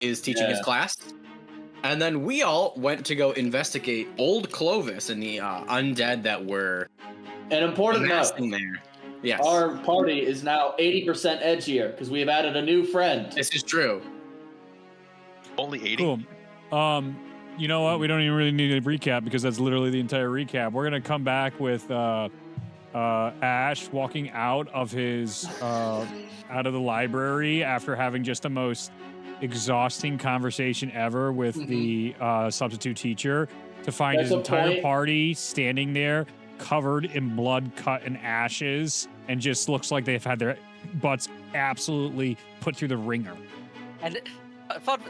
is teaching his class. And then we all went to go investigate Old Clovis and the undead that were An important note. there. Yes. Our party is now 80% edgier because we have added a new friend. This is true. Only 80? Cool. You know what? We don't even really need a recap because that's literally the entire recap. We're going to come back with Ash walking out of his out of the library after having just the most exhausting conversation ever with the substitute teacher to find his entire party standing there covered in blood, cut, and ashes, and just looks like they've had their butts absolutely put through the ringer. And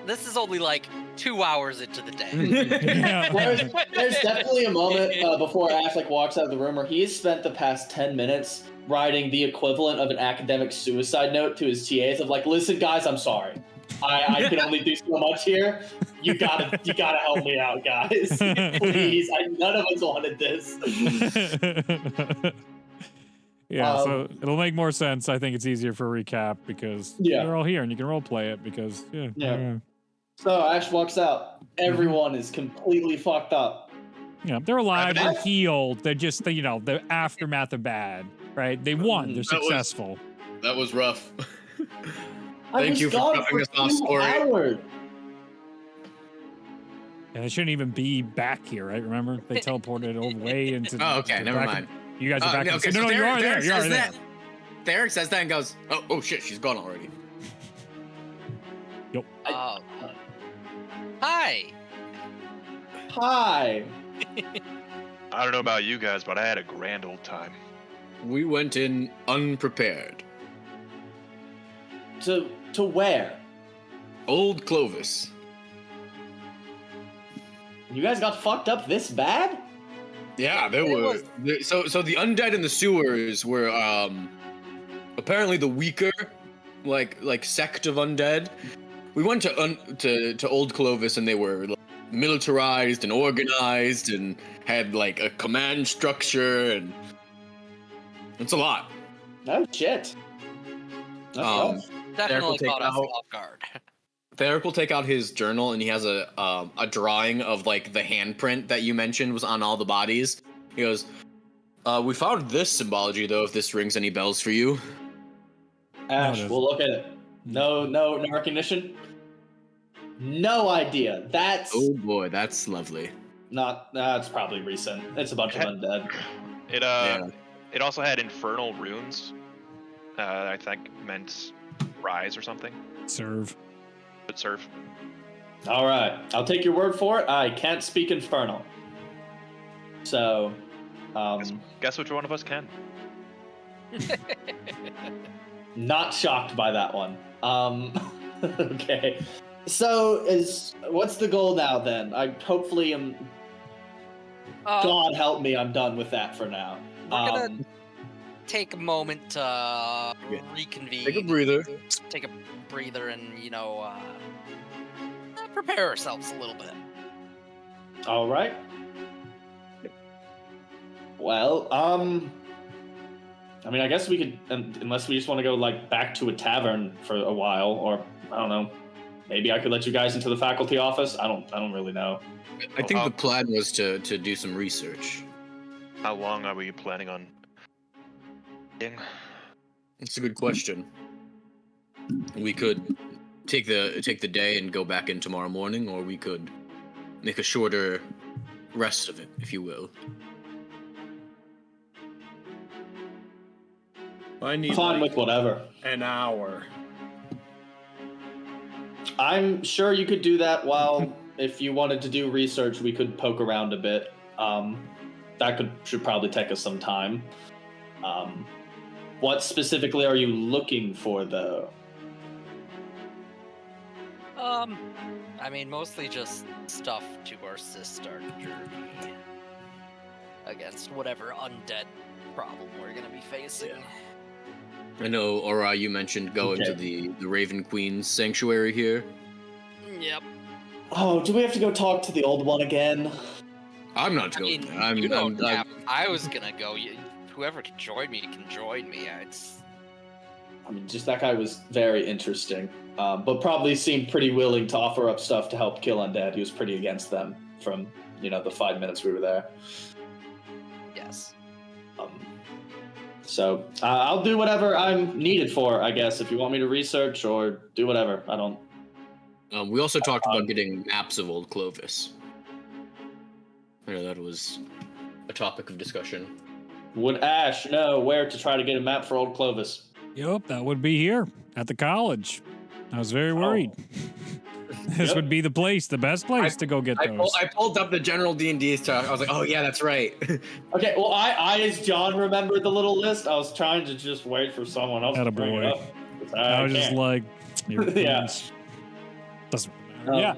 this is only like 2 hours into the day. There's definitely a moment before Ash walks out of the room where he has spent the past 10 minutes writing the equivalent of an academic suicide note to his TAs of listen guys, I'm sorry. I can only do so much here. You gotta help me out, guys. Please. None of us wanted this. So it'll make more sense. I think it's easier for a recap because you're all here and you can role play it because So Ash walks out. Everyone is completely fucked up. Yeah, they're alive, they're healed, they're just the aftermath of bad, right? They won, they're successful. That was rough. Thank you for covering us off, story. And they shouldn't even be back here, right? Remember? They teleported away into never mind. You guys are back. Okay, no, you are there. You are there. Derek says that and goes, oh shit, she's gone already. Yep. Hi. Hi. I don't know about you guys, but I had a grand old time. We went in unprepared. To where? Old Clovis. You guys got fucked up this bad? Yeah, there were. So the undead in the sewers were apparently the weaker, like sect of undead. We went to Old Clovis and they were militarized and organized and had a command structure, and it's a lot. Oh shit. Definitely caught us off guard. Theric will take out his journal and he has a drawing of the handprint that you mentioned was on all the bodies. He goes, we found this symbology though, if this rings any bells for you. Ash, we'll look at it. No recognition? No idea. That's... Oh boy, that's lovely. It's probably recent. It's a bunch of undead. It also had infernal runes. I think meant rise or something. Serve. But serve. All right, I'll take your word for it. I can't speak infernal. So, guess which one of us can. Not shocked by that one. Okay. So what's the goal now then? I hopefully am. God help me, I'm done with that for now. We're gonna take a moment to reconvene. Take a breather. Take a breather and prepare ourselves a little bit. All right. Well, I guess we could, unless we just want to go back to a tavern for a while, or I don't know. Maybe I could let you guys into the faculty office. I don't really know. I think the plan was to do some research. How long are we planning on? It's a good question. We could take the day and go back in tomorrow morning, or we could make a shorter rest of it, if you will. I need fine with whatever. An hour. I'm sure you could do that while, if you wanted to do research, we could poke around a bit. That should probably take us some time. What specifically are you looking for, though? Mostly just stuff to assist our journey against whatever undead problem we're gonna be facing. Yeah. I know, Ora, you mentioned going to the Raven Queen's sanctuary here. Yep. Oh, do we have to go talk to the old one again? I'm not going. I was gonna go. Whoever can join me can join me. I mean, just that guy was very interesting, but probably seemed pretty willing to offer up stuff to help kill undead. He was pretty against them from, the 5 minutes we were there. Yes. So I'll do whatever I'm needed for, I guess, if you want me to research or do whatever. I don't. We also talked about getting maps of Old Clovis. I know that was a topic of discussion. Would Ash know where to try to get a map for Old Clovis? Yep, that would be here at the college. I was very worried. This would be the best place to go get those. I pulled up the general D&D stuff. I was like, oh yeah, that's right. Okay, well, I as John remembered the little list. I was trying to just wait for someone else to bring it up. I was just like, yeah. Doesn't matter. Yeah.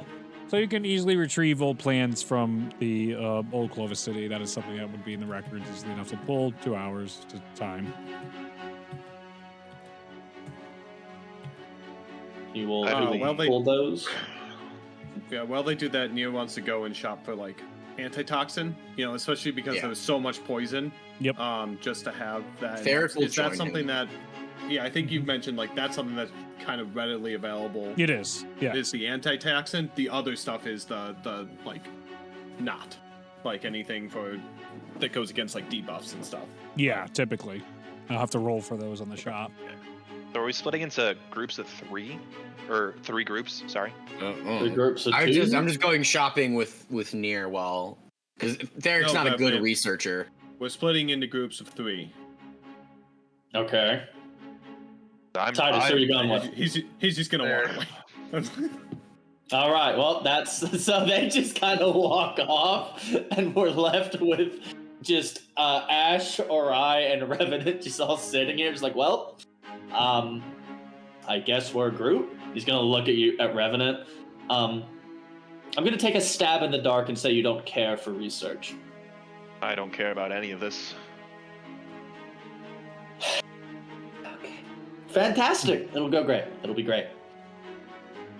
So you can easily retrieve old plans from the old Clovis City. That is something that would be in the records easily enough to pull. 2 hours to time. You will they pull those. Yeah, while they do that, Neo wants to go and shop for like antitoxin. Especially because there was so much poison. Yep. Just to have that. Is that something that? Yeah, I think you've mentioned like that's something that's kind of readily available. It is. Yeah. Is the antitoxin? The other stuff is the like not like anything that goes against like debuffs and stuff. Yeah, typically. I'll have to roll for those on the shop. So are we splitting into groups of 3? Or 3 groups, sorry. 3 groups of 2? I'm just going shopping with Nier because Derek's not a good researcher. We're splitting into groups of 3. Okay. I'm sure you're going with. He's just gonna walk away. All right. Well, so they just kind of walk off, and we're left with just Ash, Ori, and Revenant just all sitting here, just like, well, I guess we're a group. He's gonna look at Revenant. I'm gonna take a stab in the dark and say you don't care for research. I don't care about any of this. Fantastic. It'll go great. It'll be great.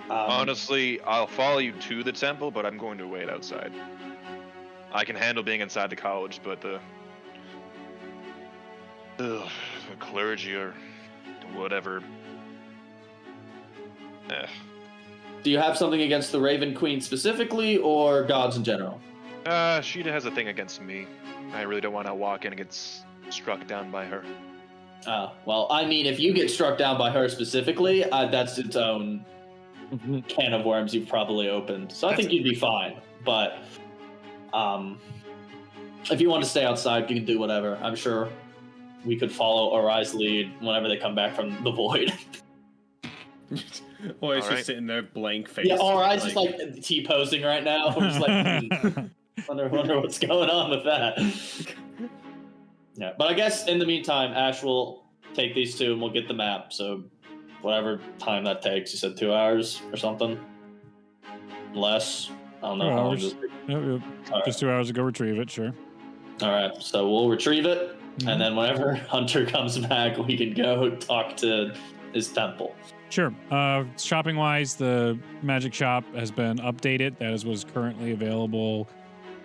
Honestly, I'll follow you to the temple, but I'm going to wait outside. I can handle being inside the college, but the clergy or whatever. Do you have something against the Raven Queen specifically, or gods in general? She has a thing against me. I really don't want to walk in and get struck down by her. Well, I mean, if you get struck down by her specifically, that's its own can of worms you've probably opened. So I think you'd be fine. But if you want to stay outside, you can do whatever. I'm sure we could follow Ori's lead whenever they come back from the void. Ori's just sitting there, blank face. Yeah, Ori's just like T-posing right now. I'm just like, wonder what's going on with that. Yeah, but I guess in the meantime, Ash will take these 2 and we'll get the map. So whatever time that takes, you said 2 hours or something? Less? I don't know. 2 how long hours. Right. Just 2 hours to go retrieve it, sure. All right, so we'll retrieve it, and then whenever Hunter comes back, we can go talk to his temple. Sure. Shopping-wise, the magic shop has been updated. That is what's currently available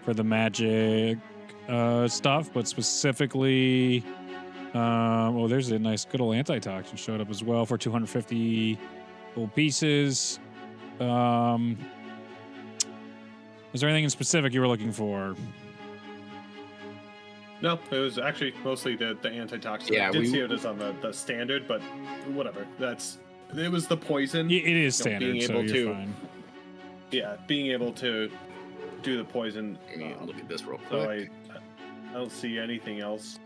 for the magic stuff, but specifically, there's a nice good old antitoxin showed up as well for 250 gold pieces. Is there anything in specific you were looking for? No, it was actually mostly the antitoxin. Yeah, I did see it as on the standard, but whatever. It was the poison. It is standard, being so able you're to, fine. Yeah, being able to do the poison. Look at this real quick. So I don't see anything else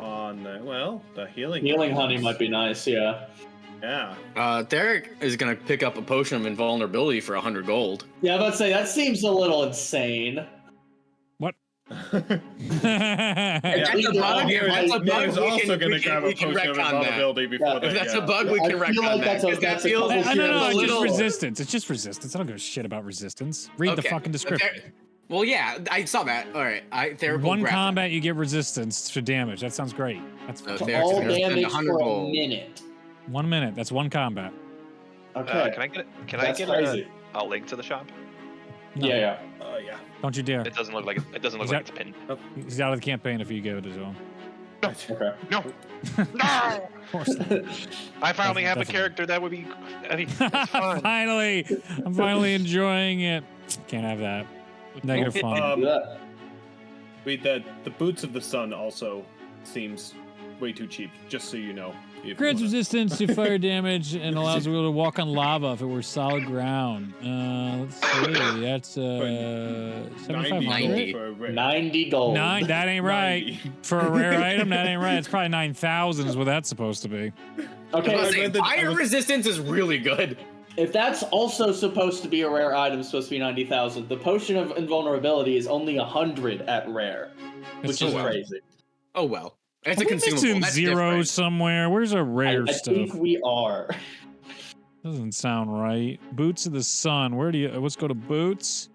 on the healing. Healing honey might be nice, yeah. Yeah. Derek is gonna pick up a potion of invulnerability for 100 gold. Yeah, I'm about to say that seems a little insane. What? That's a bug. Neo's also going to grab a potion of invulnerability before that. That's a bug we can wreck on that. That's feels a No, it's just little resistance. It's just resistance. I don't give a shit about resistance. Read the fucking description. Well, yeah, I saw that. All right, One combat, you get resistance to damage. That sounds great. That's all damage for a minute. 1 minute. That's one combat. Okay. Can I get a link to the shop? No. Yeah. Yeah. Don't you dare. It doesn't look like it's pinned. He's out of the campaign if you give it to him. Okay. No. No. I finally have a character that would be. I mean, that's fun. I'm finally enjoying it. Can't have that. Negative fun. Wait, the Boots of the Sun also seems way too cheap. Just so you know. Grants resistance to fire damage and allows wheel to walk on lava if it were solid ground. Let's see. That's 7,500. 90 gold. That ain't right. For a rare item, that ain't right. It's probably 9,000 is what that's supposed to be. Okay. Fire resistance is really good. If that's also supposed to be a rare item, it's supposed to be 90,000. The potion of invulnerability is only 100 at rare, which is crazy. Oh well. It's a consumable. Missing That's zeros different. somewhere. Where's our rare stuff? I think we are. Doesn't sound right. Boots of the Sun. Where do you? Let's go to Boots.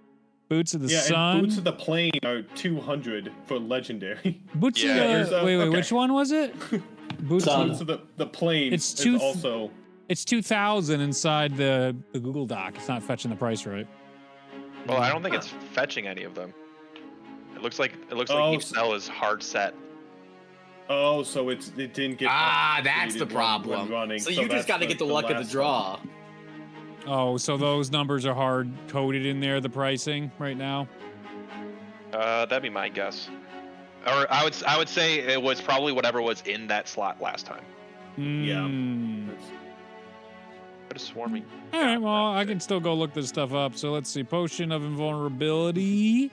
Boots of the Sun. And Boots of the Plane are 200 for legendary. Boots of the. Wait. Which one was it? Boots of the Plane. It's also. It's 2,000 inside the Google Doc. It's not fetching the price right. Well, I don't think it's fetching any of them. It looks like each cell is hard set. Oh, so it didn't get. That's the problem. So you just got to get the luck of the draw. Oh, so those numbers are hard coded in there. The pricing right now. That'd be my guess. Or I would say it was probably whatever was in that slot last time. Yeah. Could have sworn me. All right. Well, I can still go look this stuff up. So let's see. Potion of invulnerability.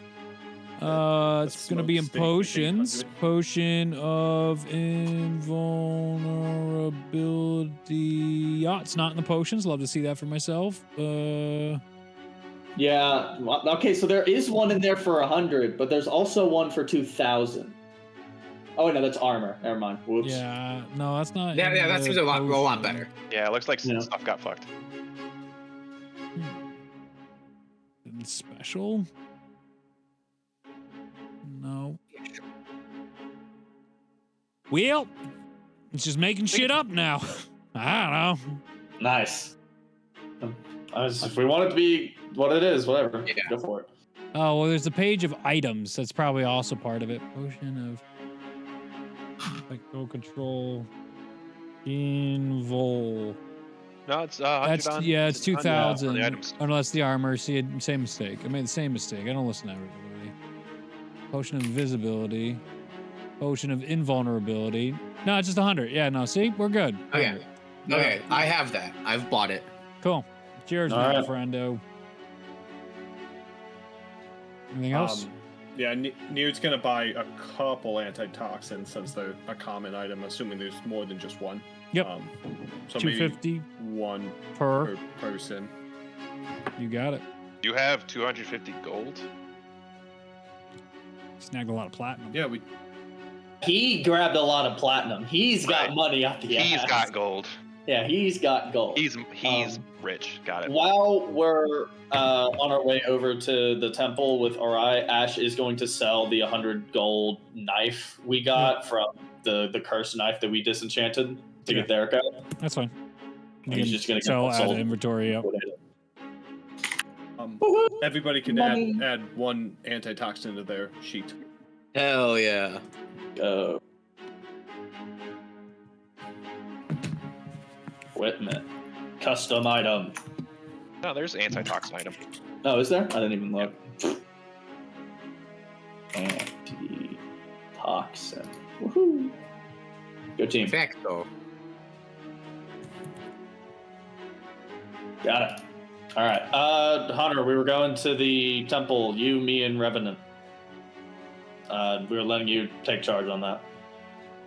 It's gonna be in potions. Potion of invulnerability. Yeah, it's not in the potions. Love to see that for myself. Yeah. Okay, so there is one in there for 100, but there's also one for 2,000. Oh no, that's armor. Never mind. Whoops. Yeah. No, that's not. Yeah, that seems a lot better. Yeah, it looks like some stuff got fucked. Special. No. Well, it's just making shit up now. I don't know. Nice. If we want it to be what it is, whatever. Yeah. Go for it. Oh, well, there's a page of items. That's probably also part of it. Potion of go control. Invul. No, it's it's 2,000. items. Unless the armor. See, same mistake. I made the same mistake. I don't listen to everybody. Potion of invisibility. Potion of invulnerability. No, it's just 100. Yeah, no, see? We're good. Okay. Okay, I have that. I've bought it. Cool. Cheers, my friendo. Anything else? Yeah, Newt's gonna buy a couple antitoxins since they're a common item, assuming there's more than just one. Yep. So 250 maybe one per person. You got it. You have 250 gold? Snagged a lot of platinum. Yeah, He grabbed a lot of platinum. He's got money up the ass. He's got gold. Yeah, he's got gold. He's rich. Got it. While we're on our way over to the temple with Orai, Ash is going to sell the 100 gold knife we got from the cursed knife that we disenchanted to get Derek out. That's fine. He's just going to sell out of inventory. Yep. Everybody can add one antitoxin to their sheet. Hell yeah. Equipment. Custom item. No, there's antitoxin item. Oh, is there? I didn't even look. Antitoxin. Woohoo. Go team. Facto. Got it. All right. Hunter, we were going to the temple. You, me, and Revenant. We were letting you take charge on that.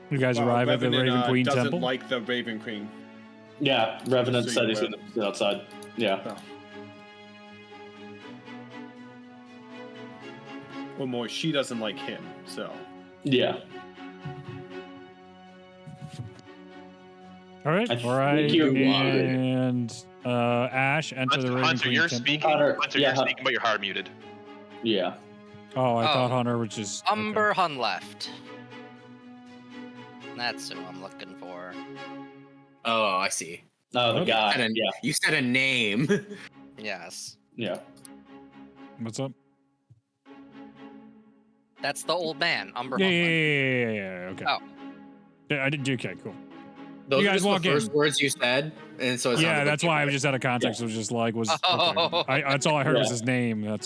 You guys arrive at the Raven Queen doesn't temple? Like the Raven Queen. Yeah, Revenant said he's going to sit outside. Yeah. Oh. Or more, she doesn't like him, so. Yeah. All right. All right. And Ash, enter the Raven Hunter, Queen you're temple. speaking. Hunter, you're speaking, but you're hard muted. Yeah. Oh, I thought Hunter was just... Umber Hun left. That's who I'm looking for. Oh, I see. Oh, the guy. You said a name. Yes. Yeah. What's up? That's the old man, Umber Yeah, Hun. yeah, okay. Oh. I did. Okay, cool. Those You are guys just walk the in. first words you said, and so it sounded Yeah, like that's you why I were- was just out of context. It was just like okay. Oh. That's all I heard was Yeah. his name. We're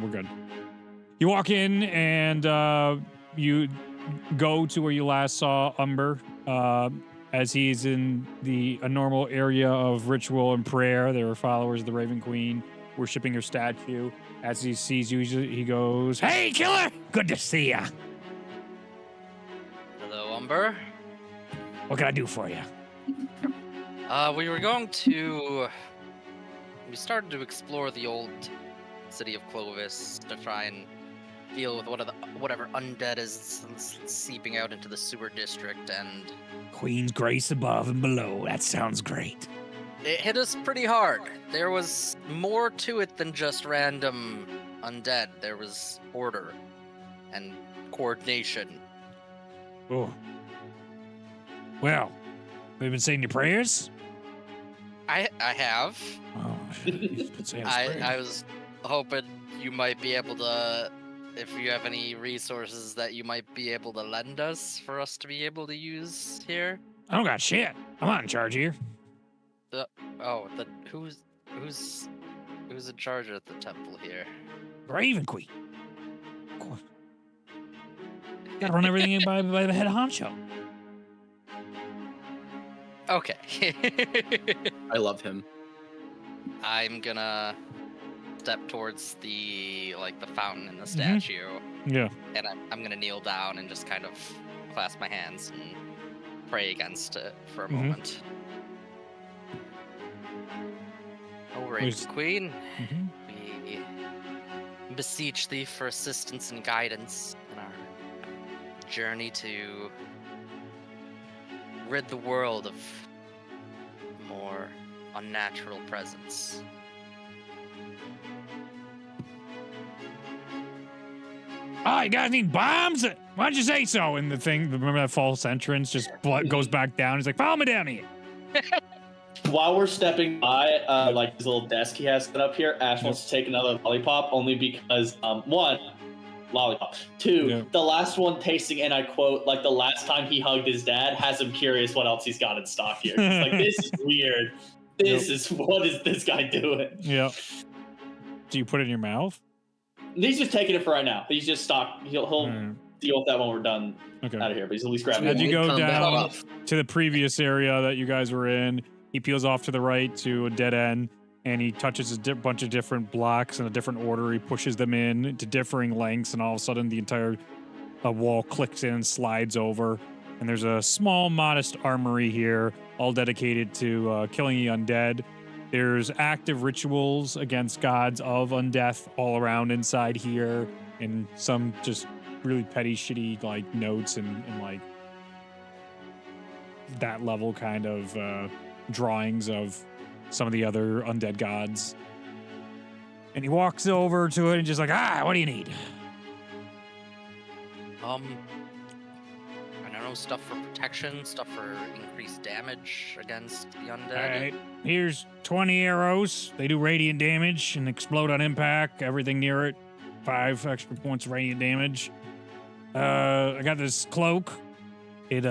good. You walk in and you go to where you last saw Umber. As he's in a normal area of ritual and prayer. There are followers of the Raven Queen worshiping her statue. As he sees you, he goes, "Hey, killer! Good to see ya. Hello, Umber. What can I do for you?" We were going to. We started to explore the old city of Clovis to try and deal with whatever undead is seeping out into the sewer district, and Queen's grace above and below. That sounds great. it hit us pretty hard. There was more to it than just random undead. There was order and coordination. Oh. Well, have you been saying your prayers? I have. Oh, he's been saying his prayers. I was hoping you might be able to, if you have any resources that you might be able to lend us for us to be able to use here. I don't got shit. I'm not in charge here. Who's in charge of the temple here? Raven Queen. Of course. Gotta run everything by the head honcho. Okay. I love him. I'm gonna step towards the fountain in the statue, Yeah. and I'm gonna kneel down and just kind of clasp my hands and pray against it for a moment. Oh, Raven Where's- Queen, Mm-hmm. we beseech thee for assistance and guidance in our journey to rid the world of more unnatural presence. Oh, you guys need bombs? Why'd you say so? And the thing, remember that false entrance just goes back down. He's like, follow me down here. While we're stepping by, his little desk he has set up here, Ash wants to take another lollipop only because, one, lollipop. Two, Yeah. the last one tasting, and I quote, like the last time he hugged his dad, has him curious what else he's got in stock here. He's like, this is weird. What is this guy doing? Yeah. Do you put it in your mouth? He's just taking it for right now. He's just stock. He'll Mm, deal with that when we're done okay. out of here, but he's at least grabbing As it. you go Calm down to the previous area that you guys were in, he peels off to the right to a dead end, and he touches a bunch of different blocks in a different order. He pushes them in to differing lengths, and all of a sudden the entire wall clicks in and slides over. And there's a small, modest armory here, all dedicated to killing the undead. There's active rituals against gods of undeath all around inside here, and some just really petty, shitty like notes and like that level kind of drawings of some of the other undead gods. And he walks over to it and just like, what do you need? I don't know, stuff for protection, stuff for increased damage against the undead. All right, here's 20 arrows. They do radiant damage and explode on impact. Everything near it, 5 extra points of radiant damage. I got this cloak. It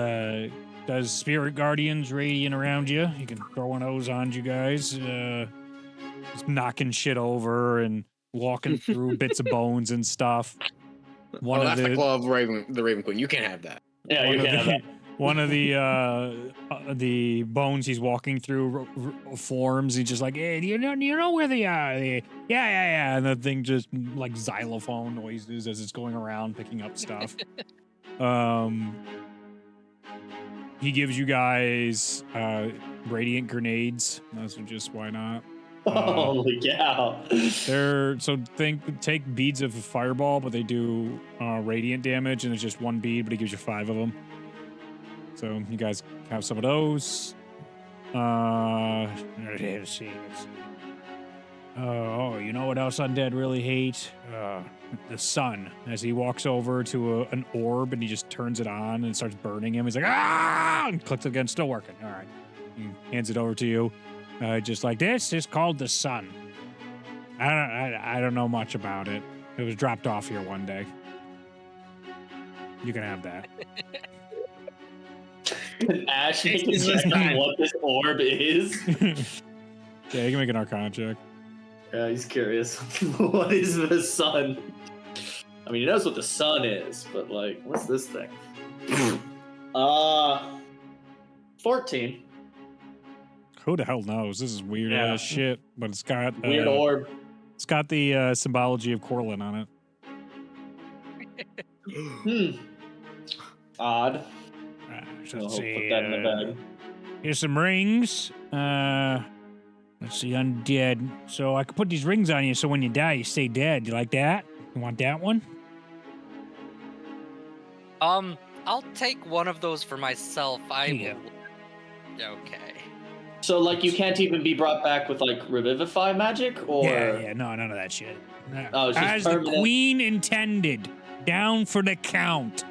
does spirit guardians radiant around you. You can throw one of those on you guys. Just knocking shit over and walking through bits of bones and stuff. That's the claw of the Raven Queen. You can't have that. Yeah, you can have that. One of the bones he's walking through forms. He's just like, hey, do you know where they are? Yeah. And the thing just like xylophone noises as it's going around picking up stuff. He gives you guys radiant grenades. So just why not? Holy cow. Take beads of fireball, but they do radiant damage, and it's just one bead, but he gives you 5 of them. So you guys have some of those. Let's see. Oh, you know what else undead really hate? The sun. As he walks over to an orb and he just turns it on and starts burning him. He's like, and clicks again, still working. All right. He hands it over to you. Just like, this is called the sun. I don't know much about it. It was dropped off here one day. You can have that. Can Ash make a It's check just on fine. what this orb is? Yeah, you can make an Arcana check. Yeah, he's curious. What is the sun? I mean, he knows what the sun is, but like, what's this thing? 14. Who the hell knows? This is weird Yeah. ass shit, but it's got Weird orb. It's got the symbology of Corlin on it. Odd. So I'll let's put see. that in the bag. Here's some rings. Let's see, undead. So I could put these rings on you, so when you die, you stay dead. You like that? You want that one? I'll take one of those for myself. Yeah. Okay. So, like, you can't even be brought back with, like, revivify magic? Or... Yeah, no, none of that shit. No. Oh, it's just As the permanent. queen intended, down for the count.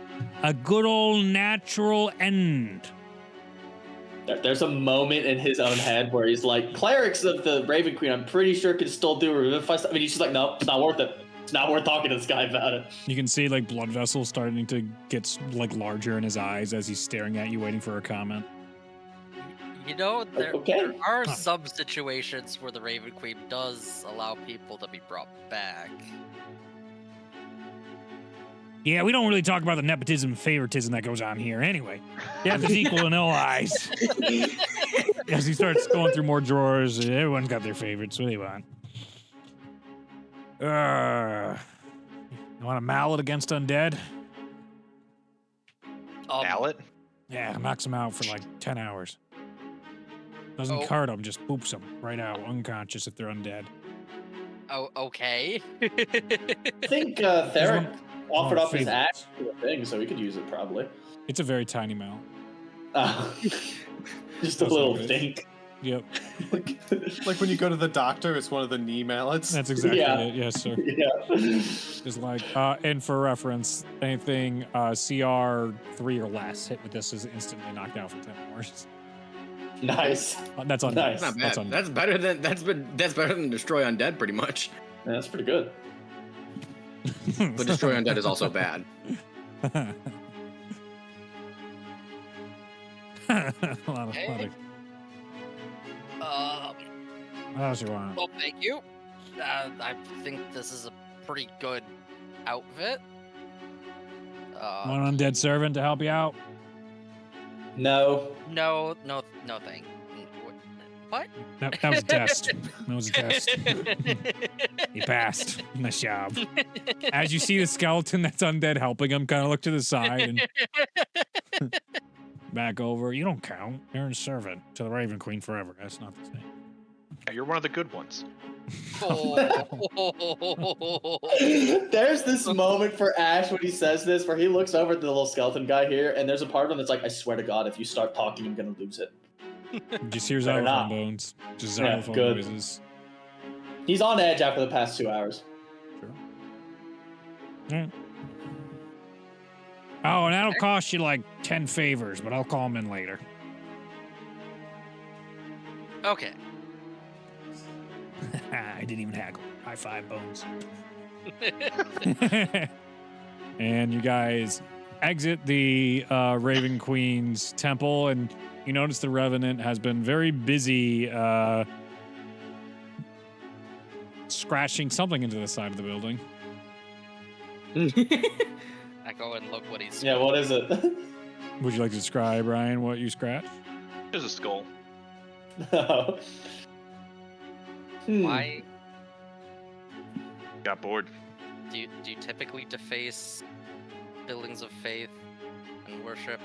A good old natural end. There's a moment in his own head where he's like, clerics of the Raven Queen, I'm pretty sure can still do revivify stuff. I mean, he's just like, no, it's not worth it. It's not worth talking to this guy about it. You can see like blood vessels starting to get like larger in his eyes as he's staring at you, waiting for a comment. You know, there Okay. are some situations where the Raven Queen does allow people to be brought back. Yeah, we don't really talk about the nepotism and favoritism that goes on here. Anyway, death is equal in all eyes. As he starts going through more drawers, everyone's got their favorites. What do you want? You want a mallet against undead? Mallet? Yeah, knocks them out for like 10 hours. Doesn't Oh. card them, just boops them right out, unconscious if they're undead. Oh, okay. I think Theric offered Oh, up his favorites. axe to the thing, so we could use it probably. It's a very tiny mallet. Just a That's little what it is. dink. Yep, Like when you go to the doctor, it's one of the knee mallets. that's exactly Yeah. it. Yes, sir. Yeah. Just like, and for reference, anything CR 3 or less hit with this is instantly knocked out for 10 hours. Nice. That's undead. Nice. Not bad. That's undead. That's better than destroy undead, pretty much. Yeah, that's pretty good. But destroy undead is also bad. a lot of Okay. what else you want? Well, thank you. I think this is a pretty good outfit. One undead servant to help you out? No. No, thank. What? That was a test. That was a test. He passed. Nice job. As you see the skeleton that's undead helping him, kind of look to the side and back over. You don't count. You're a servant to the Raven Queen forever. That's not the same. Yeah, you're one of the good ones. There's this moment for Ash when he says this, where he looks over at the little skeleton guy here, and there's a part of him that's like, I swear to God, if you start talking, I'm gonna lose it. Just hear Better xylophone not. bones. Just Yeah, xylophone good. noises. He's on edge after the past 2 hours. Yeah. Oh, and that'll cost you like 10 favors, but I'll call him in later. Okay. I didn't even haggle. High five, Bones. And you guys exit the Raven Queen's temple, and you notice the Revenant has been very busy scratching something into the side of the building. I go and look what he's. Yeah, what is it? Would you like to describe, Ryan, what you scratched? There's a skull. Oh. Why Got bored. do you typically deface buildings of faith and worship?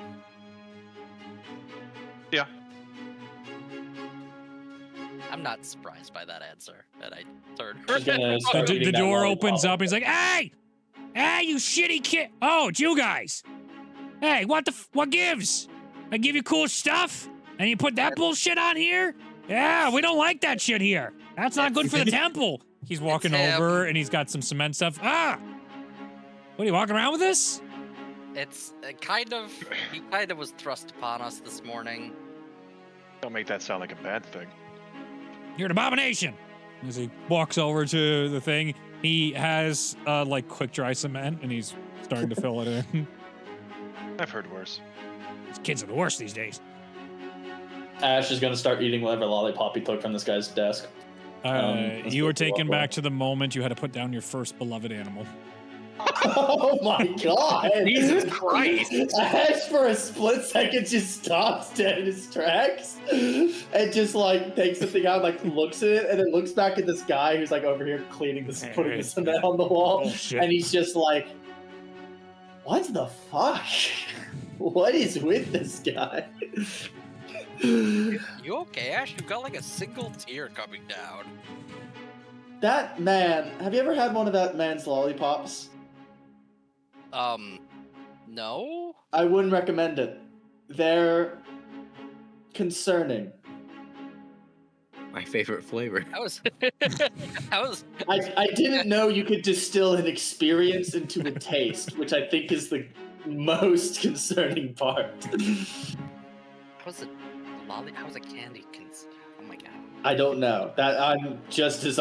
Yeah. I'm not surprised by that answer. And I turn. He's gonna start The eating that door lollipop. opens up. He's like, "Hey, hey, you shitty kid! Oh, it's you guys! Hey, what gives? I give you cool stuff, and you put that bullshit on here? Yeah, we don't like that shit here. That's not good for the temple." He's walking It's him. over, and he's got some cement stuff. Ah, what are you walking around with this? It's kind of. He kind of was thrust upon us this morning. Don't make that sound like a bad thing. You're an abomination. As he walks over to the thing, he has like quick dry cement, and he's starting to fill it in. I've heard worse. These kids are the worst these days. Ash is gonna start eating whatever lollipop he took from this guy's desk. You were taken back to the moment you had to put down your first beloved animal. Oh my god! Jesus Christ! Ash for a split second just stops dead in his tracks and just like takes the thing out, like looks at it, and then looks back at this guy who's like over here cleaning this, putting the cement on the wall, and he's just like, "What the fuck? What is with this guy?" You okay, Ash? You got like a single tear coming down. That man, have you ever had one of that man's lollipops? No? I wouldn't recommend it. They're concerning. My favorite flavor. That was I didn't know you could distill an experience into a taste, which I think is the most concerning part. How's a candy oh my god. I don't know. That I'm just as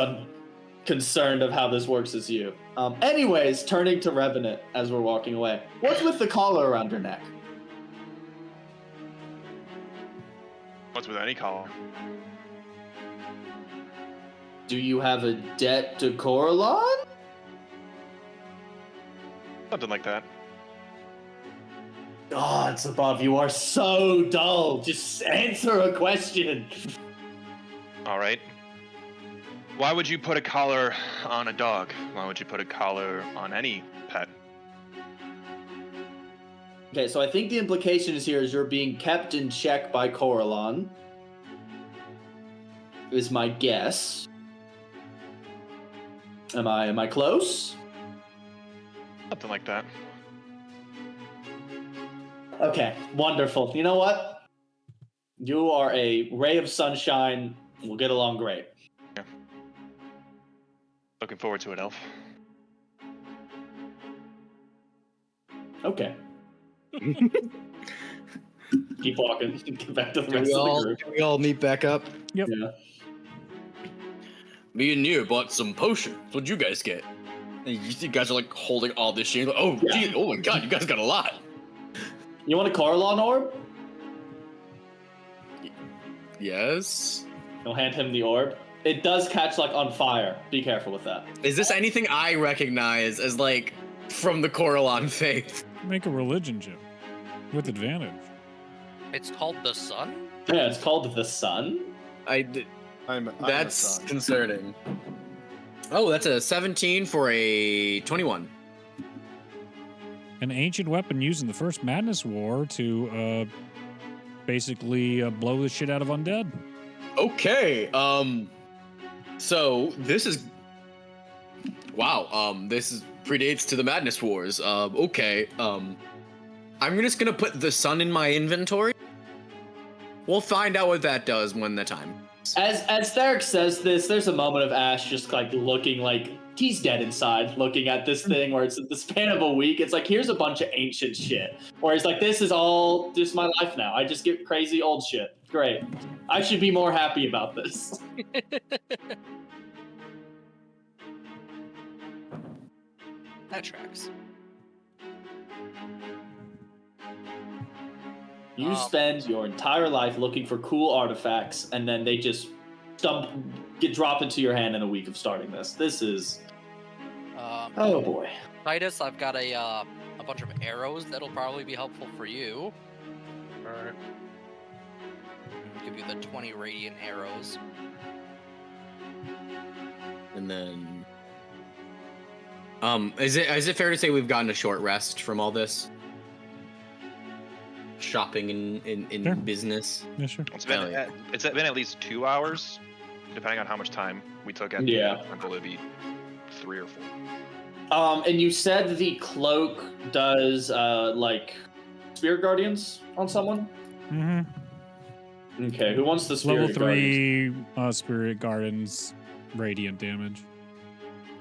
concerned of how this works as you. Anyways, turning to Revenant as we're walking away. What's with the collar around your neck? What's with any collar? Do you have a debt to Coralon? Something like that. Gods above, you are so dull. Just answer a question. All right. Why would you put a collar on a dog? Why would you put a collar on any pet? Okay, so I think the implication is here is you're being kept in check by Coralon. Is my guess. Am I close? Something like that. Okay, wonderful. You know what? You are a ray of sunshine. We'll get along great. Yeah. Looking forward to it, Elf. Okay. Keep walking. Get back to the rest of the group. Can we all meet back up? Yep. Yeah. Me and you bought some potions. What'd you guys get? And you guys are like holding all this shit. Like, oh, Yeah. gee, oh my god, you guys got a lot. You want a Coralon orb? Yes. You'll hand him the orb. It does catch like on fire. Be careful with that. Is this anything I recognize as like from the Coralon faith? Make a religion check with advantage. It's called the sun? Yeah, it's called the sun. I'm That's a son. concerning. Oh, that's a 17 for a 21. An ancient weapon used in the first Madness War to basically blow the shit out of undead. Okay. So this is wow. This is predates to the Madness Wars. Okay. I'm just gonna put the sun in my inventory. We'll find out what that does when the time. As Theric says this, there's a moment of Ash just like looking like he's dead inside, looking at this thing where it's the span of a week. It's like, here's a bunch of ancient shit. Where he's like, this is all just my life now. I just get crazy old shit. Great. I should be more happy about this. That tracks. You spend your entire life looking for cool artifacts, and then they just get dropped into your hand in a week of starting this. This is... oh boy. Titus, I've got a bunch of arrows that'll probably be helpful for you. I'll give you the 20 radiant arrows. And then, is it fair to say we've gotten a short rest from all this shopping in Sure. business? Yeah, sure. It's been, at least 2 hours, depending on how much time we took at Yeah. the temple. It'd be 3 or 4. And you said the cloak does, like, Spirit Guardians on someone? Mm-hmm. Okay, who wants the Spirit Level Guardians? 3 Spirit Gardens radiant damage.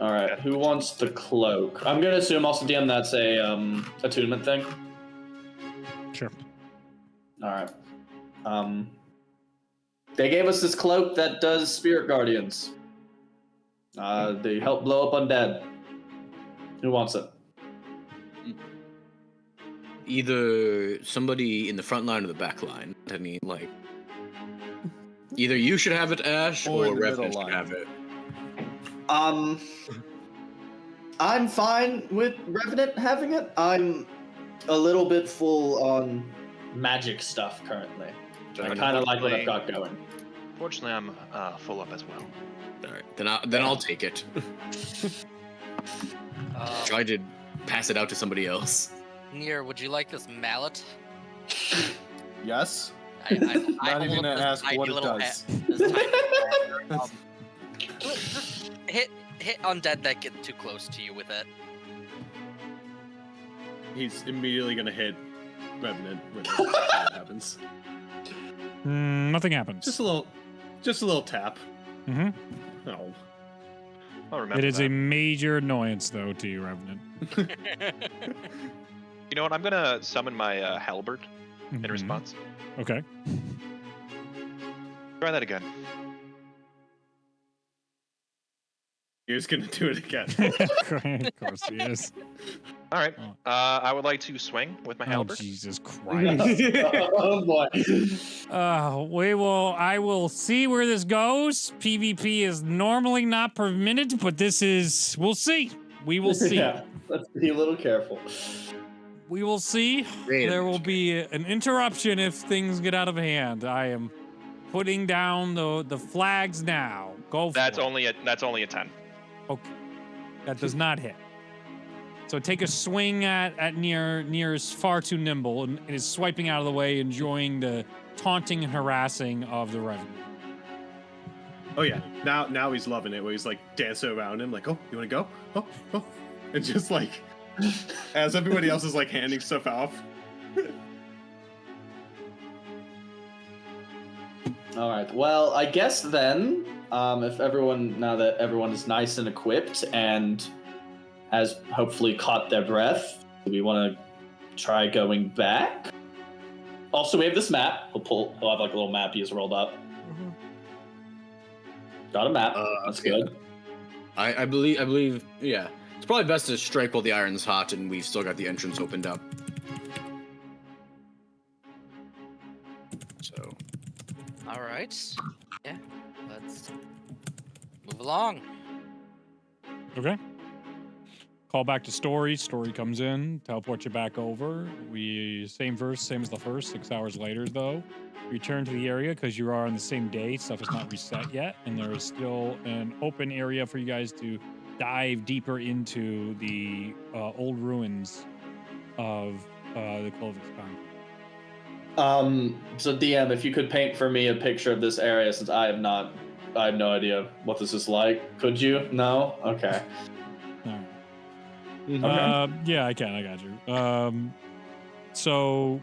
Alright, who wants the cloak? I'm gonna assume also, DM, that's a, attunement thing. Sure. Alright. They gave us this cloak that does Spirit Guardians. They help blow up undead. Who wants it? either somebody in the front line or the back line. I mean, like, either you should have it, Ash, Or or in the middle Revenant should line. have it. I'm fine with Revenant having it. I'm a little bit full on magic stuff currently. I kind of like what I've got going. Fortunately, I'm full up as well. All right, then I'll take it. Try to pass it out to somebody else. Nier, would you like this mallet? Yes. I Not hold even up gonna this ask tiny what it little does. this tiny little just hit undead that get too close to you with it. He's immediately gonna hit Revenant when that happens. Nothing happens. Just a little tap. Mm-hmm. No. I'll remember It is that. a major annoyance, though, to you, Revenant. You know what? I'm gonna summon my halberd in Mhm. response. Okay. Try that again. You're just gonna do it again. Of course he is. All right. Oh. I would like to swing with my Oh, halberd. Jesus Christ. Oh boy. I will see where this goes. PvP is normally not permitted, but we'll see. We will see. Yeah, let's be a little careful. We will see. Wait a There will minute. be an interruption if things get out of hand. I am putting down the flags now. Go for That's it. only a 10. Okay. That does not hit. So take a swing at Nier. Nier is far too nimble and is swiping out of the way, enjoying the taunting and harassing of the Revenant. Oh yeah. Now he's loving it where he's like dancing around him like, oh, you wanna go? Oh. And just like as everybody else is like handing stuff off. All right. Well, I guess then, if now that everyone is nice and equipped and has hopefully caught their breath, do we want to try going back? Also, we have this map. He'll have like a little map he has rolled up. Got a map. That's yeah. good. I believe, yeah. It's probably best to strike while the iron's hot and we've still got the entrance opened up. So. All right. Yeah. Let's move along. Okay. Call back to Story. Story comes in, teleport you back over. Same verse, same as the first. 6 hours later, though, return to the area because you are on the same day. Stuff is not reset yet, and there is still an open area for you guys to dive deeper into the old ruins of the Clovis Con. So DM, if you could paint for me a picture of this area, since I have no idea what this is like. Could you? No? Okay. All right. Okay. Yeah, I can. I got you. So,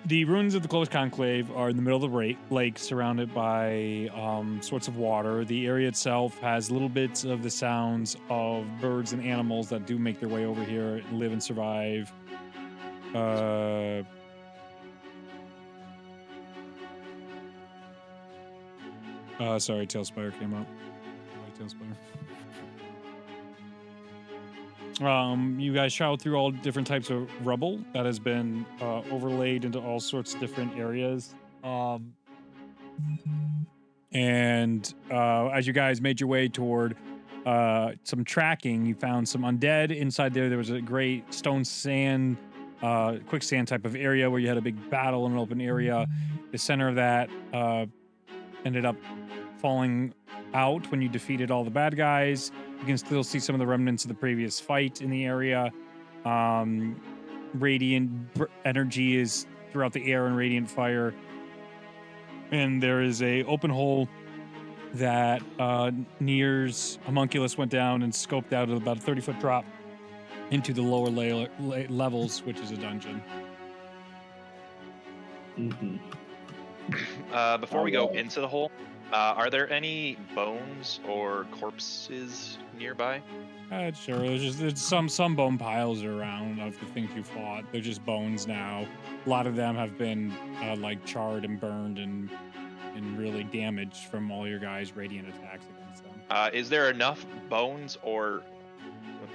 the ruins of the Clovis Conclave are in the middle of the lake, surrounded by sorts of water. The area itself has little bits of the sounds of birds and animals that do make their way over here and live and survive. Sorry, Tailspire came up. You guys traveled through all different types of rubble that has been overlaid into all sorts of different areas. And as you guys made your way toward some tracking, you found some undead inside there. There was a great stone sand, quicksand type of area where you had a big battle in an open area. The center of that ended up falling out when you defeated all the bad guys. You can still see some of the remnants of the previous fight in the area. Radiant energy is throughout the air and radiant fire. And there is a open hole that Nier's homunculus went down and scoped out at about a 30-foot drop into the lower levels, which is a dungeon. Mm-hmm. Before we go into the hole, are there any bones or corpses nearby? Sure. There's some bone piles around of the things you fought. They're just bones now. A lot of them have been like charred and burned and really damaged from all your guys' radiant attacks against them. Is there enough bones or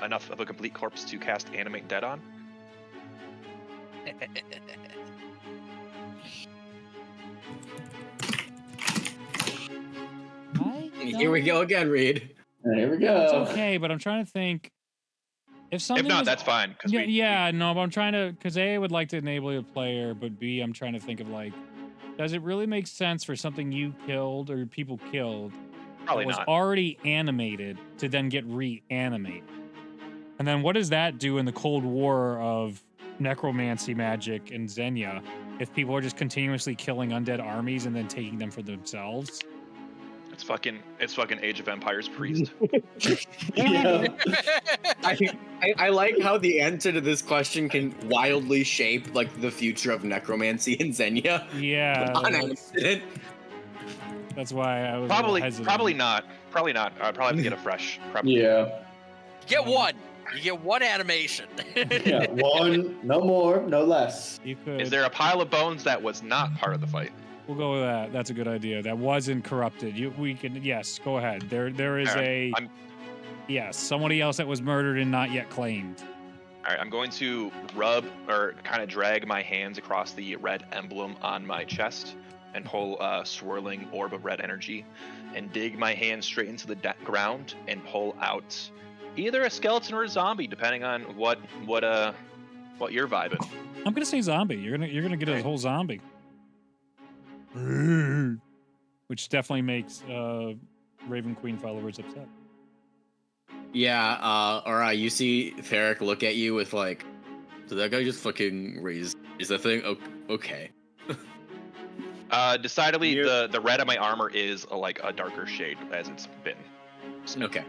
enough of a complete corpse to cast Animate Dead on. Here we go again, Reed. Here we It's go. okay, but I'm trying to think. If something If not, was- that's fine. No, but I'm trying to, because A, I would like to enable a player, but B, I'm trying to think of like, does it really make sense for something you killed or people killed Probably that was not. already animated to then get reanimated? And then what does that do in the Cold War of necromancy magic and Zenya if people are just continuously killing undead armies and then taking them for themselves? It's fucking Age of Empires priest. Yeah. I like how the answer to this question can wildly shape like the future of necromancy in Zenya. Yeah, On that's, accident. that's why I was a little hesitant. Probably not. I'd probably have to get a fresh prep. Yeah. Get one. You get one animation. Yeah. One, no more, no less. You could. Is there a pile of bones that was not part of the fight? We'll go with that. That's a good idea. That wasn't corrupted. We can. Yes, go ahead. There is All right, yes, somebody else that was murdered and not yet claimed. All right, I'm going to rub or kind of drag my hands across the red emblem on my chest and pull a swirling orb of red energy and dig my hands straight into the ground and pull out either a skeleton or a zombie, depending on what you're vibing. I'm gonna say zombie. You're gonna get a whole zombie. Which definitely makes Raven Queen followers upset. Yeah, alright, you see Theric look at you with like, so that guy just fucking raised is the thing? Okay. Decidedly, the red of my armor is like a darker shade as it's been. Okay.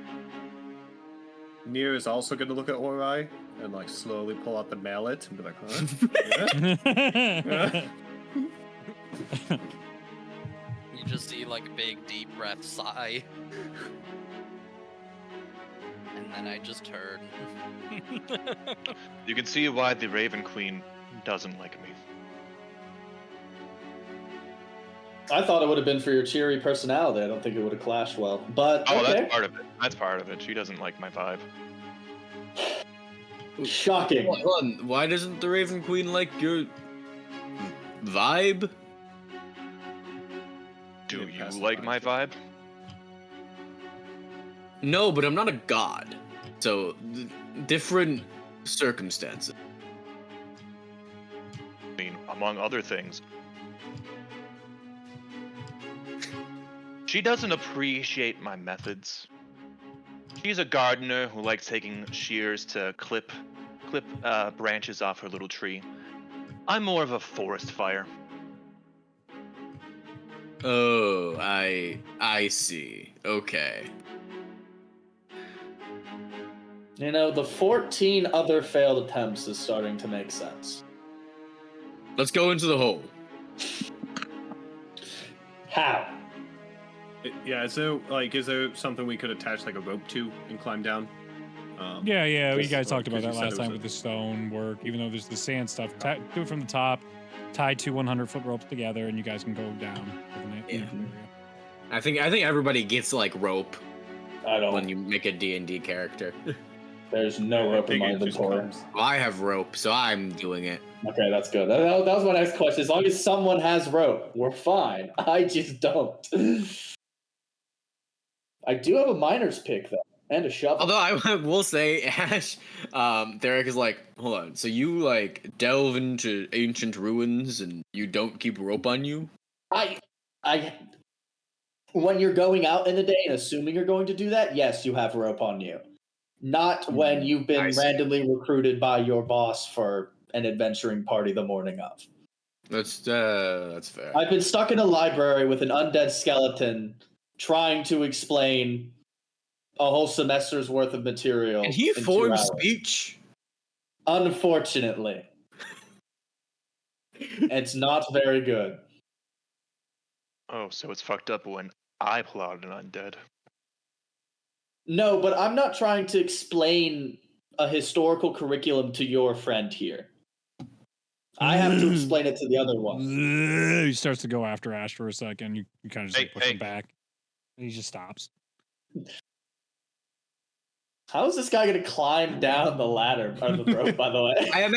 Nier is also going to look at Ori and like slowly pull out the mallet and be like, huh? You just see like a big deep breath sigh. And then I just turn. You can see why the Raven Queen doesn't like me. I thought it would have been for your cheery personality. I don't think it would have clashed well. But Oh, okay. that's part of it. That's part of it. She doesn't like my vibe. Shocking. Hold on, why doesn't the Raven Queen like your vibe? Do Yeah, you pass the like vibe my check. vibe? No, but I'm not a god. So, different circumstances. I mean, among other things. She doesn't appreciate my methods. She's a gardener who likes taking shears to clip branches off her little tree. I'm more of a forest fire. Oh, I see. Okay. You know, the 14 other failed attempts is starting to make sense. Let's go into the hole. How? Yeah, so like, is there something we could attach like a rope to and climb down? Yeah, you Just, guys talked because about you that said last it time was with the stone work. Even though there's the sand stuff, do it from the top. Tie two 100-foot ropes together, and you guys can go down. Yeah. I think everybody gets like rope I don't. when you make a D&D character. There's no rope in my Figured it just inventory. comes. Well, I have rope, so I'm doing it. Okay, that's good. That was my next question. As long as someone has rope, we're fine. I just don't. I do have a miner's pick though, and a shovel. Although I will say, Ash, Theric is like, hold on. So you like delve into ancient ruins and you don't keep rope on you? I, when you're going out in the day and assuming you're going to do that, yes, you have rope on you. Not when you've I been see. randomly recruited by your boss for an adventuring party the morning of. That's fair. I've been stuck in a library with an undead skeleton trying to explain a whole semester's worth of material. And he in 2 formed hours. speech. Unfortunately. It's not very good. Oh, so it's fucked up when I pull out an undead. No, but I'm not trying to explain a historical curriculum to your friend here. I have to explain it to the other one. He starts to go after Ash for a second. You kind of just push him back. And he just stops. How is this guy gonna climb down the ladder or the rope? By the way, I'm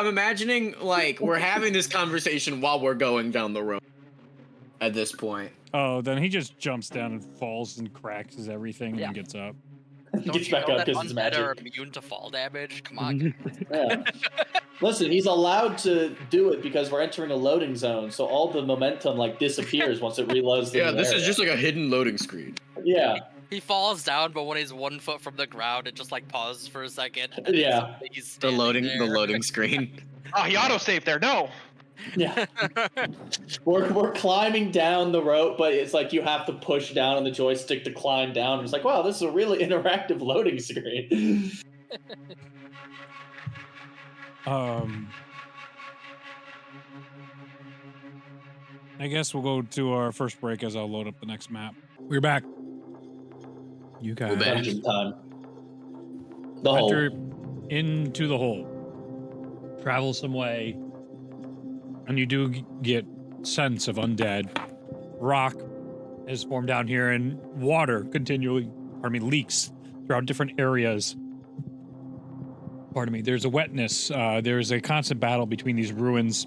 imagining like we're having this conversation while we're going down the road. At this point, Oh, then he just jumps down and falls and cracks everything and Yeah. then gets up. he gets back up because it's undead are magic. immune to fall damage? Come on. Yeah. Listen, he's allowed to do it because we're entering a loading zone, so all the momentum like disappears once it reloads. The yeah, this area. is just like a hidden loading screen. Yeah. He falls down, but when he's 1 foot from the ground, it just like pauses for a second. And Yeah. he's The standing loading there. screen. Oh, he autosaved there. No. Yeah. We're climbing down the rope, but it's like you have to push down on the joystick to climb down. It's like, wow, this is a really interactive loading screen. I guess we'll go to our first break as I'll load up the next map. We're back. You guys We're back. Dungeon time. The hole. enter into the hole. Travel some way, and you do get sense of undead. Rock is formed down here, and water continually, leaks throughout different areas. Pardon me. There's a wetness. There's a constant battle between these ruins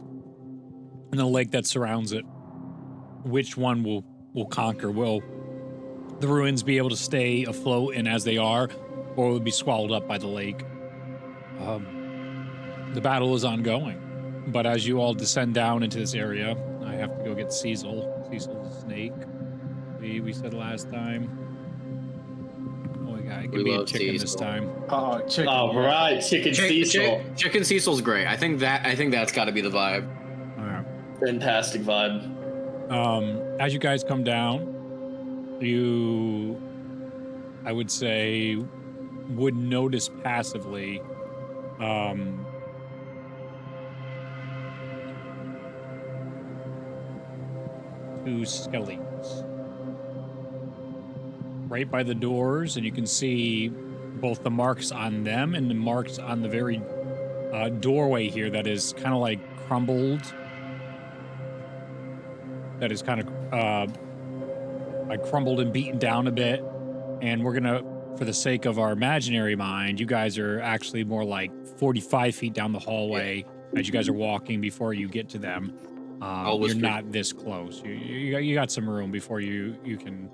and the lake that surrounds it. Which one will conquer? Will the ruins be able to stay afloat and as they are, or will it be swallowed up by the lake? The battle is ongoing, but as you all descend down into this area, I have to go get Cecil. Cecil's a snake. We said last time. Oh my god, give me a chicken this time. Oh, chicken. All right, chicken Cecil. Chicken Cecil's great. I think that's got to be the vibe. All right. Fantastic vibe. As you guys come down, you, I would say, would notice passively, two skeletons right by the doors, and you can see both the marks on them and the marks on the very doorway here that is kind of like crumbled. That is kind of like crumbled and beaten down a bit. And we're gonna, for the sake of our imaginary mind, you guys are actually more like 45 feet down the hallway as you guys are walking before you get to them. You're not this close. You got some room before you can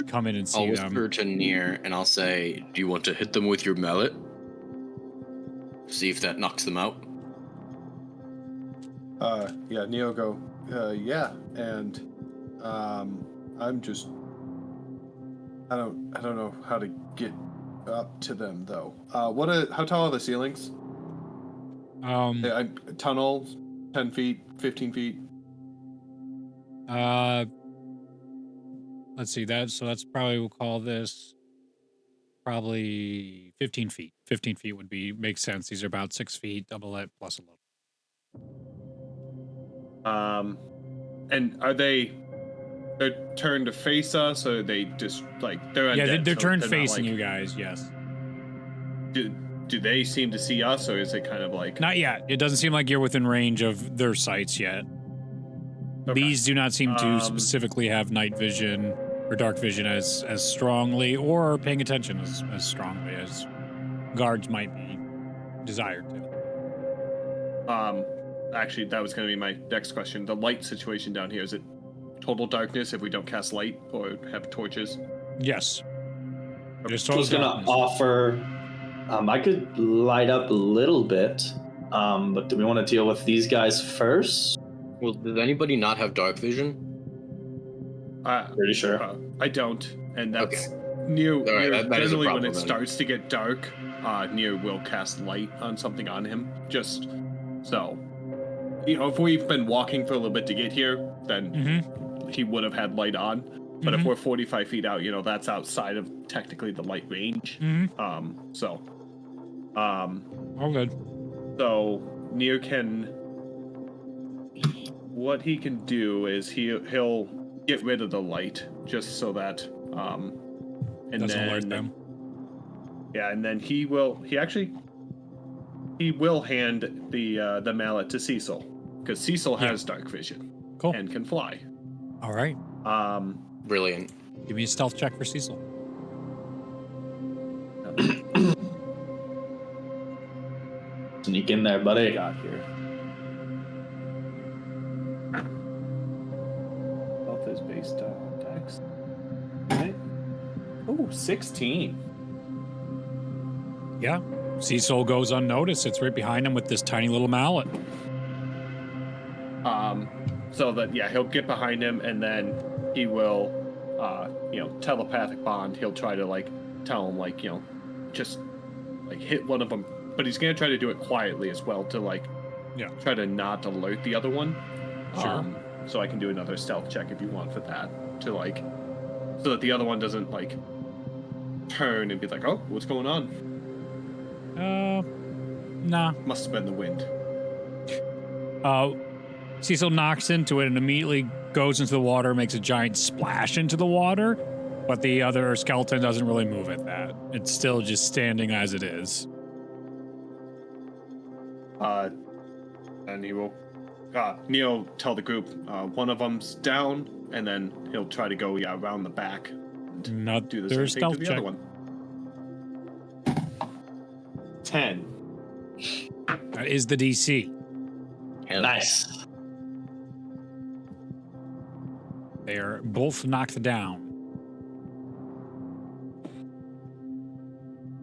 come in and see I'll them. whisper to Nier and I'll say, "Do you want to hit them with your mallet? See if that knocks them out." Yeah, Neo go. Yeah, and I'm just. I don't know how to get up to them though. How tall are the ceilings? Tunnels, 10 feet, 15 feet. Let's see that. So that's probably, we'll call this probably 15 feet. 15 feet would make sense. These are about 6 feet, double it plus a little. And are they're turned to face us, or they just like they're undead, yeah, they're so turned they're facing not, you guys. Yes. Do they seem to see us, or is it kind of like Not yet. It doesn't seem like you're within range of their sights yet. Okay. These do not seem to specifically have night vision or dark vision as strongly, or paying attention as strongly as guards might be desired to. Actually, that was going to be my next question. The light situation down here, is it total darkness if we don't cast light or have torches? Yes. Okay. Just I was total gonna darkness. offer. I could light up a little bit, but do we want to deal with these guys first? Well, does anybody not have dark vision? Pretty sure. I don't, and that's Okay. Neo. All right, that is a Generally, when problem it then. starts to get dark, Neo will cast light on something on him, just so. If we've been walking for a little bit to get here, then he would have had light on. But if we're 45 feet out, that's outside of technically the light range. All good. So Neo can. What he can do is he'll get rid of the light just so that and Doesn't then alert them. yeah, and then he will hand the mallet to Cecil because Cecil has dark vision Cool. and can fly. All right. Brilliant. Give me a stealth check for Cecil. Sneak in there, buddy. Got here. Health is based on dex. Right? Oh, 16. Yeah. Cecil goes unnoticed. It's right behind him with this tiny little mallet. So that he'll get behind him and then he will telepathic bond. He'll try to like tell him like, just like hit one of them, but he's gonna try to do it quietly as well to like try to not alert the other one. Sure. So I can do another stealth check if you want for that to like so that the other one doesn't like turn and be like, oh, what's going on? Nah. Must have been the wind. Cecil knocks into it and immediately goes into the water, makes a giant splash into the water, but the other skeleton doesn't really move at that. It's still just standing as it is. And he will Neil tell the group one of them's down, and then he'll try to go around the back and Not do the their same thing to stealth the check. other one. 10. That is the DC. Nice. They are both knocked down.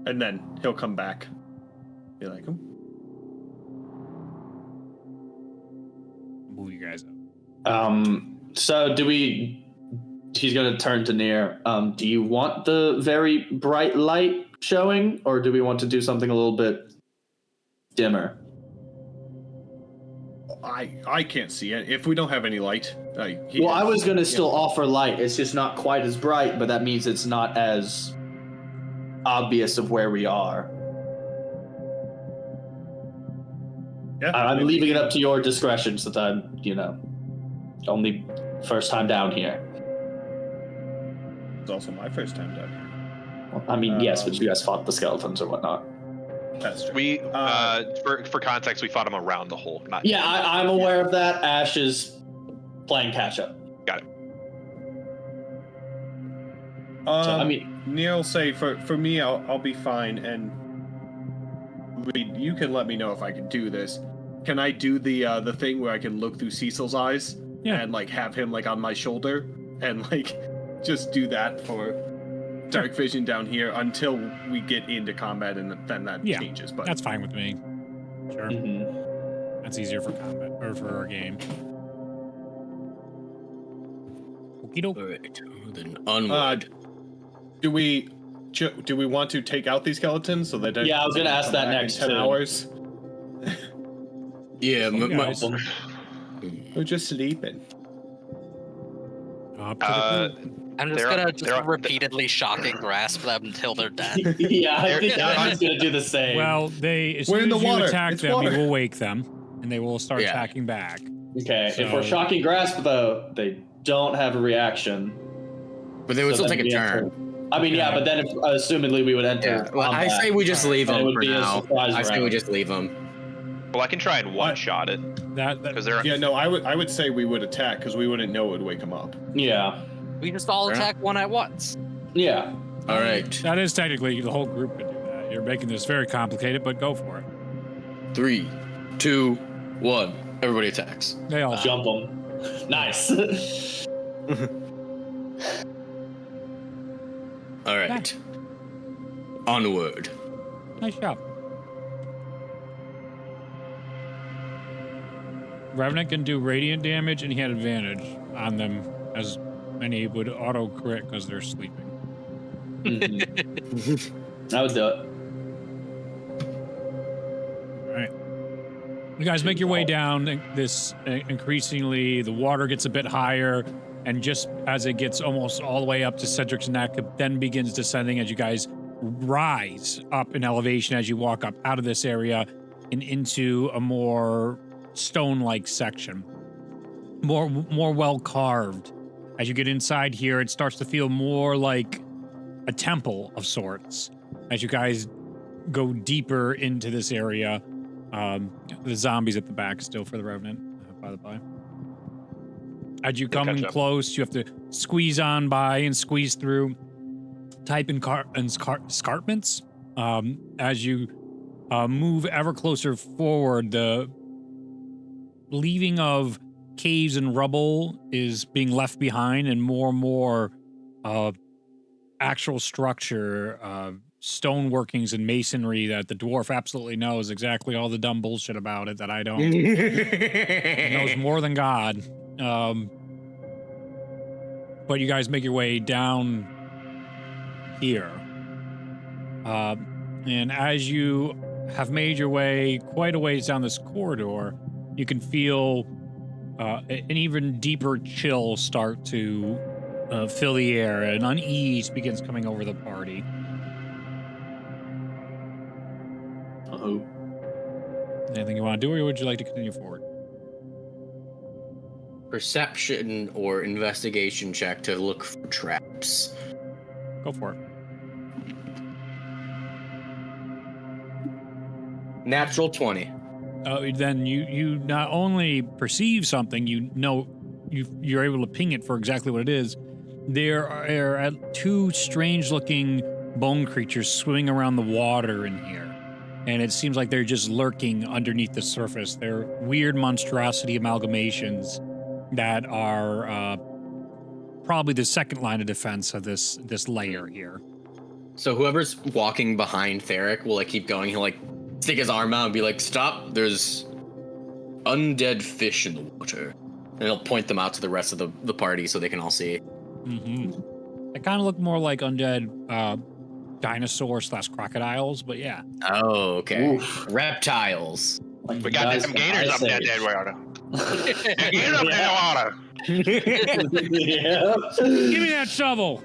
And then he'll come back. Be like, Move you guys up. So he's gonna turn to Nier. Do you want the very bright light showing, or do we want to do something a little bit dimmer? I can't see it. If we don't have any light, I was gonna still offer light. It's just not quite as bright, but that means it's not as obvious of where we are. Yeah, I'm leaving it up to your discretion, since I'm, only first time down here. It's also my first time down here. Well, I mean, yes, but you guys fought the skeletons or whatnot. That's true. We, for context, we fought him around the hole. Not Yeah, I'm aware of that. Ash is playing catch up. Got it. So, I mean, Neil say for me, I'll be fine, and Reed, you can let me know if I can do this. Can I do the thing where I can look through Cecil's eyes and like have him like on my shoulder and like just do that for dark vision down here until we get into combat, and then that changes. But That's fine with me. Sure. mhm. That's easier for combat or for our game. Okey-doke. All right, then onward. do we want to take out these skeletons so that Yeah, I was gonna ask that next, in 10 too. hours? Yeah, guys. We're just sleeping. Up to the group. I'm just They're- gonna they're- repeatedly shocking grasp them until they're dead. Yeah, I think I'm just gonna do the same. Well, as We're soon in as the you water. attack It's them, water. you will wake them, and they will start Yeah. attacking back. okay, if we're so- shocking grasp though, they don't have a reaction. But they would So still then take a we enter- turn. I mean, yeah, but then if, assumedly we would enter. Yeah. Well, I combat. say we just leave And it them would for be a now. surprise I say we round. just leave them. Well, I can try and one-shot it That because they're. Yeah, no, I would say we would attack because we wouldn't know it would wake them up. Yeah, We just all Fair attack one at once. yeah. All right, that is technically the whole group could do that. You're making this very complicated, but go for it. 3, 2, 1. Everybody attacks. They all Jump them. Nice. All right, onward. Nice job. Revenant can do radiant damage, and he had advantage on them, as many would auto crit because they're sleeping. Mhm. I would do it. All right. You guys make your way down this increasingly, the water gets a bit higher, and just as it gets almost all the way up to Cedric's neck, it then begins descending as you guys rise up in elevation as you walk up out of this area and into a more stone-like section, more well carved. As you get inside here, it starts to feel more like a temple of sorts. As you guys go deeper into this area, the zombies at the back still for the Revenant, by the by. As you come in catch up. close, you have to squeeze on by and squeeze through. Type in escarpments as you move ever closer forward. The leaving of caves and rubble is being left behind, and more actual structure, stone workings and masonry that the dwarf absolutely knows exactly all the dumb bullshit about it that I don't. He knows more than God. But you guys make your way down here. And as you have made your way quite a ways down this corridor, you can feel an even deeper chill start to fill the air. An unease begins coming over the party. Uh-oh. Anything you want to do, or would you like to continue forward? Perception or investigation check to look for traps. Go for it. Natural 20. Then you not only perceive something, you know you're able to ping it for exactly what it is. There are two strange-looking bone creatures swimming around the water in here, and it seems like they're just lurking underneath the surface. They're weird monstrosity amalgamations that are probably the second line of defense of this layer here. So whoever's walking behind Theric will like keep going. He'll like stick his arm out and be like, "Stop! There's undead fish in the water," and he'll point them out to the rest of the party so they can all see. Mm-hmm. They kind of look more like undead dinosaur/crocodiles, but yeah. Oh, okay. Oof. Reptiles. Like We the got guys some from gators up Ice there, Age. dead water. Gators up there, water. Yeah. Give me that shovel.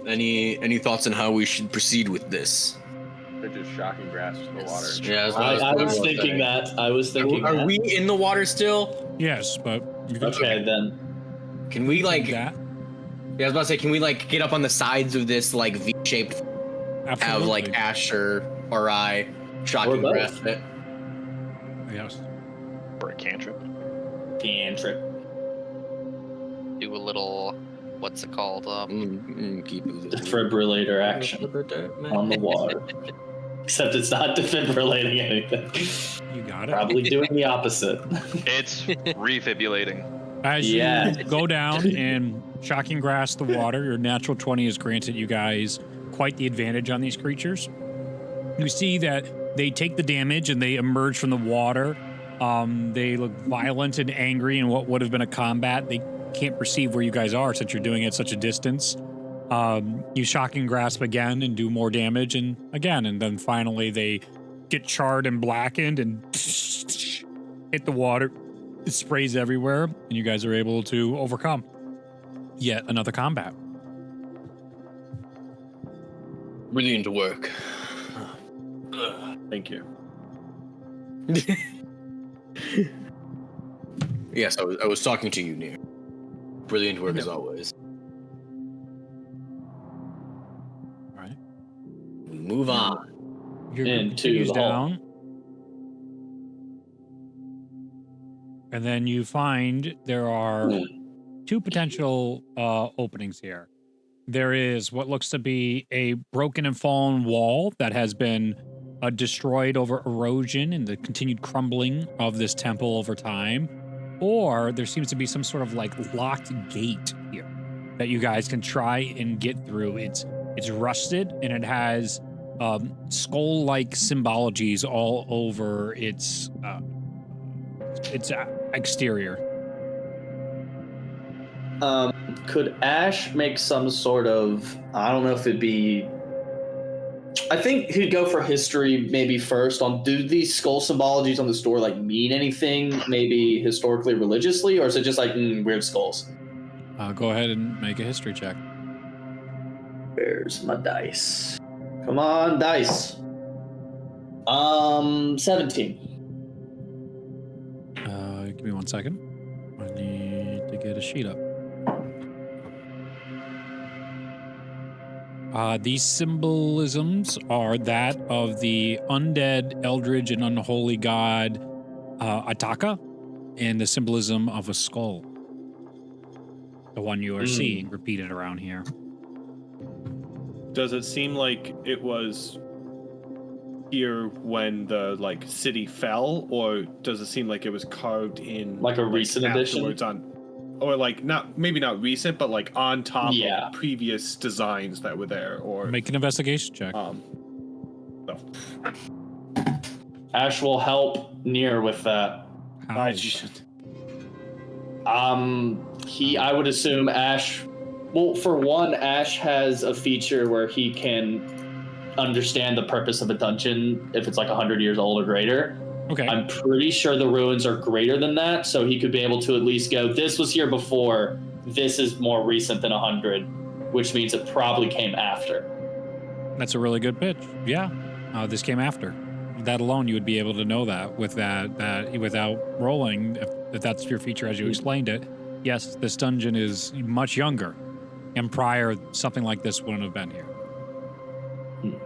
Any thoughts on how we should proceed with this? They're just shocking grass to the water. Yeah, that's what I was saying. thinking that. I was thinking Are that. we in the water still? Yes, but you can Okay, then. Can we like? do that. Yeah, I was about to say, can we like get up on the sides of this like V-shaped, have Absolutely. like Ash or I shocking Or both. breath it? Yes. For a cantrip. Cantrip. Do a little, what's it called? Keep it Defibrillator action on the water. Except it's not defibrillating anything. You got it. Probably doing the opposite. It's refibrillating. As Yeah. you go down and shocking grass the water, your natural 20 has granted you guys quite the advantage on these creatures. You see that they take the damage and they emerge from the water. They look violent and angry in what would have been a combat. They can't perceive where you guys are since you're doing it at such a distance. You shocking grasp again and do more damage, and again, and then finally they get charred and blackened and hit the water. It sprays everywhere, and you guys are able to overcome yet another combat. Brilliant work. Thank you. Yes, I was talking to you, Near. Brilliant work as always. All right. We move on. Your group Into continues the hall. down. And then you find there are two potential openings here. There is what looks to be a broken and fallen wall that has been destroyed over erosion and the continued crumbling of this temple over time. Or there seems to be some sort of like locked gate here that you guys can try and get through. It's rusted and it has skull-like symbologies all over its exterior. Could Ash make some sort of, I don't know if it'd be, I think he'd go for history maybe first on, do these skull symbologies on the store like mean anything maybe historically religiously, or is it just like weird skulls? Go ahead and make a history check. Where's my dice? Come on, dice. 17. Give me 1 second. I need to get a sheet up. These symbolisms are that of the undead, eldritch, and unholy god Ataka, and the symbolism of a skull. The one you are seeing repeated around here. does it seem like it was here when the city fell, or does it seem like it was carved in Like a recent edition? afterwards or maybe not recent, but on top Yeah. of previous designs that were there, or Make an investigation check. so. Ash will help Nier with that. How? I would assume Ash. Well, for one, Ash has a feature where he can understand the purpose of a dungeon if it's 100 years old or greater. Okay. I'm pretty sure the ruins are greater than that, so he could be able to at least go, this was here before, this is more recent than 100, which means it probably came after. That's a really good pitch. Yeah. This came after. That alone, you would be able to know that without rolling, if that's your feature as you explained it. Yes, this dungeon is much younger, and prior, something like this wouldn't have been here.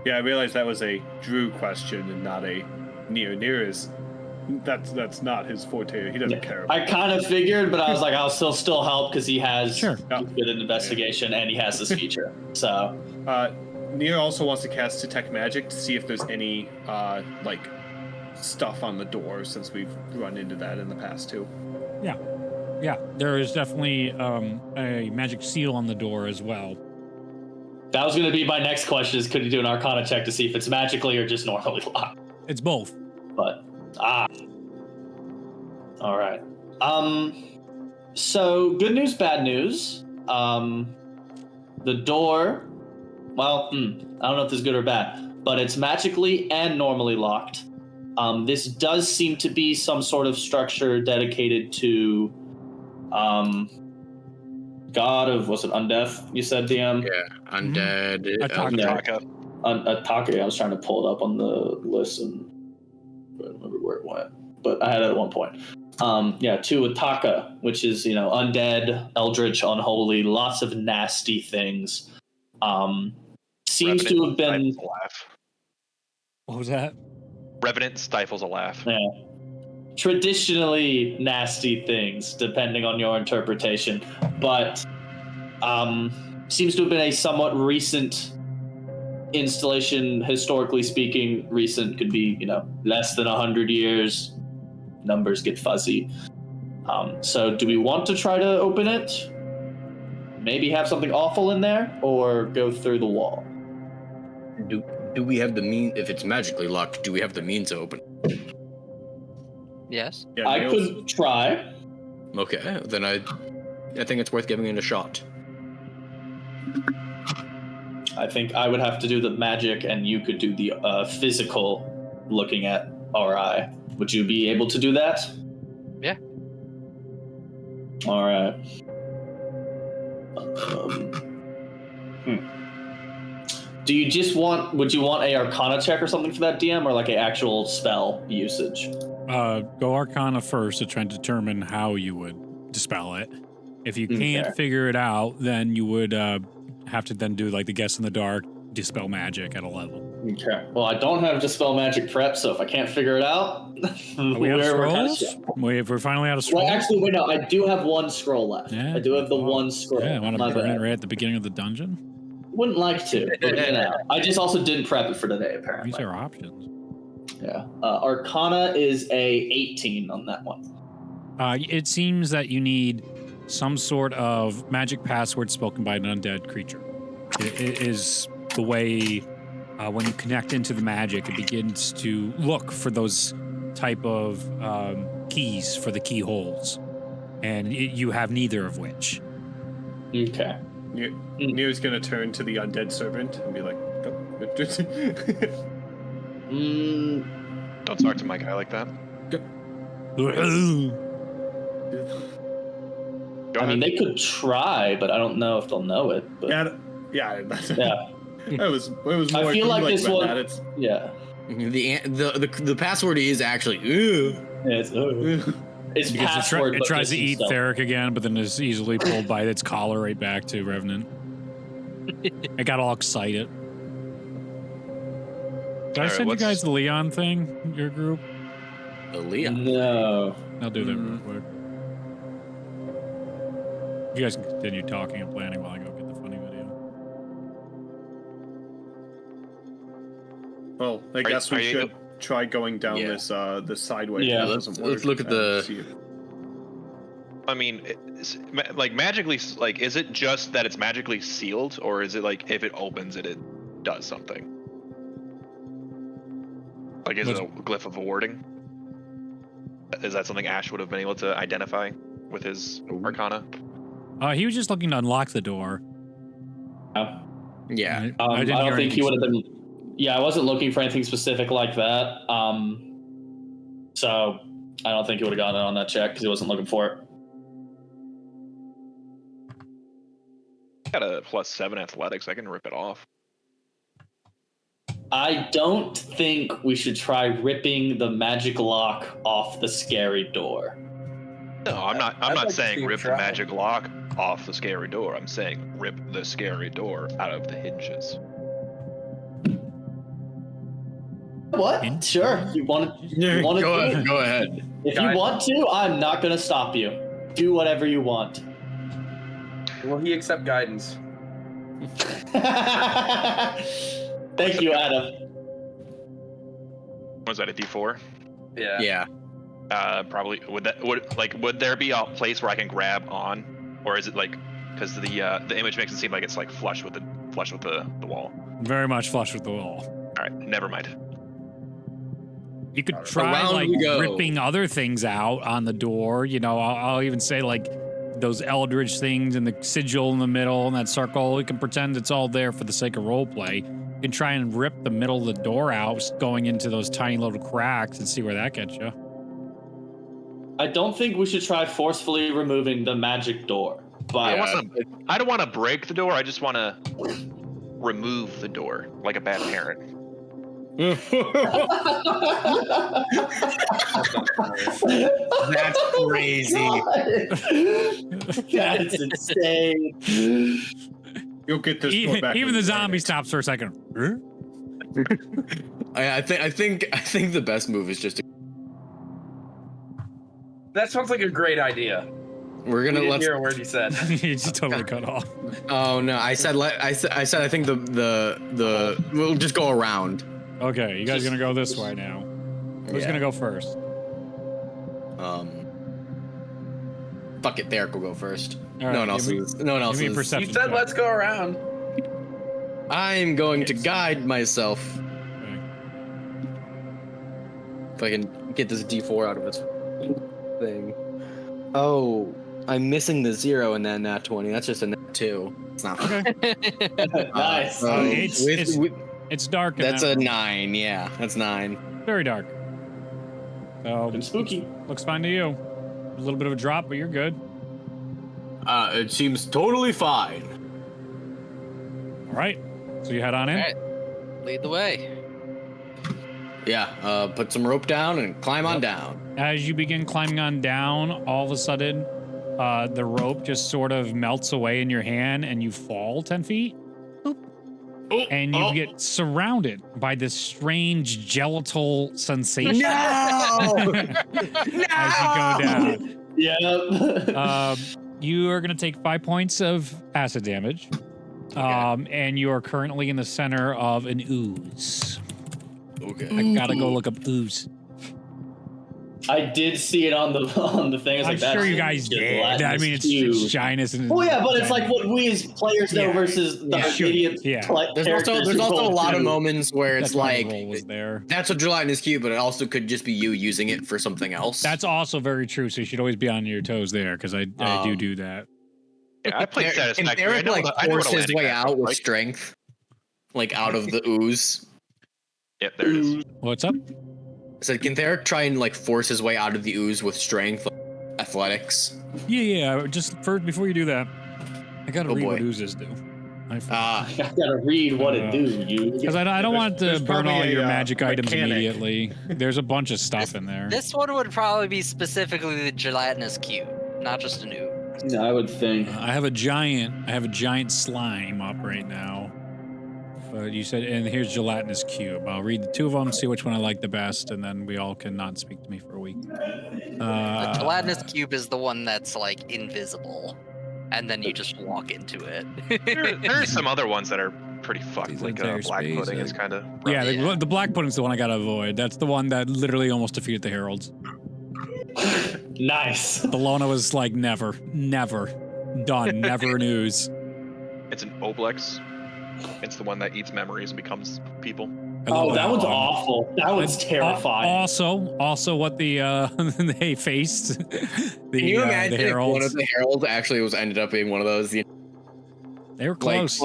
Yeah, I realized that was a Drew question and not a Nier is. That's not his forte. He doesn't care about I kind of figured, but I was like, I'll still help because he has Sure. good at investigation and he has this feature. So, Nier also wants to cast Detect Magic to see if there's any stuff on the door, since we've run into that in the past too. Yeah, there is definitely a magic seal on the door as well. that was going to be my next question: is could you do an Arcana check to see if it's magically or just normally locked? It's both. But all right. So good news, bad news. The door. Well, I don't know if this is good or bad, but it's magically and normally locked. This does seem to be some sort of structure dedicated to, God of, was it undeath? You said, DM? Yeah, undead. Ataka. Ataka. I was trying to pull it up on the list and I don't remember where it went, but I had it at one point. To Ataka, which is, undead, eldritch, unholy, lots of nasty things. Seems Revenant to have been. stifles a laugh. What was that? Revenant stifles a laugh. Yeah. Traditionally nasty things, depending on your interpretation, but seems to have been a somewhat recent installation, historically speaking. Recent could be, less than 100 years. Numbers get fuzzy. So do we want to try to open it? Maybe have something awful in there, or go through the wall? Do we have the means? If it's magically locked, do we have the means to open? Yes. Yeah, I Niels- could try. Okay, then I think it's worth giving it a shot. I think I would have to do the magic, and you could do the physical looking at RI. Would you be able to do that? Yeah. All right. Do you just would you want a Arcana check or something for that, DM, or like an actual spell usage? Go Arcana first to try and determine how you would dispel it. If you can't figure it out, then you would have to then do the guess in the dark, dispel magic at a level. Okay. Well, I don't have dispel magic prep, so if I can't figure it out, We have scrolls? We're finally out of scrolls? Well, actually, wait, no, I do have one scroll left. Yeah. I do have the one scroll. Yeah, want My to burn bad. it right at the beginning of the dungeon? Wouldn't like to, but I just also didn't prep it for today, apparently. These are options. Yeah. Arcana is a 18 on that one. It seems that you need some sort of magic password spoken by an undead creature. It is the way when you connect into the magic, it begins to look for those type of keys for the keyholes. And you have neither of which. Okay. Nier's gonna turn to the undead servant and be like, Don't talk to my guy like that. Go I mean, ahead. they could try, but I don't know if they'll know it. But yeah. yeah. It was more. I feel like this one. that. It's Yeah. The password is actually. It's Because password. it but tries to missing eat stuff. Theric again, but then is easily pulled by its collar right back to Revenant. I got all excited. Did I Alright, send you what's- guys the Leon thing, your group? Leon. No. I'll do that real quick. You guys can continue talking and planning while I go get the funny video. Well, I guess we should try going down this sideway. Yeah, let's look at the. see if... I mean, like magically, like is it just that it's magically sealed, or is it like if it opens it, it does something? Like is it a glyph of a warding? Is that something Ash would have been able to identify with his Arcana? He was just looking to unlock the door. Yeah. I don't think he would have been. Yeah, I wasn't looking for anything specific like that. So I don't think he would have gotten it on that check because he wasn't looking for it. Got a +7 athletics. I can rip it off. I don't think we should try ripping the magic lock off the scary door. No, I'm not. I'm I'd not like to saying see him rip the try. magic lock off the scary door. I'm saying rip the scary door out of the hinges. What? Sure. You want to Go do it? ahead. Go ahead. If you want to, I'm not going to stop you. Do whatever you want. Will he accept guidance? Thank you, Adam. Was that a D4? Yeah. Yeah. Probably. Would there be a place where I can grab on, or is it like because the image makes it seem like it's like flush with the wall? Very much flush with the wall. All right, never mind. You could try Around like we go. ripping other things out on the door. You know, I'll even say like those eldritch things and the sigil in the middle and that circle. We can pretend it's all there for the sake of roleplay. You can try and rip the middle of the door out, going into those tiny little cracks and see where that gets you. I don't think we should try forcefully removing the magic door. But I don't want to break the door. I just want to remove the door like a bad parent. That's crazy. That's insane. You'll get this door back. Even the zombie stops for a second. I think the best move is just to, That sounds like a great idea. we're We gonna didn't let's. hear a word he said. You just totally cut off. Oh no! I said I said I think the we'll just go around. Okay, you guys gonna go this way now. Who's Yeah. gonna go first? Fuck it, Derek will go first. All right, no one else give me- is. No one else give me a is. perception You said check. let's go around. I'm going to guide myself. Okay. If I can get this D4 out of its thing. Oh, I'm missing the 0 in that nat 20. That's just a nat 2. It's not. Okay. Nice. So It's- It's dark. in that's that a room. 9. Yeah, that's 9. Very dark. So And spooky. looks fine to you. A little bit of a drop, but you're good. It seems totally fine. All right. So you head on in. All right. Lead the way. Yeah. Put some rope down and climb on down. As you begin climbing on down, all of a sudden, the rope just sort of melts away in your hand, and you fall 10 feet. Oh, And you get surrounded by this strange gelatal sensation No! as you go down. Yep. You are going to take 5 points of acid damage. And you are currently in the center of an ooze. Okay. I gotta go look up ooze. I did see it on the thing. I was I'm like, that's sure you guys did. I mean, it's huge. shyness and. Well, yeah, but it's like what we as players know Yeah. versus the Sure. idiot. Yeah. There's characters also who a roll lot of through. moments where it's That's why the like roll was there. that's what gelatin is cute, but it also could just be you using it for something else. That's also very true. So you should always be on your toes there, because I do that. Yeah, I played Can Satisfactory. I Eric know like what- I know what force a his landing way pad out looks with like. strength, like out of the ooze? Yep, there it is. What's up? I said, can Eric try and like force his way out of the ooze with strength, like, athletics? Yeah. Just first, before you do that, I gotta Oh, read boy. what oozes do. I gotta read what it do. You. Because I don't want to there's burn all probably your a, magic items mechanic. immediately. There's a bunch of stuff in there. This one would probably be specifically the gelatinous cube, not just a new. No, I would think. I have a giant slime up right now. But you said, and here's gelatinous cube. I'll read the two of them, see which one I like the best, and then we all can not speak to me for a week. The gelatinous cube is the one that's like invisible, and then you just walk into it. There are some other ones that are pretty fucked. These Like entire black space, pudding is like- kind of. Yeah, Yeah. the black pudding's the one I gotta avoid. That's the one that literally almost defeated the Heralds. Nice. The Lona was like, never, done, never news. It's an Oblex. It's the one that eats memories and becomes people. I love Oh, that one's one. awful. That one's terrifying. Also, what the they faced. The, Can you the imagine if one Heralds. of the heralds actually ended up being one of those? You know, They were close.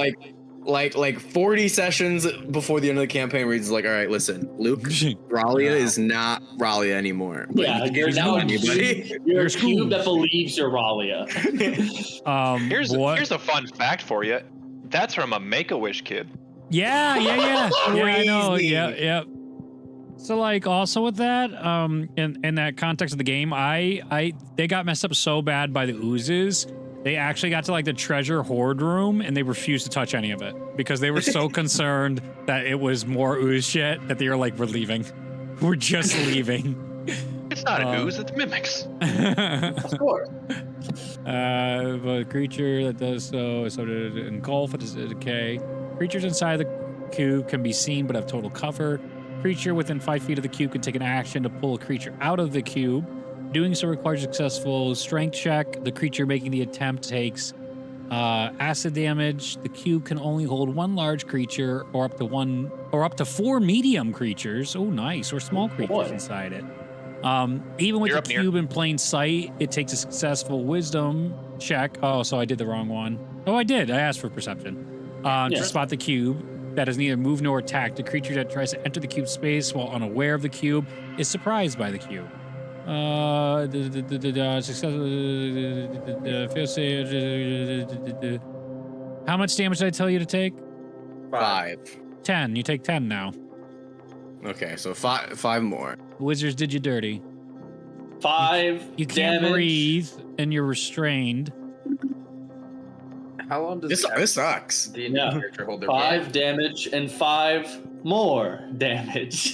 like 40 sessions before the end of the campaign, where he's like, "All right, listen, Luke, Ralia is not Ralia anymore." Like, Yeah, you you're can't now do a anybody. cube, you're a You're cube screwed. that believes you're Ralia. Here's a fun fact for you. That's from a Make-A-Wish kid. Yeah, I know. Crazy. Yeah. So like also with that, in that context of the game, they got messed up so bad by the oozes. They actually got to like the treasure hoard room and they refused to touch any of it because they were so concerned that it was more ooze shit that they were like, we're leaving. We're just leaving. It's not an ooze, it's mimics. Of course. But a creature that does so to engulf it is decay. Creatures inside the cube can be seen but have total cover. Creature within 5 feet of the cube can take an action to pull a creature out of the cube. Doing so requires a successful strength check. The creature making the attempt takes acid damage. The cube can only hold one large creature or up to 4 medium creatures. Oh, nice. Or small creatures boy. inside it. Even with You're the up near. cube in plain sight, it takes a successful wisdom check. Oh, so I did the wrong one. Oh, I did. I asked for perception. To spot the cube that is neither move nor attack. The creature that tries to enter the cube space while unaware of the cube is surprised by the cube. How much damage did I tell you to take? 5. 10. You take 10 now. Okay, so five more. Wizards did you dirty. 5 You can't damage. breathe and you're restrained. How long does This sucks. the Yeah. character hold their 5 damage and 5 more damage.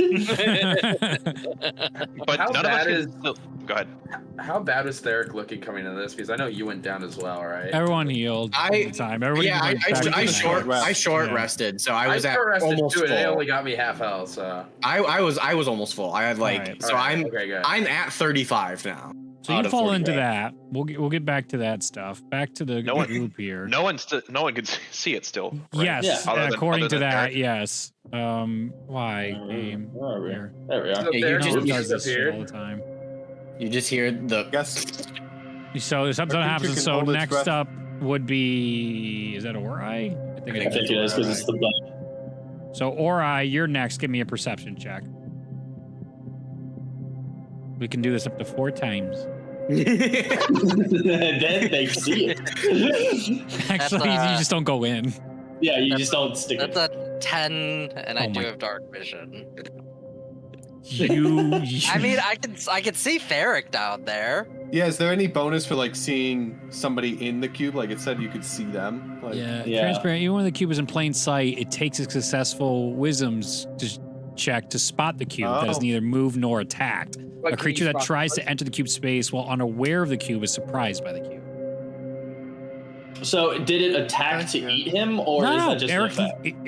But How none of us bad can is- still- Go ahead. How bad was Theric looking coming into this? Because I know you went down as well, right? Everyone healed all the time. Everybody Yeah, went back to I the short Yeah. rested, so I was I at short rested almost too, and it full. only got me half health. So I was almost full. I had like Alright. so Alright, I'm okay, good. I'm at 35 now. So out you of fall 40, into right? that. We'll get back to that stuff. Back to the No one- group here. No one can see it still. Right? Yes, Yeah. Other than- according other to than that, Theric. yes. Why game? Where are we? Here. There we are. So Yeah, Theric you It just- does this shit disappeared. all the time. You just hear the Guess So something A creature happens. can So hold its next breath. up would be, is that Ori? I think I think it is because it's the button. So Ori, you're next. Give me a perception check. We can do this up to 4 times. And then they see it. Actually, you just don't go in. Yeah, you just don't stick That's it. a 10, and I Oh do my- have dark vision. You. I mean, I can see Theric down there. Yeah, is there any bonus for like seeing somebody in the cube? Like it said, you could see them. Like, Yeah, Yeah. transparent. Even when the cube is in plain sight, it takes a successful wisdom's check to spot the cube that is Oh. neither moved nor attacked. Like, A can creature you that spot tries the to enter the cube space while unaware of the cube is surprised by the cube. So did it attack to Yeah. eat him, or is that just Eric, an effect?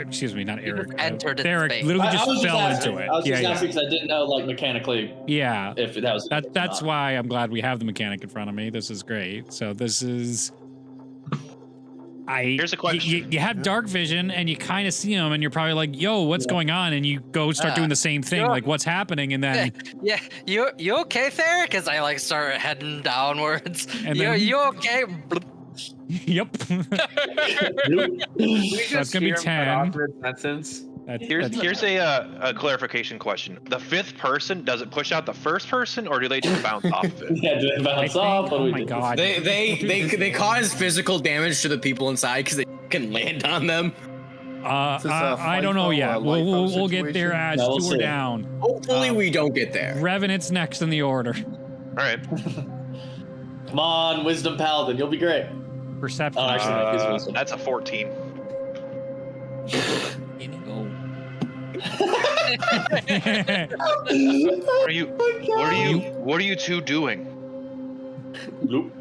excuse me, not Eric. entered its Eric space. literally I just was fell asking. into it. I was just Yeah, asking because I didn't know, like, mechanically yeah. if that was. That's why I'm glad we have the mechanic in front of me. This is great. So this is. Here's a question. You have dark vision and you kind of see him and you're probably like, "Yo, what's going on?" And you go start doing the same thing, Sure. like, "What's happening?" And then Yeah, you okay, Theric? As I like start heading downwards. And you then- you okay? Bloop. yep. We That's just gonna be hear him cut 10. off mid-sentence. Here's a clarification question. The 5th person, does it push out the first person, or do they just bounce off of it? Yeah, do they I bounce think- off? What do oh we my do? god. they cause physical damage to the people inside because they can land on them. Is this a I don't know FIFO, yet. a We'll LIFO get there situation? as No, we'll two are see. down. Hopefully we don't get there. Revenant's next in the order. All right. Come on, Wisdom Paladin, you'll be great. Perception. Oh, actually, no, he's wisdom. That's a 14. Inigo. What are you? What are you? What are you two doing? Nope.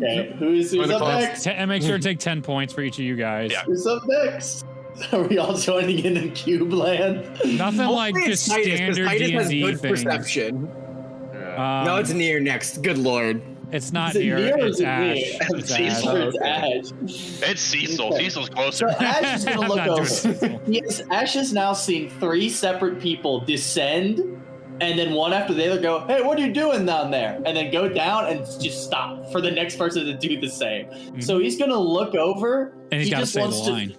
Okay, who's up next? And make sure to take 10 points for each of you guys. Yeah. Who's up next? Are we all joining in Cube Land? Nothing like Hopefully just it's Titus, 'cause standard Titus has D&D good things. perception. Yeah. No, it's near next. Good lord. It's not Is it near. near or It's is it Ash. near? It's Cecil. Ash. It's Ash. It's Cecil. Okay. Cecil's So closer. Ash is gonna I'm look not doing over. Cecil. Yes, Ash has now seen 3 separate people descend, and then one after the other go, "Hey, what are you doing down there?" And then go down and just stop for the next person to do the same. So he's gonna look over. And he's he got to just say the wants to. line.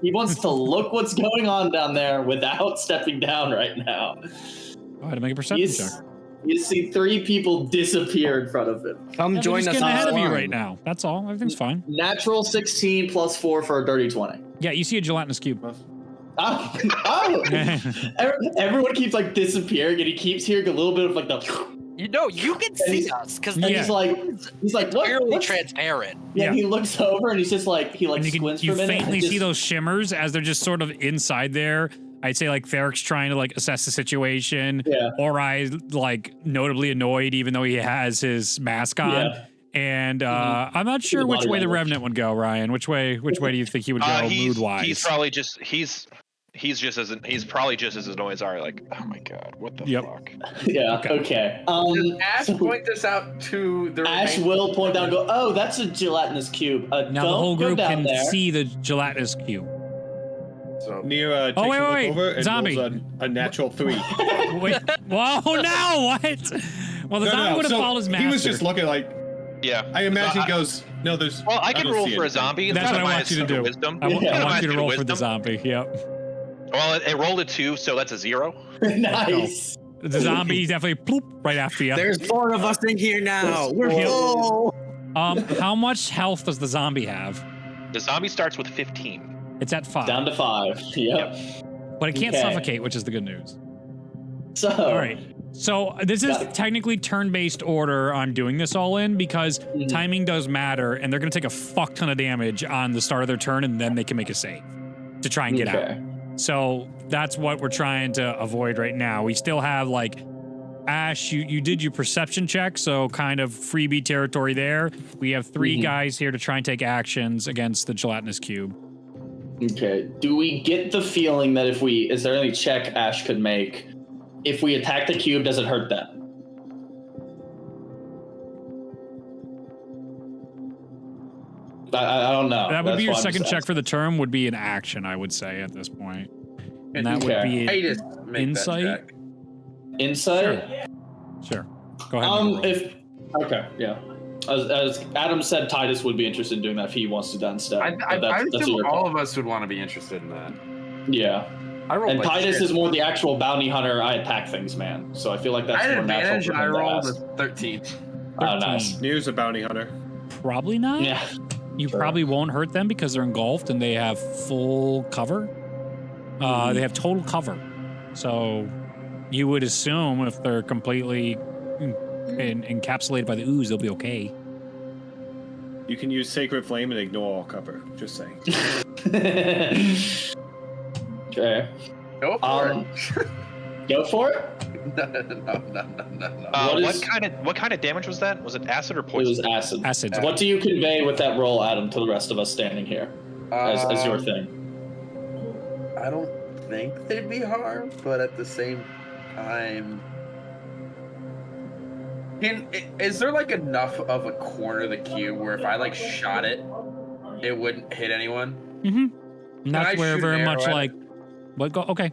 He wants to look what's going on down there without stepping down right now. Go ahead and make a perception check. You see 3 people disappear in front of him. Come Yeah, join they're us just on getting ahead the of you line. right now. That's all. Everything's fine. Natural 16 plus 4 for a dirty 20. Yeah, you see a gelatinous cube. Oh. Everyone keeps like disappearing, and he keeps hearing a little bit of like the. You know, you can see us because And Yeah. he's like, what? fairly What's-" transparent. Yeah, Yeah. he looks over and he's just like, he like And you can squints you for a minute. faintly and see just- those shimmers as they're just sort of inside there. I'd say like Ferrick's trying to like assess the situation. Yeah. Ori like notably annoyed even though he has his mask on. Yeah. And I'm not sure The which body way the language. Revenant would go, Ryan. Which way do you think he would go mood wise? He's probably just he's probably just as annoyed as are like, oh my god, what the Yep. fuck? Yeah. Okay. Does Ash so point this out to the Ash remaining- will point down and go, oh, that's a gelatinous cube. Now don't the whole go group down can there. see the gelatinous cube. So Neo takes Oh, wait, a look wait, over and zombie. rolls a natural 3. Wait, whoa, no, what? Well, the zombie would have so followed his master. he was just looking like, Yeah. I imagine So he goes, no, there's. Well, I can don't roll see for a anything." zombie. It's That's got what I a want you to minus do. Wisdom. I Yeah. want you to Minus roll for the wisdom. zombie. Yep. Well, it rolled a 2, so that's a 0. Nice. The zombie definitely ploop right after you. There's 4 of us in here now. We're Yep. full. How much health does the zombie have? The zombie starts with 15. It's at 5. Down to 5. Yep. But it can't Okay. suffocate, which is the good news. So. All right. So this is Got it. technically turn-based order I'm doing this all in because Mhm. timing does matter, and they're going to take a fuck ton of damage on the start of their turn, and then they can make a save to try and get out. Okay. So that's what we're trying to avoid right now. We still have like Ash, you did your perception check, so kind of freebie territory there. We have 3 Mhm. guys here to try and take actions against the gelatinous cube. Okay. Do we get the feeling that is there any check Ash could make? If we attack the cube, does it hurt them? I don't know. That would That's be your why I'm second just check for the term would be an action, I would say, at this point. And that would Okay. be Titus make Insight? that check. asking. Insight. Sure. Go ahead. and make a roll. If okay, yeah. As Adam said, Titus would be interested in doing that if he wants to do that instead. I But that's assume your all call. of us would want to be interested in that. Yeah. I rolled And like Titus shit. is more the actual bounty hunter. I attack things, man. So I feel like I that's had more natural advantage. for I him to rolled ask. a 13. Oh, nice. Neo's a bounty hunter. Probably not. Yeah. You Sure. probably won't hurt them because they're engulfed and they have full cover. They have total cover. So you would assume if they're completely encapsulated by the ooze, they'll be okay. You can use Sacred Flame and ignore all cover. Just saying. Okay. Go for it. Go for it. No. What What kind of damage was that? Was it acid or It poison? was acid. Acid. What do you convey with that roll, Adam, to the rest of us standing here as your thing? I don't think they'd be harmed, but at the same time, is there like enough of a corner of the cube where if I like shot it, it wouldn't hit anyone? Mm-hmm. And I that's where shoot very an much arrow at like. What go? Okay.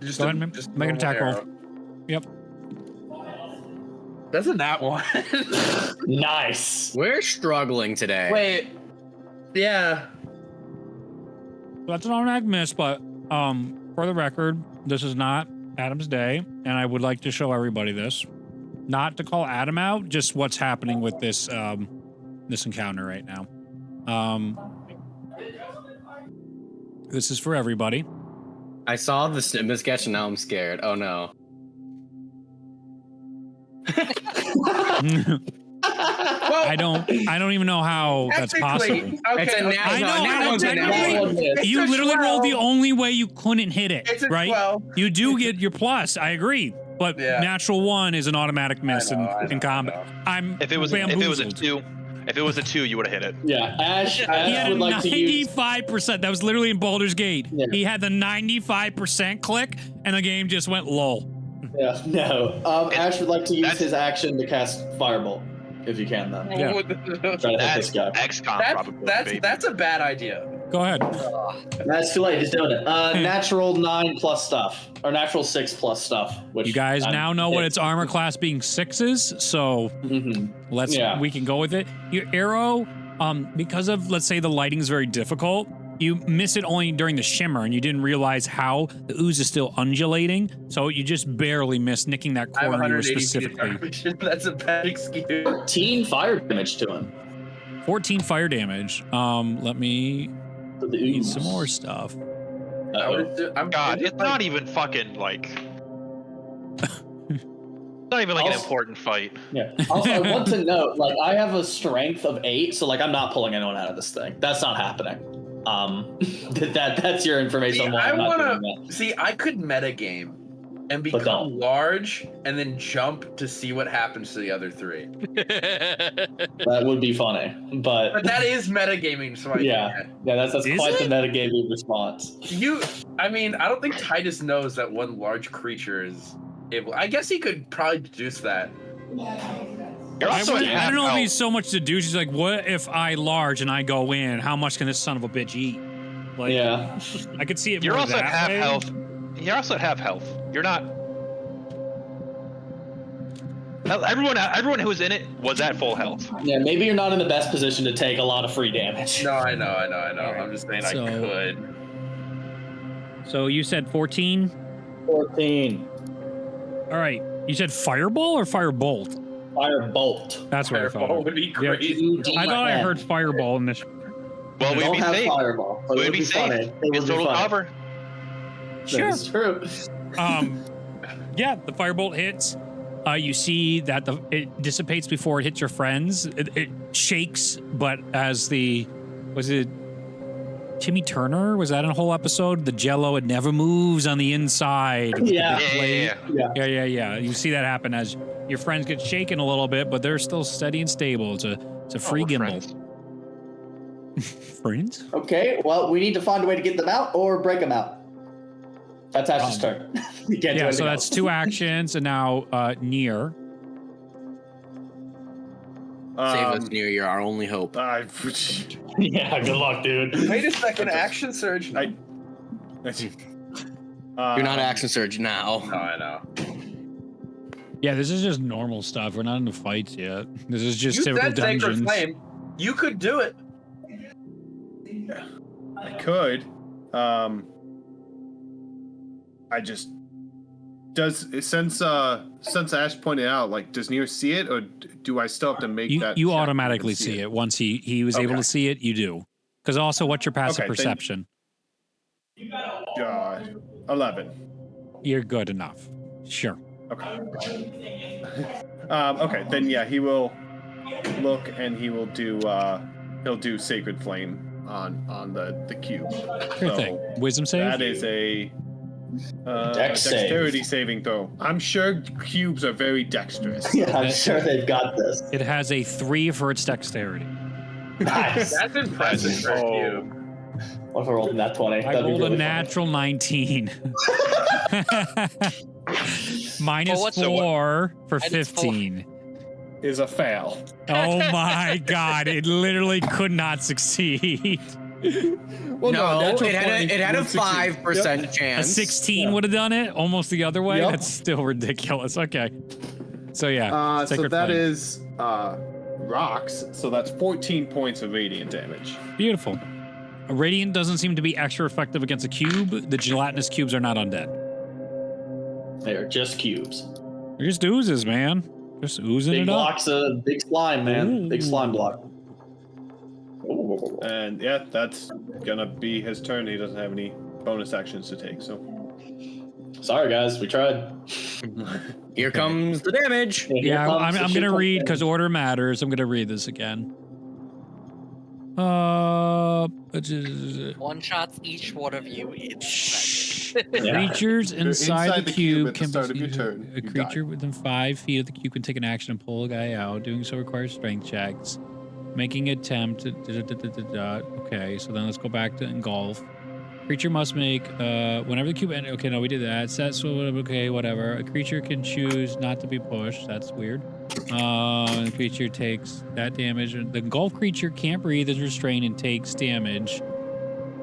Just Go ahead and make an attack roll. Yep. That's a nat one. Nice. We're struggling today. Wait. Yeah. That's an automatic miss, but for the record, this is not Adam's day, and I would like to show everybody this. Not to call Adam out, just what's happening with this this encounter right now. This is for everybody. I saw the snippet sketch and now I'm scared. Oh no. I don't even know how that's possible. Okay. It's a I know, That I know, one's a technically, It's you a literally rolled the 12. only way you couldn't hit it, It's a right? 12. You do get your plus, I agree, but Yeah. natural 1 is an automatic miss I know, in combat. I'm If it was a bamboozled. 2, If it was a 2, you would have hit it. Yeah, Ash He had a would like to use. 95%. That was literally in Baldur's Gate. Yeah. He had the 95% click, and the game just went lol. Yeah, no. Ash would like to use That's- his action to cast Firebolt, if you can, then. Yeah. Try to hit That's this guy. XCOM probably. That's a bad idea. Go ahead. That's too late. He's doing it. Natural 9 plus stuff, or natural 6 plus stuff. Which You guys now know what its armor class being 6s, so Yeah. we can go with it. Your arrow, because of, let's say, the lighting is very difficult, you miss it only during the shimmer, and you didn't realize how the ooze is still undulating, so you just barely missed nicking that I have corner you were 180 feet of specifically. vision. That's a bad excuse. 13 fire damage to him. 14 fire damage. Let me For the need ooze. some more stuff. God, it's not even fucking like. Not even like an Also- important fight. Yeah. Also, I want to note, like, I have a strength of 8, so like, I'm not pulling anyone out of this thing. That's not happening. That's your information. See, on why I I'm not wanna doing that. see. I could metagame and But become don't. large, and then jump to see what happens to the other 3. That would be funny, but But that is metagaming, so I yeah, can't. that's Is quite the it? metagaming response. I mean, I don't think Titus knows that one large creature is able. I guess he could probably deduce that. You're I also at don't half know if health. he's so much to do. She's like, what if I large and I go in? How much can this son of a bitch eat? Like, Yeah. I could see it You're more also at that half way. health. You're also at half health. You're not. Everyone who was in it was at full health. Yeah, maybe you're not in the best position to take a lot of free damage. No, I know. I'm just saying So- I could. So you said 14? 14. All right. You said fireball or firebolt? Firebolt. That's what I Fireball thought. would be Yeah. crazy. I thought I heard fireball in this. Well, we'd Don't be have safe. fireball. But it We'd would be be safe. funny. It It's would be total funny. cover. Sure. That's true. Yeah, the firebolt hits. You see that it dissipates before it hits your friends. It shakes, but as was it Timmy Turner? Was that in a whole episode? The Jello, it never moves on the inside. with the Yeah. big plate. Yeah. Yeah. You see that happen as your friends get shaken a little bit, but they're still steady and stable. It's a free Oh, we're gimbal. friends. Friends? Okay, well, we need to find a way to get them out or break them out. That's Ash's turn. You can't do Yeah, anything so that's else. 2 actions, and now Near. Save us near. You're our only hope. Yeah, good luck, dude. Wait a second, action surge. You're not action surge now. No, I know. Yeah, this is just normal stuff. We're not into fights yet. This is just You typical said Sacred dungeons. Flame. You could do it. I could. I just since Ash pointed out, like, does Nier see it, or do I still have to make that? You check to automatically see it. Once he was able Okay. to see it, you do. Because also, what's your passive Okay, then- perception? 11. You're good enough. Sure. Okay. Okay, then yeah, he will look and he will do he'll do Sacred Flame on the cube. Sure So thing. Wisdom save? that is a Dex save. dexterity saving throw. I'm sure cubes are very dexterous. Yeah, I'm sure they've got this. It has a 3 for its dexterity. Nice. That's impressive for you. What if I rolled that 20? I That'd be rolled really a natural 19. Minus what's the 4 for Minus 15. Is a fail. Oh my god, it literally could not succeed. Well, No, natural it had 20 it had a would succeed. 5% A chance. 16 would have done it, almost the other way. Yep. That's still ridiculous. Okay. So yeah, So Sacred that Flame. is rocks. So that's 14 points of radiant damage. Beautiful. A radiant doesn't seem to be extra effective against a cube. The gelatinous cubes are not undead. They're just cubes. They're just oozes, man. Just oozing Big it up. blocks of big slime, man. Big Ooh. slime block. And yeah, that's gonna be his turn. He doesn't have any bonus actions to take. So Sorry, guys, we tried. Here comes the damage. Here Yeah, comes I'm the going shit to comes read in. because order matters. I'm going to read this again. One shots each one of you in Shh. Yeah. Creatures inside, the cube at the can start be of your turn. a You die. creature within 5 feet of the cube can take an action and pull a guy out. Doing so requires strength checks. Making attempt. Okay, so then let's go back to engulf. Creature must make whenever the cube. Okay, no, we did that. Set so okay, whatever. A creature can choose not to be pushed. That's weird. The creature takes that damage. The engulfed creature can't breathe, is restrained, and takes damage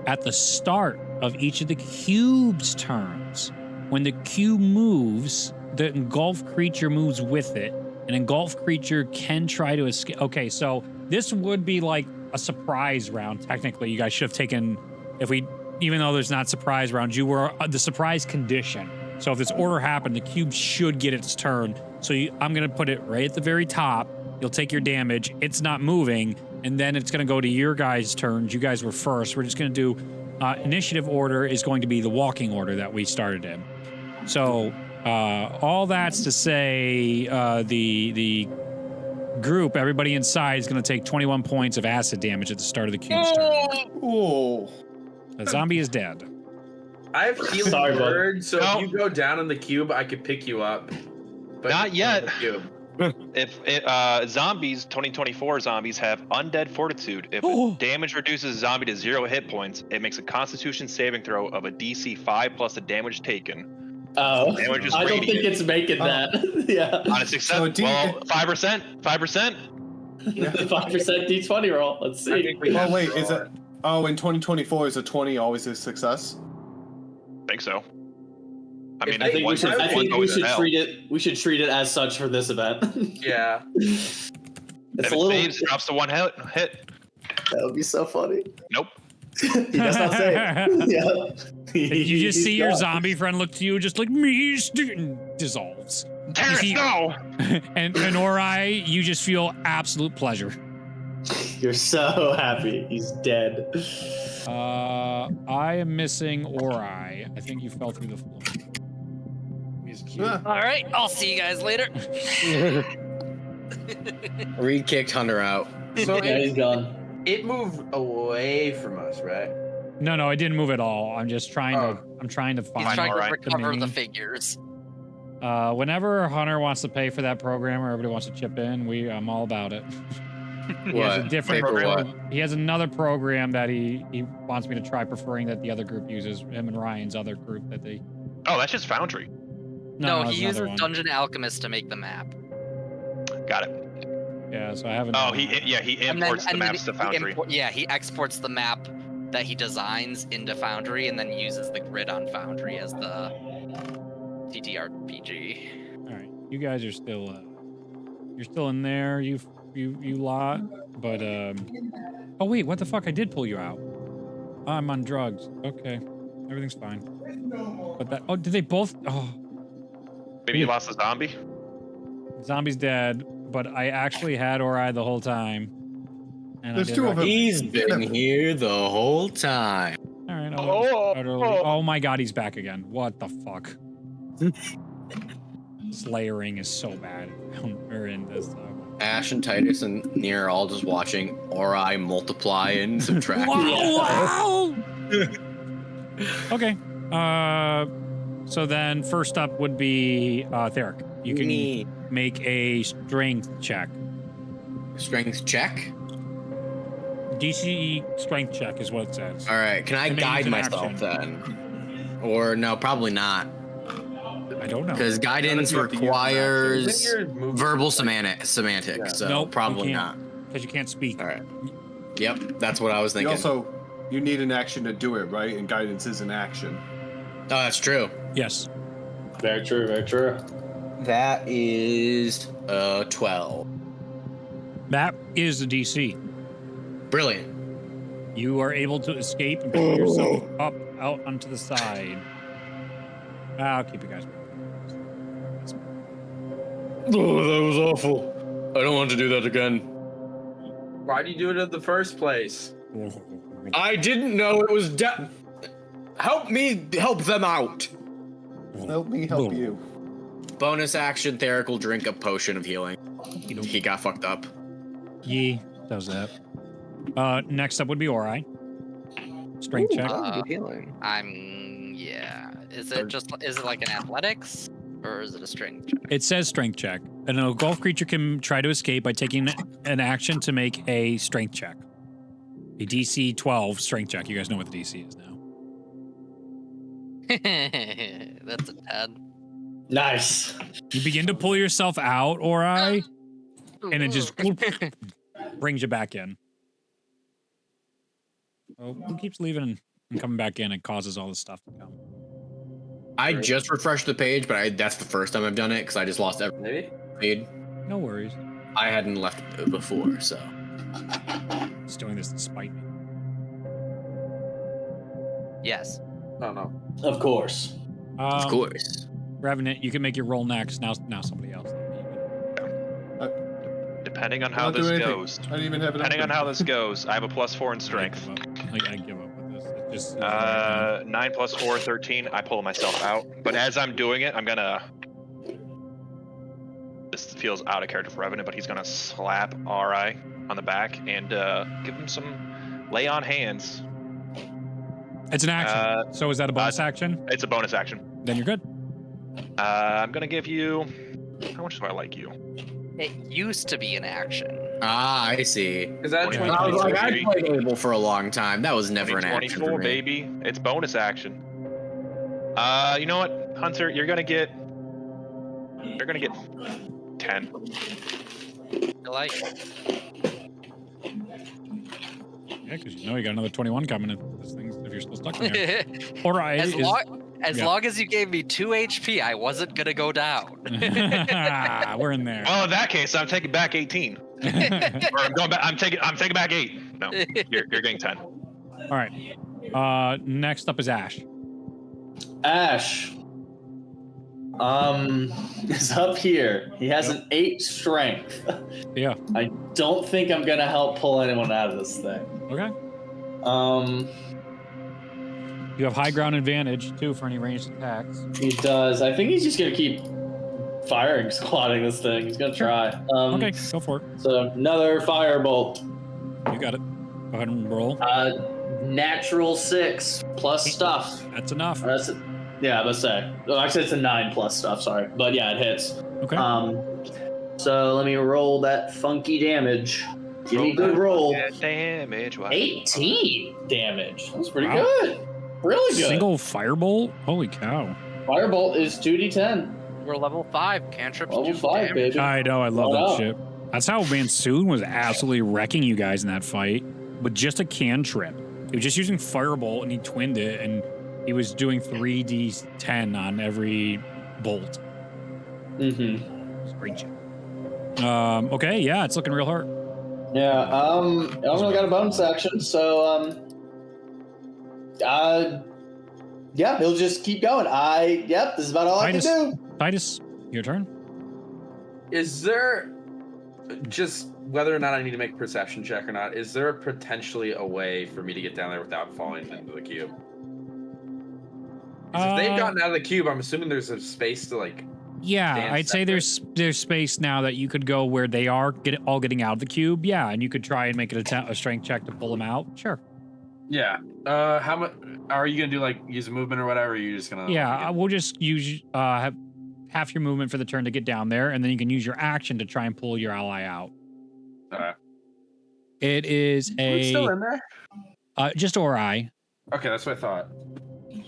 at the start of each of the cube's turns. When the cube moves, the engulfed creature moves with it. An engulfed creature can try to escape. Okay, so this would be like a surprise round. Technically, you guys should have taken, even though there's not surprise round, you were the surprise condition. So if this order happened, the cube should get its turn. So I'm going to put it right at the very top. You'll take your damage. It's not moving. And then it's going to go to your guys' turns. You guys were first. We're just going to do initiative order is going to be the walking order that we started in. So all that's to say the group, everybody inside is going to take 21 points of acid damage at the start of the cube's turn. Oh. The zombie is dead. I have healing Sorry, bud. word, so No. if you go down in the cube, I could pick you up. But Not yet. the cube. If zombies, 2024 zombies have undead fortitude. If damage reduces a zombie to 0 hit points, it makes a Constitution saving throw of a DC 5 plus the damage taken. Oh, Damage is I don't think radiant. it's making that. Yeah. On a success, So do you- well, 5%, 5%. 5% D20 roll. Let's I see. think we Oh have wait, to is roll it? Oh, in 2024 is a 20 always a success? Think so. I mean, I think we should. I think we should treat it. We should treat it as such for this event. Yeah. It's If a it little. saves, it drops to 1 hit. That would be so funny. Nope. He does not say it. Yeah. You just see your Yeah. zombie friend look to you just like me, dissolves. Terrence, see- no! And Ori, you just feel absolute pleasure. You're so happy. He's dead. I am missing Ori. I think you fell through the floor. He's cute. All right, I'll see you guys later. Reed kicked Hunter out. So Yeah, he's gone. it moved away from us, right? No, I didn't move at all. I'm just trying to. I'm trying to He's find. trying Alright. to recover the mini. figures. Whenever Hunter wants to pay for that program or everybody wants to chip in, I'm all about it. He has a What? different Pay for what? He has another program that he wants me to try, preferring that the other group uses, him and Ryan's other group that they. Oh, that's just Foundry. No, it's he another uses one. Dungeon Alchemist to make the map. Got it. Yeah, so I haven't. Oh, he imports the maps to Foundry. He exports the map that he designs into Foundry and then uses the grid on Foundry as the TTRPG. All right, you guys are still. You're still in there. You lot. But oh wait, what the fuck? I did pull you out. I'm on drugs. Okay, everything's fine. But that. Oh, did they both? Oh. Maybe you lost a zombie? Zombie's dead, but I actually had Ori the whole time. And There's I did two of them. He's been here the whole time. All right. Oh, Oh my god, he's back again. What the fuck? Slayering is so bad. We're in this. Ash and Titus and Nier are all just watching Ori multiply and subtract. Wow! Okay. So then first up would be Theric. You can Me. make a strength check. Strength check. DC strength check is what it says. All right. Can I And then guide use an myself action. then? Or no, probably not, I don't know. because guidance you have to use an requires Isn't your movement verbal like- semantics. Yeah. So Nope, probably you not. can't, because you can't speak. All right. Yep, that's what I was You thinking. also you need an action to do it, right? And guidance is an action. Oh, that's true. Yes. Very true. Very true. That is 12. That is the DC. Brilliant. You are able to escape and pull yourself up out onto the side. I'll keep you guys. Oh, that was awful. I don't want to do that again. Why do you do it in the first place? I didn't know it was Help me help them out. Help me help you. Bonus action, Theric will drink a potion of healing. He got fucked up. Ye does that. Next up would be Ori. Strength check. Healing. Yeah. Is it like an athletics or is it a strength check? It says strength check. an engulfed creature can try to escape by taking an action to make a strength check. A DC 12 strength check. You guys know what the DC is now. That's a 10. Nice. You begin to pull yourself out, Ori, and it just brings you back in. Oh, who keeps leaving and coming back in and causes all this stuff to come? I just refreshed the page, but that's the first time I've done it because I just lost every Maybe? page. No worries. I hadn't left before, so. He's doing this to spite me. Yes. Oh, no. Of course. Of course. Revenant, you can make your roll next. Now somebody else. Depending on how I'll do this anything. goes. I didn't even have it Depending on open. how this goes, I have a +4 in strength. I give up with this. It just 9 + 4, 13. I pull myself out. But as I'm doing it, I'm gonna. This feels out of character for Revenant, but he's gonna slap Ri on the back and give him some lay on hands. It's an action. So is that a bonus action? It's a bonus action. Then you're good. I'm gonna give you. How much do I like you? It used to be an action. Ah, I see. Is that Yeah. 20? I was like, I baby. played Able for a long time. That was never an action for 24, me. baby. It's bonus action. You know what, Hunter? You're gonna get 10. I like. Yeah, because you know you got another 21 coming if you're still stuck in there. All right. As long as you gave me 2 HP, I wasn't gonna go down. We're in there. Well, in that case, I'm taking back 18. Or I'm going back. I'm taking back 8. No, you're getting 10. All right. Next up is Ash. Ash. Is up here. He has an 8 strength. Yeah. I don't think I'm gonna help pull anyone out of this thing. Okay. You have high ground advantage too for any ranged attacks. He does. I think he's just gonna keep firing, squatting this thing. He's gonna try. Okay, go for it. So another firebolt. You got it. Go ahead and roll. Natural 6 plus stuff. That's enough. That's it. Yeah, let's say. Oh, actually, it's a 9 plus stuff. Sorry, but yeah, it hits. Okay. So let me roll that funky damage. Give me a good roll. Damage. 18 damage. That's pretty Wow. good. Really good. Single firebolt? Holy cow. Firebolt is 2d10. We're level 5. Cantrips Level do 5, damage. baby. I know, I love Wow. that shit. That's how Mansoon was absolutely wrecking you guys in that fight with just a cantrip. He was just using firebolt and he twinned it and he was doing 3d10 on every bolt. Mm-hmm. It's great shit. Okay, yeah, it's looking real hard. Yeah, I only got a bonus action, so, yeah, he'll just keep going. This is about all I can do. Titus, your turn. Is there, just whether or not I need to make a perception check or not, is there potentially a way for me to get down there without falling into the cube? 'Cause if they've gotten out of the cube, I'm assuming there's a space to like. Yeah, stand I'd say separate. there's space now that you could go where they are all getting out of the cube. Yeah, and you could try and make it a strength check to pull them out. Sure. Yeah. How much are you gonna do? Like use a movement or whatever? Or are you just gonna? Yeah, we'll just use half your movement for the turn to get down there, and then you can use your action to try and pull your ally out. It is Who's still in there? just Ori. Okay, that's what I thought.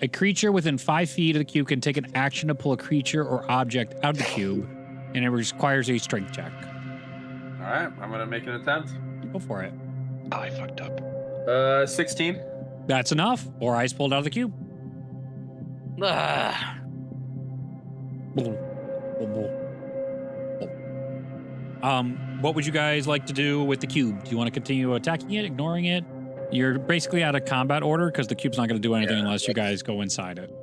A creature within 5 feet of the cube can take an action to pull a creature or object out of the cube, and it requires a strength check. All right, I'm gonna make an attempt. Go for it. Oh, I fucked up. 16. That's enough. Ori's pulled out of the cube. Ah, What would you guys like to do with the cube? Do you want to continue attacking it, ignoring it? You're basically out of combat order because the cube's not going to do anything unless you guys go inside it.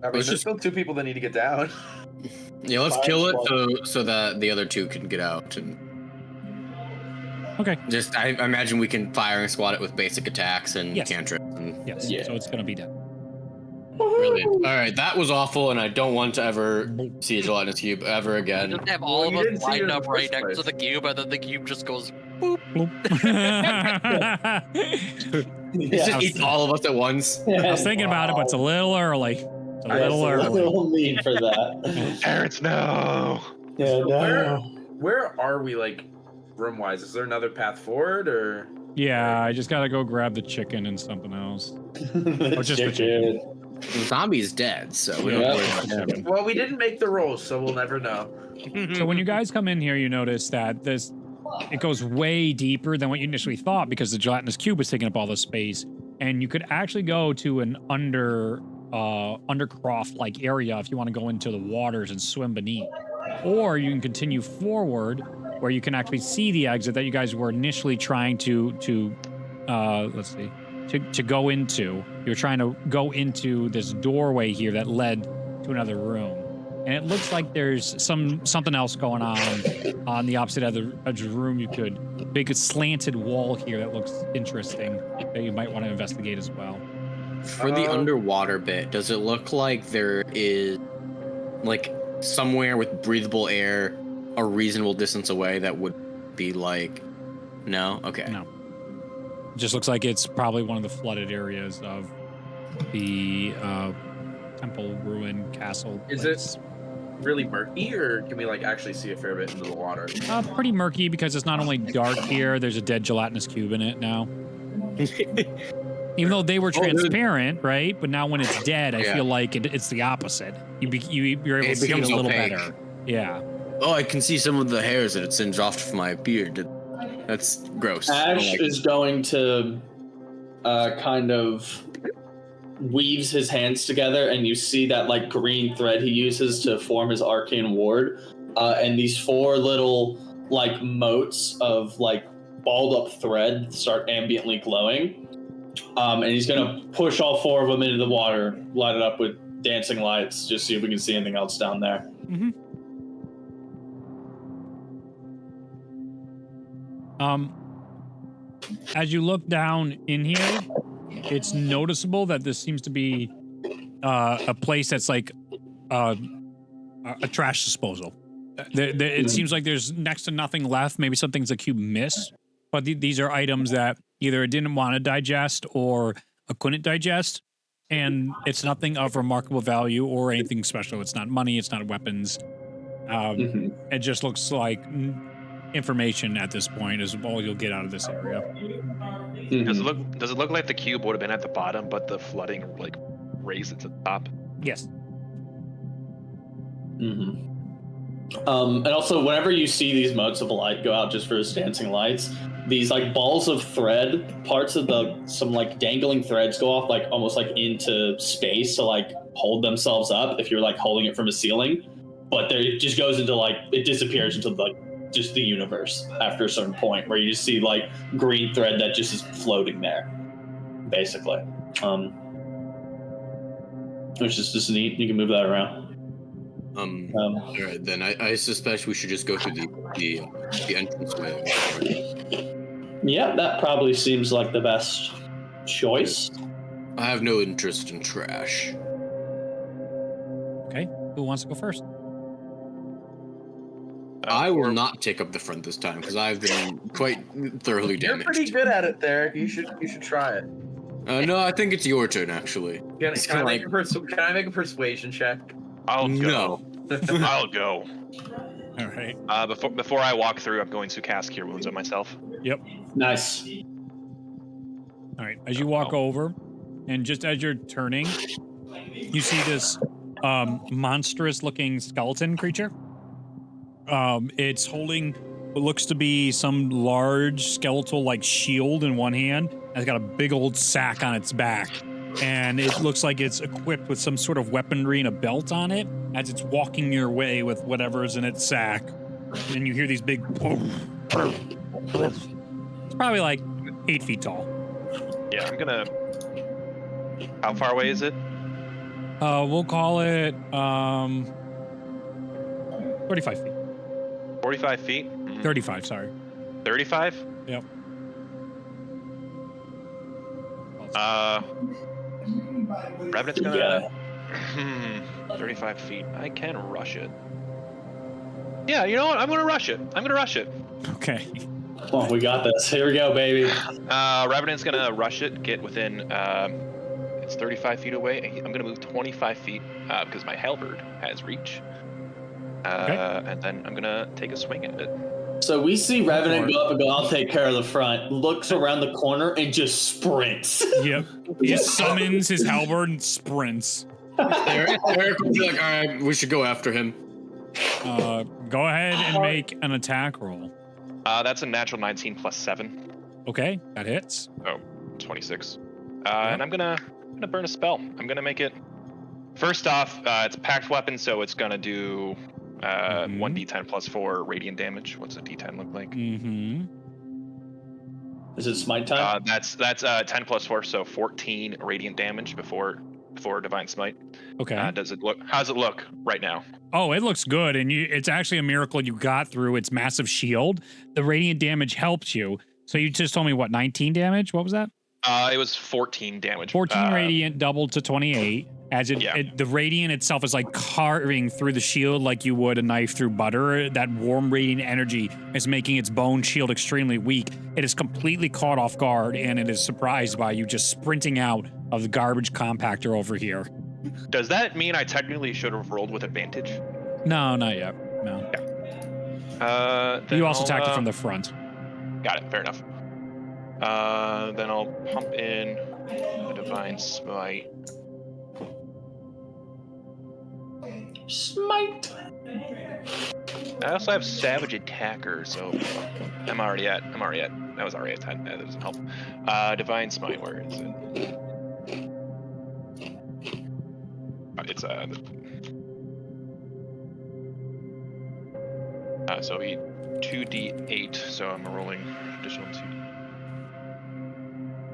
I mean, there's still 2 people that need to get down. Yeah, let's kill it so that the other 2 can get out. And Okay. just, I imagine we can fire and squat it with basic attacks and Yes. cantrips. And Yes. Yeah. So it's going to be dead. brilliant. All right, that was awful, and I don't want to ever see a gelatinous cube ever again. just have Well, all you of didn't us see it lined in the up right first next to place. the cube, and then the cube just goes. It's just eats all of us at once. I was thinking about it, but it's a little early. It's a little A early. little need for that. Parents, no. Yeah, no. where are we, like, room-wise? Is there another path forward, or? Yeah, I just gotta go grab the chicken and something else. The just the chicken. The zombie's dead, so we Yeah. don't worry about him. Well, we didn't make the rolls, so we'll never know. So when you guys come in here, you notice that it goes way deeper than what you initially thought because the gelatinous cube was taking up all the space, and you could actually go to an undercroft-like area if you want to go into the waters and swim beneath, or you can continue forward where you can actually see the exit that you guys were initially trying to go into. You're trying to go into this doorway here that led to another room. And it looks like there's something else going on the opposite edge of the room. You could big slanted wall here that looks interesting that you might want to investigate as well. For the underwater bit, does it look like there is like somewhere with breathable air a reasonable distance away that would be like no? Okay. No. It just looks like it's probably one of the flooded areas of the temple ruin castle. Is it really murky, or can we like actually see a fair bit into the water? Pretty murky because it's not only dark here, there's a dead gelatinous cube in it now. Even though they were transparent, right? But now when it's dead, I feel like it's the opposite. You're able to see it a little better. Yeah. Oh, I can see some of the hairs that it singed off from my beard. That's gross. Ash is going to kind of weaves his hands together, and you see that like green thread he uses to form his arcane ward, and these 4 little like motes of like balled up thread start ambiently glowing, and he's gonna push all 4 of them into the water, light it up with dancing lights, just see if we can see anything else down there. Mm-hmm. As you look down in here, it's noticeable that this seems to be a place that's like a trash disposal. It seems like there's next to nothing left. Maybe some things the cube missed, but these are items that either it didn't want to digest or couldn't digest, and it's nothing of remarkable value or anything special. It's not money. It's not weapons. It just looks like information at this point is all you'll get out of this area. Does it look like the cube would have been at the bottom, but the flooding like raised it to the top? Yes. And also, whenever you see these motes of light go out just for his dancing lights, these like balls of thread, parts of some like dangling threads go off like almost like into space to like hold themselves up if you're like holding it from a ceiling, but it just goes into like it disappears into like just the universe after a certain point where you just see like green thread that just is floating there, basically. Which is just neat. You can move that around. All right, then I suspect we should just go through the entranceway. Yeah, that probably seems like the best choice. I have no interest in trash. Okay, who wants to go first? I will not take up the front this time because I've been quite thoroughly damaged. You're pretty good at it, Derek. You should try it. No, I think it's your turn actually. Can I make a persuasion check? I'll go. No. I'll go. All right. Before I walk through, I'm going to cast Cure Wounds on myself. Yep. Nice. All right. As you walk over, and just as you're turning, you see this monstrous-looking skeleton creature. It's holding what looks to be some large skeletal-like shield in one hand, and it's got a big old sack on its back. And it looks like it's equipped with some sort of weaponry and a belt on it as it's walking your way with whatever's in its sack. And you hear these big... It's probably like 8 feet tall. Yeah, I'm gonna... How far away is it? We'll call it 35 feet. 45 feet? 35, sorry. 35? Yep. Revenant's gonna... 35 feet. I can rush it. Yeah, you know what? I'm gonna rush it. Okay. Well, we got this. Here we go, baby. Revenant's gonna rush it, get within... it's 35 feet away. I'm gonna move 25 feet because my halberd has reach. And then I'm gonna take a swing at it. So we see Revenant go up and go, I'll take care of the front, looks around the corner and just sprints. Yep. He just summons his halberd and sprints. Eric will be like, all right, we should go after him. Go ahead and make an attack roll. That's a natural 19 plus 7. Okay, that hits. Oh, 26. And I'm gonna burn a spell. I'm gonna make it. First off, it's a packed weapon, so it's gonna do 1d10 plus 4 radiant damage. What's a d10 look like? Mm-hmm. Is it smite time? That's 10 plus 4, so 14 radiant damage before divine smite. Okay. How's it look right now? Oh, it looks good, and it's actually a miracle you got through its massive shield. The radiant damage helped you. So you just told me what, 19 damage? What was that? It was 14 damage. 14 radiant doubled to 28. As the radiant itself is like carving through the shield like you would a knife through butter. That warm radiant energy is making its bone shield extremely weak. It is completely caught off guard, and it is surprised by you just sprinting out of the garbage compactor over here. Does that mean I technically should have rolled with advantage? No, not yet. No. Then You also attacked it from the front. Got it. Fair enough. Then I'll pump in a divine smite. Smite. I also have savage attacker, so I'm already at. That was already at 10. That doesn't help. Divine smite. Where is it? It's so he 2d8. So I'm rolling additional 2d.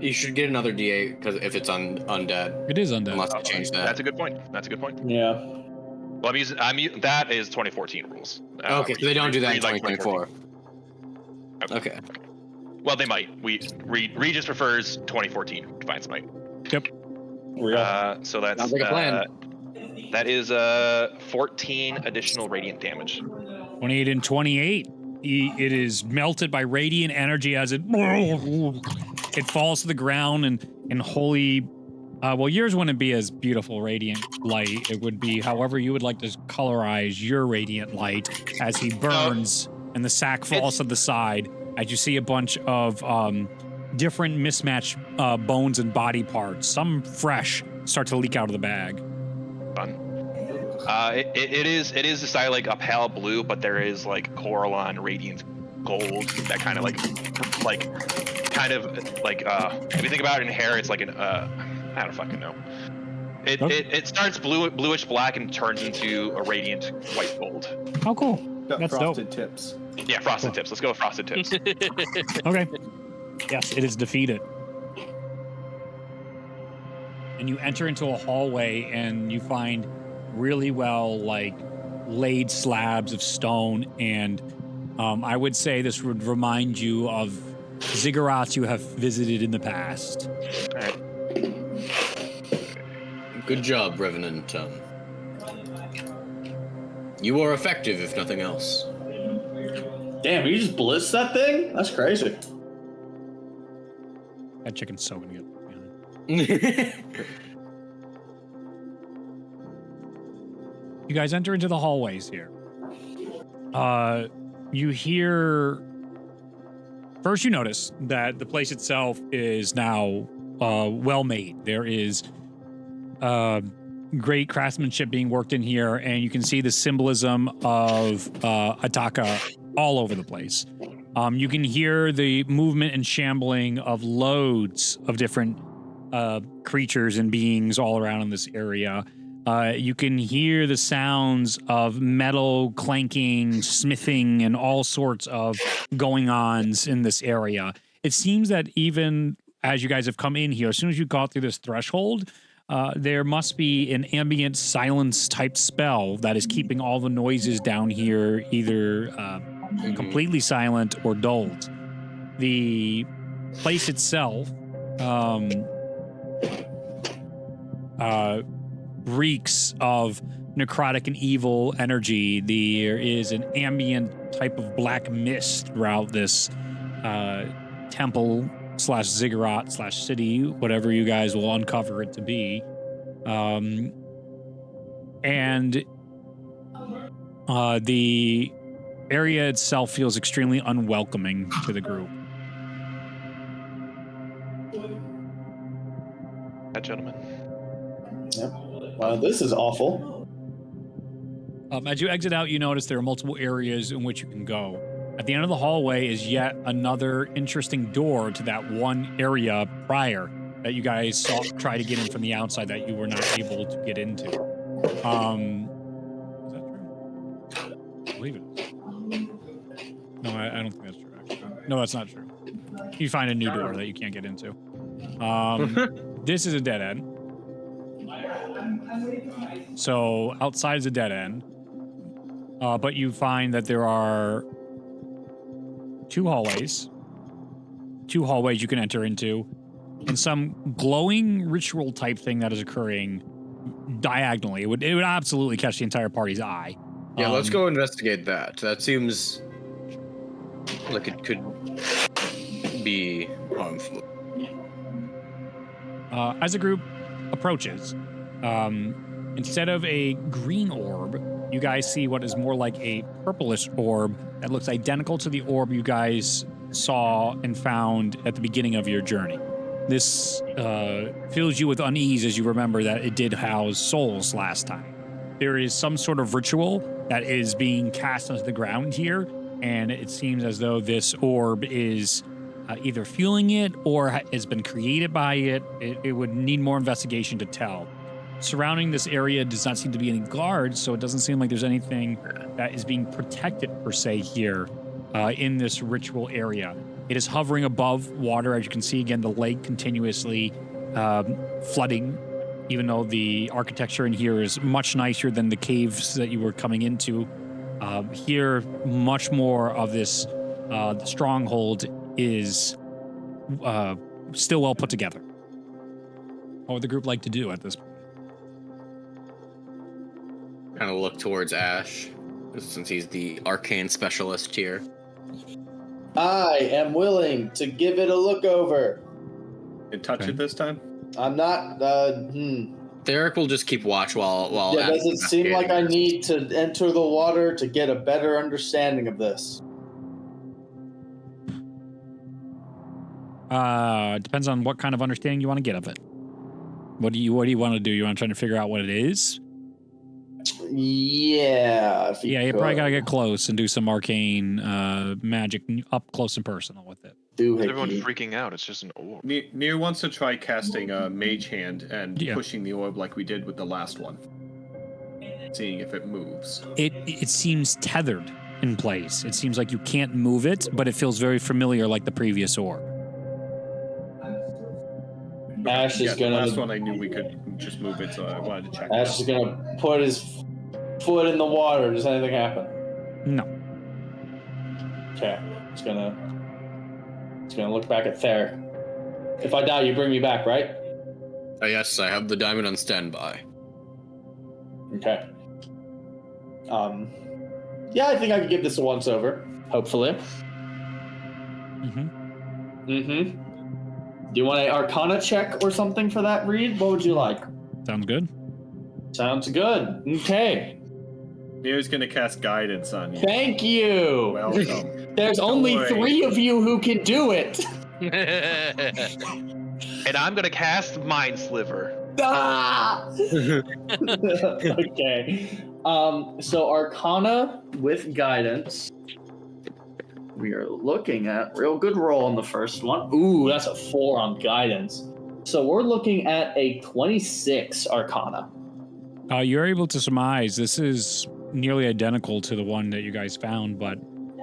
You should get another D8 because if it's undead. It is undead. Unless you change that. That's a good point. Yeah. Well, that is 2014 rules. Okay, so they don't do that in like 2024. Okay. Well, they might. Regis prefers 2014 Divine Smite. Yep. So that's Sounds like a plan. That is 14 additional radiant damage. 28 and 28. It is melted by radiant energy as it falls to the ground and holy. Well, yours wouldn't be as beautiful radiant light. It would be however you would like to colorize your radiant light as he burns and the sack falls to the side as you see a bunch of different mismatched bones and body parts. Some fresh start to leak out of the bag. Fun. It is decided like a pale blue, but there is like Coraline radiant gold that kind of like if you think about it in hair, it's like an I don't fucking know. It starts bluish black and turns into a radiant white gold. Oh, cool. Got That's frosted dope. tips. Yeah, frosted tips. Let's go with frosted tips. Okay. Yes, it is defeated. And you enter into a hallway and you find really well laid slabs of stone, and I would say this would remind you of ziggurats you have visited in the past. All right. Good job, Revenant. You are effective, if nothing else. Damn, you just blitzed that thing? That's crazy. That chicken's so good. You guys enter into the hallways here. You hear... First, you notice that the place itself is now well made. There is great craftsmanship being worked in here, and you can see the symbolism of Ataka all over the place. You can hear the movement and shambling of loads of different creatures and beings all around in this area. You can hear the sounds of metal clanking, smithing, and all sorts of going-ons in this area. It seems that even as you guys have come in here, as soon as you got through this threshold, there must be an ambient silence type spell that is keeping all the noises down here either completely silent or dulled. The place itself reeks of necrotic and evil energy. There is an ambient type of black mist throughout this temple / ziggurat / city, whatever you guys will uncover it to be. The area itself feels extremely unwelcoming to the group. That gentleman. Yep. Well, this is awful. As you exit out, you notice there are multiple areas in which you can go. At the end of the hallway is yet another interesting door to that one area prior that you guys saw try to get in from the outside that you were not able to get into. Is that true? I believe it is. No, I don't think that's true, actually. No, that's not true. You find a new door that you can't get into. This is a dead end. So outside is a dead end. But you find that there are two hallways you can enter into, and some glowing ritual type thing that is occurring diagonally. It would absolutely catch the entire party's eye. Yeah, let's go investigate that. That seems like it could be harmful. As the group approaches, instead of a green orb, you guys see what is more like a purplish orb that looks identical to the orb you guys saw and found at the beginning of your journey. This fills you with unease as you remember that it did house souls last time. There is some sort of ritual that is being cast onto the ground here, and it seems as though this orb is either fueling it or has been created by it. It would need more investigation to tell. Surrounding this area does not seem to be any guards, so it doesn't seem like there's anything that is being protected per se here in this ritual area. It is hovering above water. As you can see, again, the lake continuously flooding, even though the architecture in here is much nicer than the caves that you were coming into. Here, much more of this the stronghold is still well put together. What would the group like to do at this point? Kind of look towards Ash, since he's the arcane specialist here. I am willing to give it a look over. And touch it this time? I'm not, Derek will just keep watch while Yeah, Ash does it is seem like I investigating. need to enter the water to get a better understanding of this? Depends on what kind of understanding you want to get of it. What do you want to do? You want to try to figure out what it is? Yeah. You probably gotta get close and do some arcane magic up close and personal with it. Is everyone freaking out? It's just an orb. Near wants to try casting a mage hand and Yeah. pushing the orb like we did with the last one. Seeing if it moves. It seems tethered in place. It seems like you can't move it, but it feels very familiar like the previous orb. Ash is The gonna. last one I knew we could just move it, so I wanted to check. Ash is gonna put his foot in the water. Does anything happen? No. Okay. It's gonna look back at Thayer. If I die, you bring me back, right? Yes, I have the diamond on standby. Okay. Yeah, I think I could give this a once over. Hopefully. Do you want an Arcana check or something for that read? What would you like? Sounds good. Sounds good. Okay. Near's gonna cast guidance on you. Thank you. Welcome. There's only worry. 3 of you who can do it. And I'm gonna cast Mind Sliver. Ah! Okay. So Arcana with guidance. We are looking at real good roll on the first one. Ooh, that's a 4 on guidance. So we're looking at a 26 Arcana. You're able to surmise this is nearly identical to the one that you guys found, but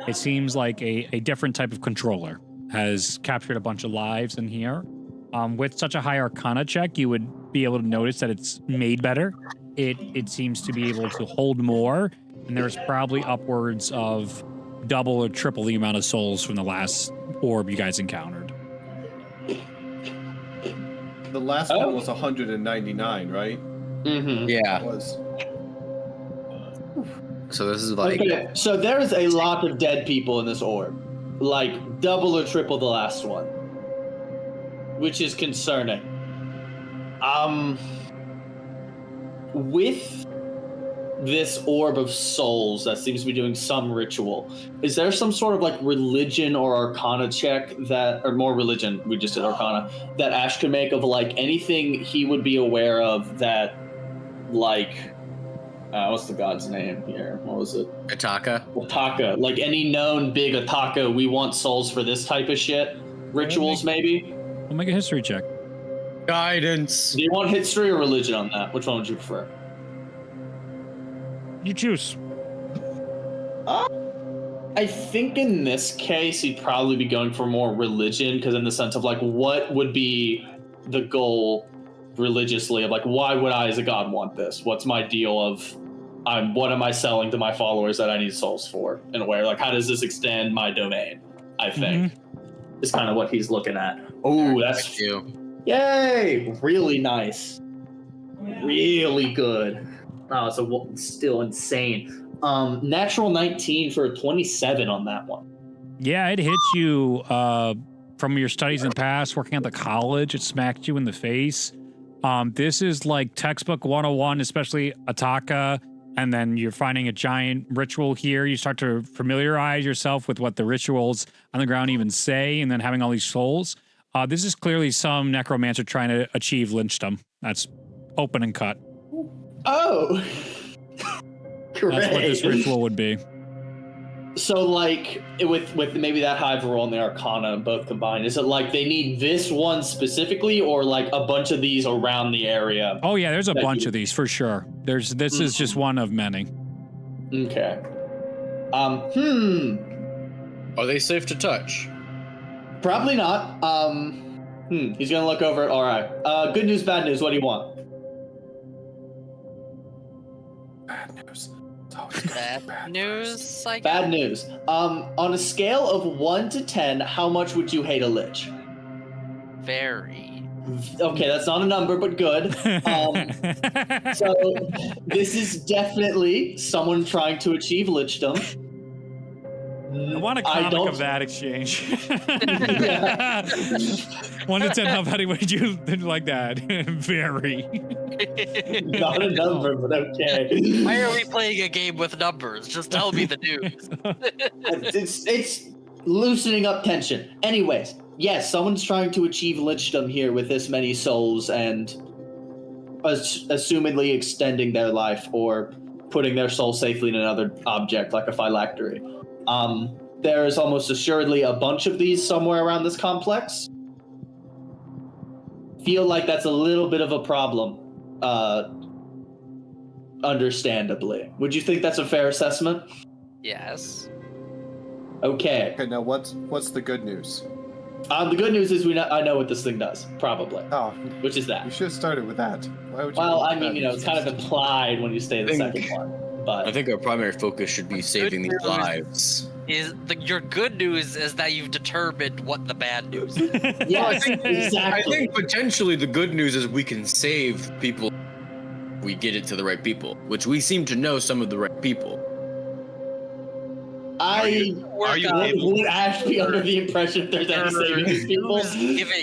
it seems like a different type of controller has captured a bunch of lives in here. With such a high Arcana check, you would be able to notice that it's made better. It seems to be able to hold more, and there's probably upwards of double or triple the amount of souls from the last orb you guys encountered. The last one was 199, right? Mm-hmm. Yeah. It was. So this is like Okay, so there's a lot of dead people in this orb. Like double or triple the last one. Which is concerning. With this orb of souls that seems to be doing some ritual. Is there some sort of like religion or arcana check that, or more religion, we just did arcana, that Ash could make of like anything he would be aware of that, like, what's the god's name here? What was it? Ataka. Ataka. Like any known big Ataka, we want souls for this type of shit. Rituals, maybe? I'll make a history check. Guidance. Do you want history or religion on that? Which one would you prefer? You choose. I think in this case, he'd probably be going for more religion, because in the sense of like, what would be the goal religiously of like, why would I as a god want this? What's my deal of, what am I selling to my followers that I need souls for? In a way, like, how does this extend my domain? I think is kind of what he's looking at. Oh, that's yay! Really nice, really good. Wow, so still insane. Natural 19 for a 27 on that one. Yeah, it hit you from your studies in the past, working at the college. It smacked you in the face. This is like textbook 101, especially Ataka, and then you're finding a giant ritual here. You start to familiarize yourself with what the rituals on the ground even say, and then having all these souls. This is clearly some necromancer trying to achieve lynchdom. That's open and cut. Oh, great. That's what this ritual would be. So, like, with maybe that high roll and the Arcana both combined, is it like they need this one specifically, or like a bunch of these around the area? Oh yeah, there's a bunch of these for sure. This is just one of many. Okay. Are they safe to touch? Probably not. He's gonna look over it. All right. Good news, bad news. What do you want? Bad news. Bad news, I guess. Bad news. On a scale of 1 to 10, how much would you hate a lich? Very. Okay, that's not a number, but good. So this is definitely someone trying to achieve lichdom. I want a comic of that exchange. 1 to 10, how bad would you like that? Very. Not a number, but okay. Why are we playing a game with numbers? Just tell me the news. It's loosening up tension. Anyways, yes, someone's trying to achieve lichdom here with this many souls and assumedly extending their life or putting their soul safely in another object like a phylactery. There is almost assuredly a bunch of these somewhere around this complex. Feel like that's a little bit of a problem, understandably. Would you think that's a fair assessment? Yes. Okay. Okay, now what's the good news? The good news is I know what this thing does, probably. Oh, which is that. you should have started with that. Why would you? Well, I mean, it's kind of implied when you say the I think- second one. But I think our primary focus should be saving these lives. Your good news is that you've determined what the bad news is. yes, I exactly. think potentially the good news is we can save people if we get it to the right people, which we seem to know some of the right people. Are you would Ash be under the impression there's any saving these people?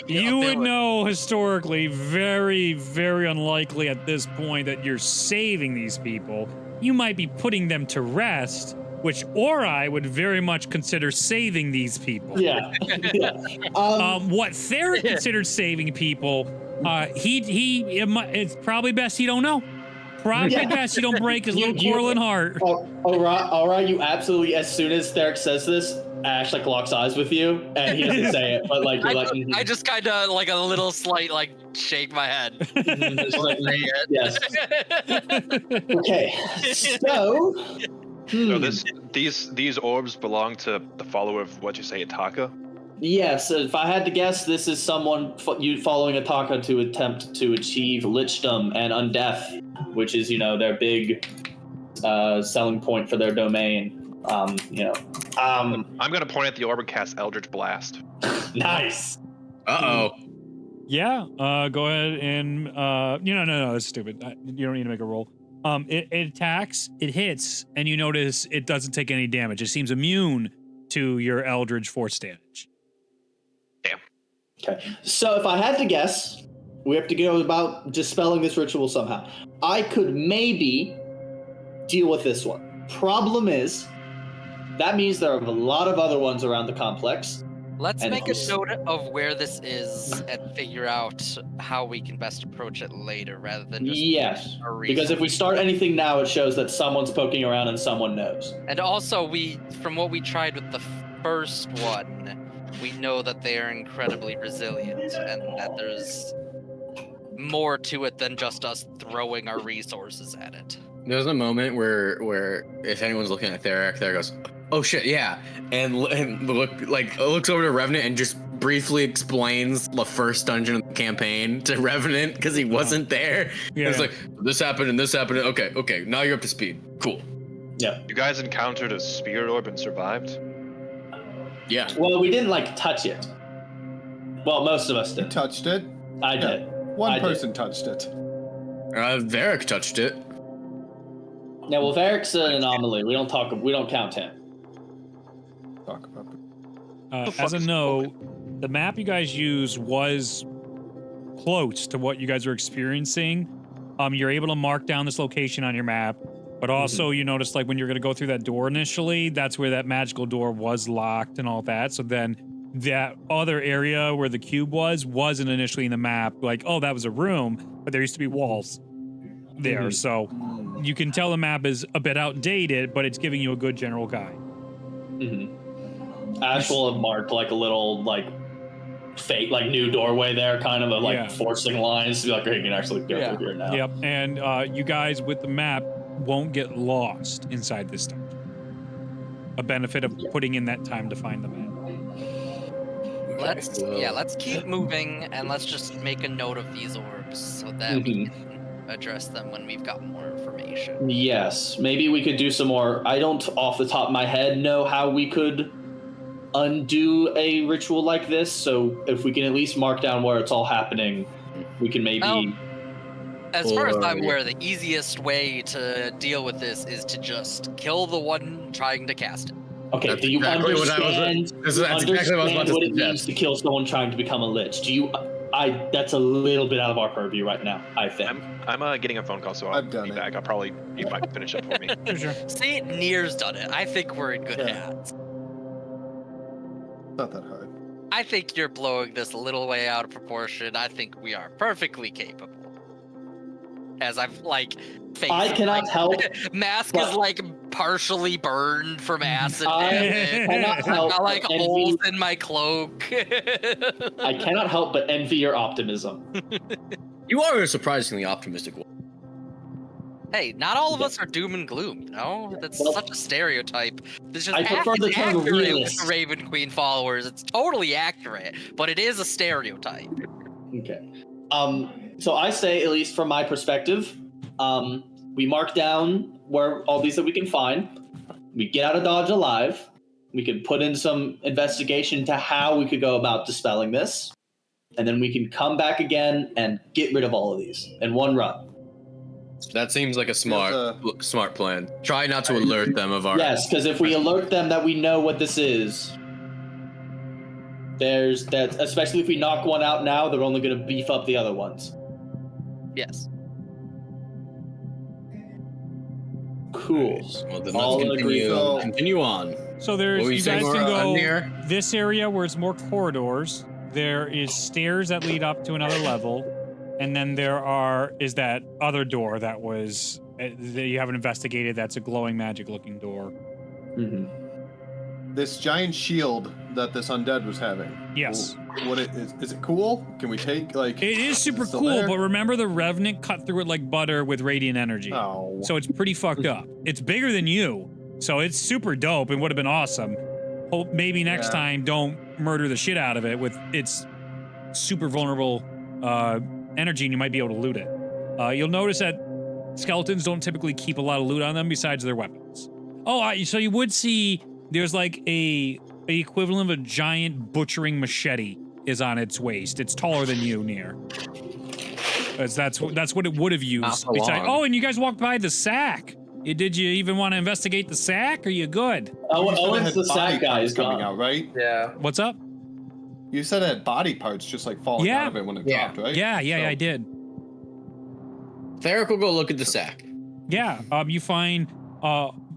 You would know historically, very, very unlikely at this point that you're saving these people. You might be putting them to rest, which Ori would very much consider saving these people. Yeah. What Thera considered saving people, it's probably best he don't know. Probably best you don't break his little Corlin heart. All right, you absolutely, as soon as Theric says this, Ash like locks eyes with you, and he doesn't say it, but like you're like. I just kind of like a little slight like shake my head. Just like, yes. Okay. So. So these orbs belong to the follower of what you say, Ataka? Yes, if I had to guess, this is someone you following Ataka to attempt to achieve lichdom and undeath, which is their big selling point for their domain. I'm gonna point at the orb and cast Eldritch Blast. Nice. Yeah. Go ahead and no, that's stupid. You don't need to make a roll. It attacks, it hits, and you notice it doesn't take any damage. It seems immune to your Eldritch Force damage. Damn. Okay. So if I had to guess, we have to go about dispelling this ritual somehow. I could maybe deal with this one. Problem is, that means there are a lot of other ones around the complex. Let's And make a if we- note of where this is and figure out how we can best approach it later rather than just Yes, a because if we start anything now, it shows that someone's poking around and someone knows. And also, from what we tried with the first one, we know that they are incredibly resilient and that there's more to it than just us throwing our resources at it. There's a moment where if anyone's looking at Theric, there goes, "Oh shit, yeah," and looks over to Revenant and just briefly explains the first dungeon of the campaign to Revenant because he wasn't there. Yeah, It's yeah. like this happened and this happened. Okay, now you're up to speed. Cool. Yeah. You guys encountered a spirit orb and survived? Yeah. Well, we didn't touch it. Well, most of us You did. touched it. I Yeah. did. One I did. person touched it. Theric touched it. Yeah, well, Varric's an anomaly. We don't count him. Talk about it. As a note, the map you guys used was close to what you guys were experiencing. You're able to mark down this location on your map, but also you notice like when you're going to go through that door initially, that's where that magical door was locked and all that. So then that other area where the cube wasn't initially in the map. Like, oh, that was a room, but there used to be walls there. So you can tell the map is a bit outdated, but it's giving you a good general guide. Ash will have marked like a little fake new doorway there, kind of Yeah. forcing lines to be like, hey, you can actually go through here now. Yep, and you guys with the map won't get lost inside this dungeon. A benefit of putting in that time to find the map. Let's keep moving and let's just make a note of these orbs so that we can address them when we've got more information. Yes, maybe we could do some more. I don't, off the top of my head, know how we could undo a ritual like this. So if we can at least mark down where it's all happening, we can maybe. As far as I'm aware, the easiest way to deal with this is to just kill the one trying to cast it. Okay, That's do you exactly what I was- understand? that's do you exactly what I was about understand to what it suggest. means to kill someone trying to become a lich? Do you? That's a little bit out of our purview right now. I think. I'm getting a phone call, so I'll I've done be it. back. I'll probably you might finish up for me. Sure. See, Nier's done it. I think we're in good Yeah. hands. Not that hard. I think you're blowing this a little way out of proportion. I think we are perfectly capable. As I've faced I cannot help. Mask is partially burned from acid. I damage. cannot help Got but holes in my cloak. I cannot help but envy your optimism. You are a surprisingly optimistic one. Hey, not all of us are doom and gloom, you know? That's Well, such a stereotype. This is I prefer the term accurate with realist. the Raven Queen followers. It's totally accurate, but it is a stereotype. Okay. So I say, at least from my perspective, we mark down where all these that we can find. We get out of Dodge alive. We can put in some investigation to how we could go about dispelling this. And then we can come back again and get rid of all of these in one run. That seems like a smart plan. Try not to alert them of our. Yes, because if we alert them that we know what this is, there's that. Especially if we knock one out now, they're only going to beef up the other ones. Yes. Cool. Well, then All let's agree. continue on. So there's What were you you saying, guys can Laura, go Nier? this area where it's more corridors. There is stairs that lead up to another level, and then there is that other door that was that you haven't investigated. That's a glowing magic looking door. Mm-hmm. This giant shield that this undead was having. Yes. What is it cool? Can we take It is super still cool, there? but remember the Revenant cut through it like butter with radiant energy. Oh. So it's pretty fucked up. It's bigger than you, so it's super dope and would have been awesome. Hope maybe next Yeah. time don't murder the shit out of it with its super vulnerable energy, and you might be able to loot it. You'll notice that skeletons don't typically keep a lot of loot on them besides their weapons. Oh, so you would see there's like a equivalent of a giant butchering machete is on its waist. It's taller than you, Nier. That's what it would have used. Not for long. Oh, and you guys walked by the sack. Did you even want to investigate the sack? Or are you good? Oh, You said it Owen's had the body sad guy. parts Is coming gone. out, right? Yeah. What's up? You said it had body parts just like falling Yeah. out of it when it Yeah. dropped, right? Yeah, So- I did. Theric will go look at the sack. Yeah, you find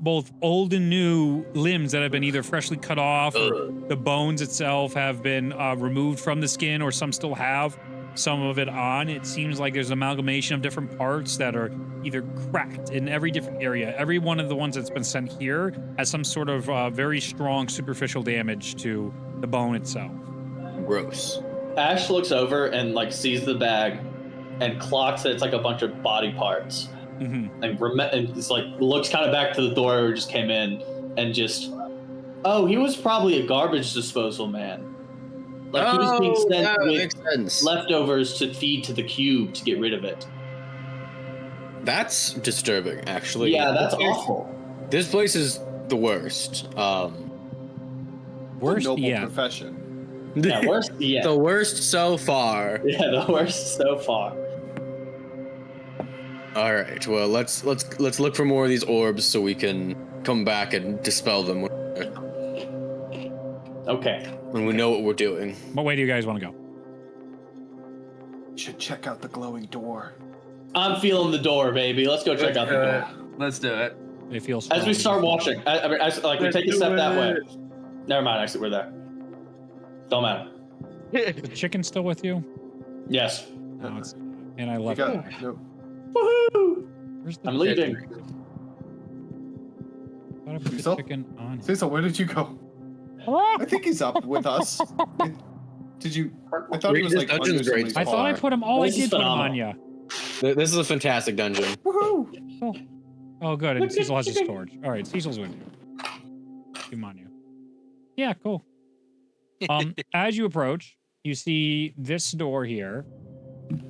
both old and new limbs that have been either freshly cut off or the bones itself have been removed from the skin, or some still have some of it on. It seems like there's an amalgamation of different parts that are either cracked in every different area. Every one of the ones that's been sent here has some sort of very strong superficial damage to the bone itself. Gross. Ash looks over and like sees the bag and clocks that it's like a bunch of body parts. Mm-hmm. And it's like looks kind of back to the door where we just came in and just, oh, he was probably a garbage disposal man. Like he was being sent with leftovers to feed to the cube to get rid of it. That's disturbing, actually. Yeah, that's awful. This place is the worst. Worst, noble yeah. profession. Yeah, worst. Yeah, The worst so far. yeah, the worst so far. All right. Well, let's look for more of these orbs so we can come back and dispel them Okay. when we know what we're doing. What way do you guys want to go? Should check out the glowing door. I'm feeling the door, baby. Let's go check out the door. Let's do it. It feels As we strong. start watching, like we take a step that way. Never mind. Actually, we're there. Don't matter. Is the chicken still with you? Yes. No, it's, and I You left got it. no, Woohoo! Where's the I'm leaving. Thought I put the Cecil? chicken on. Cecil, where did you go? I think he's up with us. Did you? I thought he was like under Dungeon's great. somebody's I thought I car. put him. All I This is did put him on phenomenal. ya. This is a fantastic dungeon. Woohoo! Oh, good. And Cecil has his storage. All right, Cecil's with you. Come on, you. Yeah, cool. As you approach, you see this door here,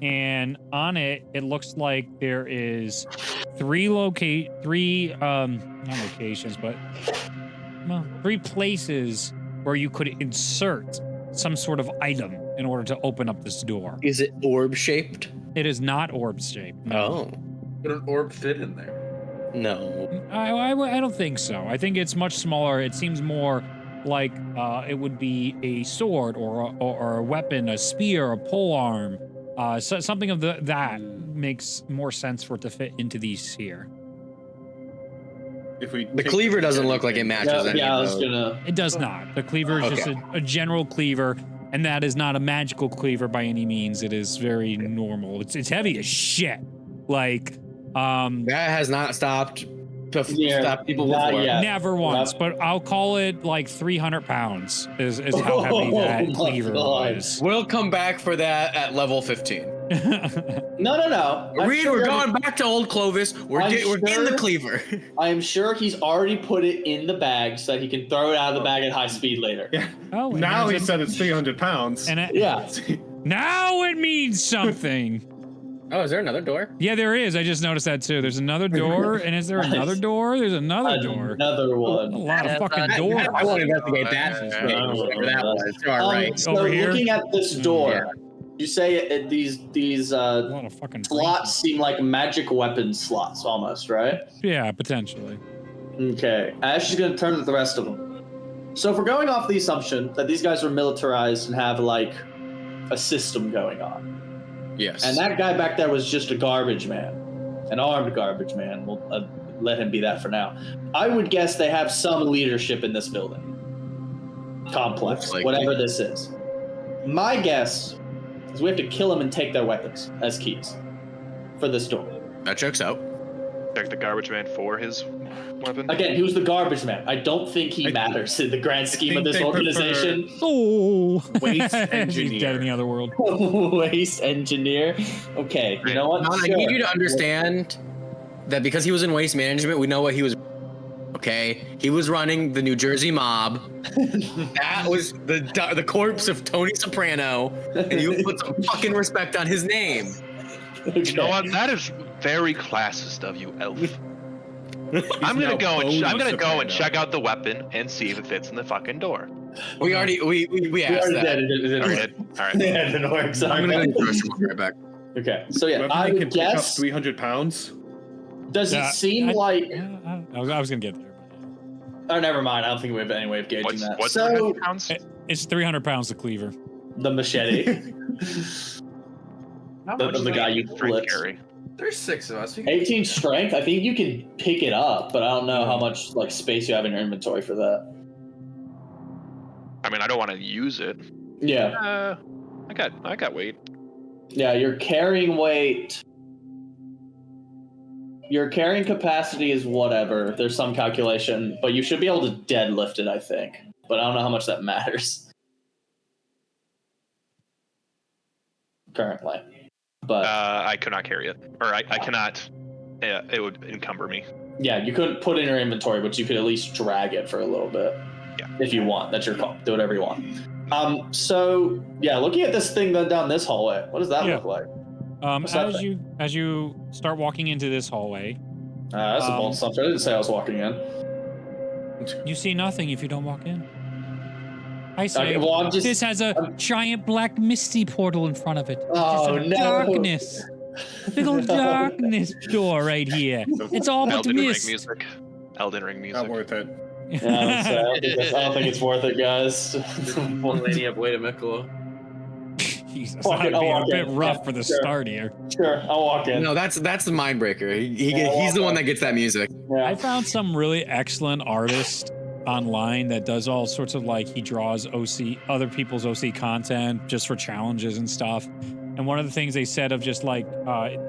and on it, it looks like there is three places where you could insert some sort of item in order to open up this door. Is it orb shaped? It is not orb shaped. Oh, Would an orb fit in there? no. I don't think so. I think it's much smaller. It seems more like it would be a sword or a weapon, a spear, a polearm, so something of that makes more sense for it to fit into these here. If we The take cleaver doesn't look like it matches Yeah, any yeah, I of was those. gonna. It does not. The cleaver is just Okay. a general cleaver, and that is not a magical cleaver by any means. It is very normal. It's heavy as shit. Like, That has not stopped Yeah, stop people not before. yet. never once, but I'll call it like 300 pounds is how heavy Oh that my cleaver God. was. We'll come back for that at level 15. No. Reed, we're going back to Old Clovis. We're I'm getting the sure- cleaver. I am sure he's already put it in the bag so that he can throw it out of the bag at high speed later. Yeah. Oh, and Now he there's a- said it's 300 pounds. and it, Yeah. now it means something. Oh, is there another door? Yeah, there is. I just noticed that too. There's another door, and is there another door? There's another door. Another A one. lot of Yeah, fucking that- doors. I want to investigate that. Whatever that was. All right. So Over here? looking at this door, you say these A lot of fucking slots seem like magic weapon slots almost, right? Yeah, potentially. Okay. Ash is going to turn to the rest of them. So if we're going off the assumption that these guys are militarized and have like a system going on, Yes. and that guy back there was just a garbage man, an armed garbage man, we'll let him be that for now. I would guess they have some leadership in this building. Complex, Most likely. whatever this is. My guess is we have to kill them and take their weapons as keys for this door. That checks out. Check the garbage man for his weapon. Again, he was the garbage man. I don't think he I- matters in the grand scheme of think this they prefer- organization. Oh, Waste He's dead engineer. in the other world. Waste engineer. Okay, you know what? Don, I Sure. need you to understand that because he was in waste management, we know what he was. Okay, he was running the New Jersey mob. That was the corpse of Tony Soprano, and you put some fucking respect on his name. You know what? That is very classist of you, Elf. I'm now gonna go and Bone Soprano. check out the weapon and see if it fits in the fucking door. We already we We asked already that. did it. It didn't All work. right, all right. Yeah, it didn't work. Sorry. I'm gonna go crush him right back. Okay, so yeah, Whoever I can would pick up guess. 300 pounds. Does Yeah, it seem I- like? I was gonna get there. Oh, never mind. I don't think we have any way of gauging that. What's So 300 pounds? It's 300 pounds, the cleaver. the machete. How the much guy does you strength flipped. carry? There's 6 of us. We can- 18 strength. I think you can pick it up, but I don't know how much like space you have in your inventory for that. I mean, I don't want to use it. Yeah. I got weight. Yeah, your carrying weight. Your carrying capacity is whatever. There's some calculation, but you should be able to deadlift it, I think. But I don't know how much that matters currently. But I could not carry it, or I cannot. Yeah, it would encumber me. yeah, you couldn't put it in your inventory, but you could at least drag it for a little bit. Yeah. If you want, that's your call. Do whatever you want. So yeah, looking at this thing down this hallway, what does that look like? As you start walking into this hallway, That's a bold assumption. I didn't say I was walking in. you see nothing if you don't walk in. I say, Okay, well, this has a giant black misty portal in front of it. Oh, Just a no. darkness. Big old darkness door right here. It's all but Elden Ring mist. music. Elden Ring music. Not worth it. Yeah, I don't think it's worth it, guys. Millennia Blade of Miquella. Jesus, Fuck it, that'd I'll be a walk bit in. rough Yeah, for the sure. start here. Sure, I'll walk in. No, that's the mind breaker. Yeah, He's the one that gets that music. Yeah. I found some really excellent artist online that does all sorts of like he draws other people's OC content just for challenges and stuff. And one of the things they said of just like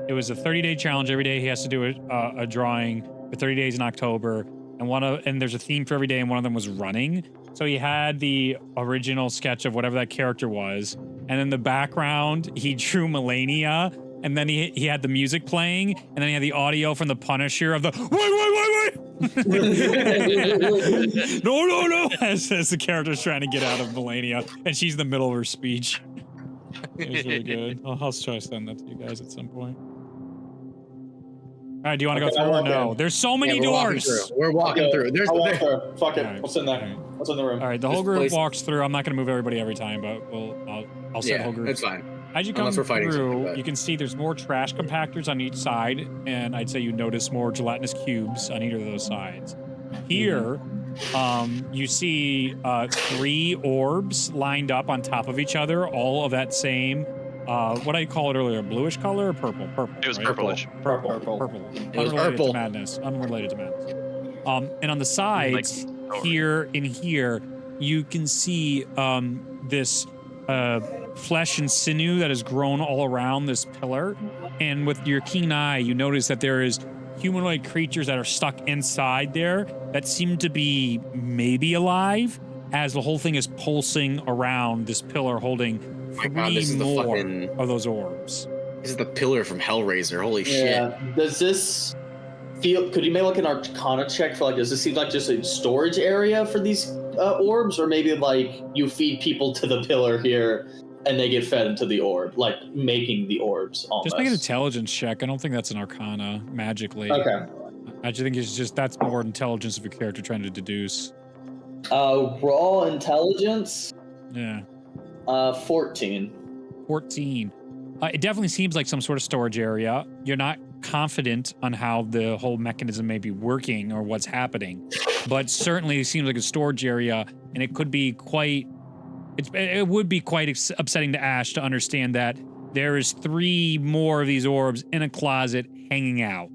it was a 30-day challenge every day he has to do a drawing for 30 days in October, and there's a theme for every day, and one of them was running. So he had the original sketch of whatever that character was, and in the background he drew Melania, and then he had the music playing, and then he had the audio from the Punisher of the wait. no, as the character's trying to get out of Melania, and she's in the middle of her speech. It was really good. I'll try to send that to you guys at some point. All right, do you want to go through or no? There's so many doors. We're walking through. I'll walk through. Fuck it. All right, What's in there? all right. What's in the room? All right, the whole group walks through. I'm not going to move everybody every time, but I'll set the whole group. That's fine. As you come Unless we're fighting something, through, but- you can see there's more trash compactors on each side, and I'd say you notice more gelatinous cubes on either of those sides. Here, you see 3 orbs lined up on top of each other, all of that same, what I call it earlier, bluish color or purple? Purple. It was right? purplish. Purple. Purple. It was Unrelated purple. to madness. Unrelated to madness. And on the sides, here and here, you can see this flesh and sinew that has grown all around this pillar. And with your keen eye, you notice that there is humanoid creatures that are stuck inside there that seem to be maybe alive, as the whole thing is pulsing around this pillar holding my God, this is the more fucking- of those orbs. This is the pillar from Hellraiser. Holy shit. Yeah. Does this feel? Could you make like an Arcana check for like? Does this seem like just a storage area for these orbs, or maybe like you feed people to the pillar here and they get fed into the orb, like making the orbs? Almost. Just make an intelligence check. I don't think that's an Arcana magically. Okay. I just think it's just that's more intelligence of a character trying to deduce. Raw intelligence. Yeah. 14. 14. It definitely seems like some sort of storage area. You're not confident on how the whole mechanism may be working or what's happening, but certainly it seems like a storage area, and it could be quite. It would be quite upsetting to Ash to understand that there is 3 more of these orbs in a closet hanging out.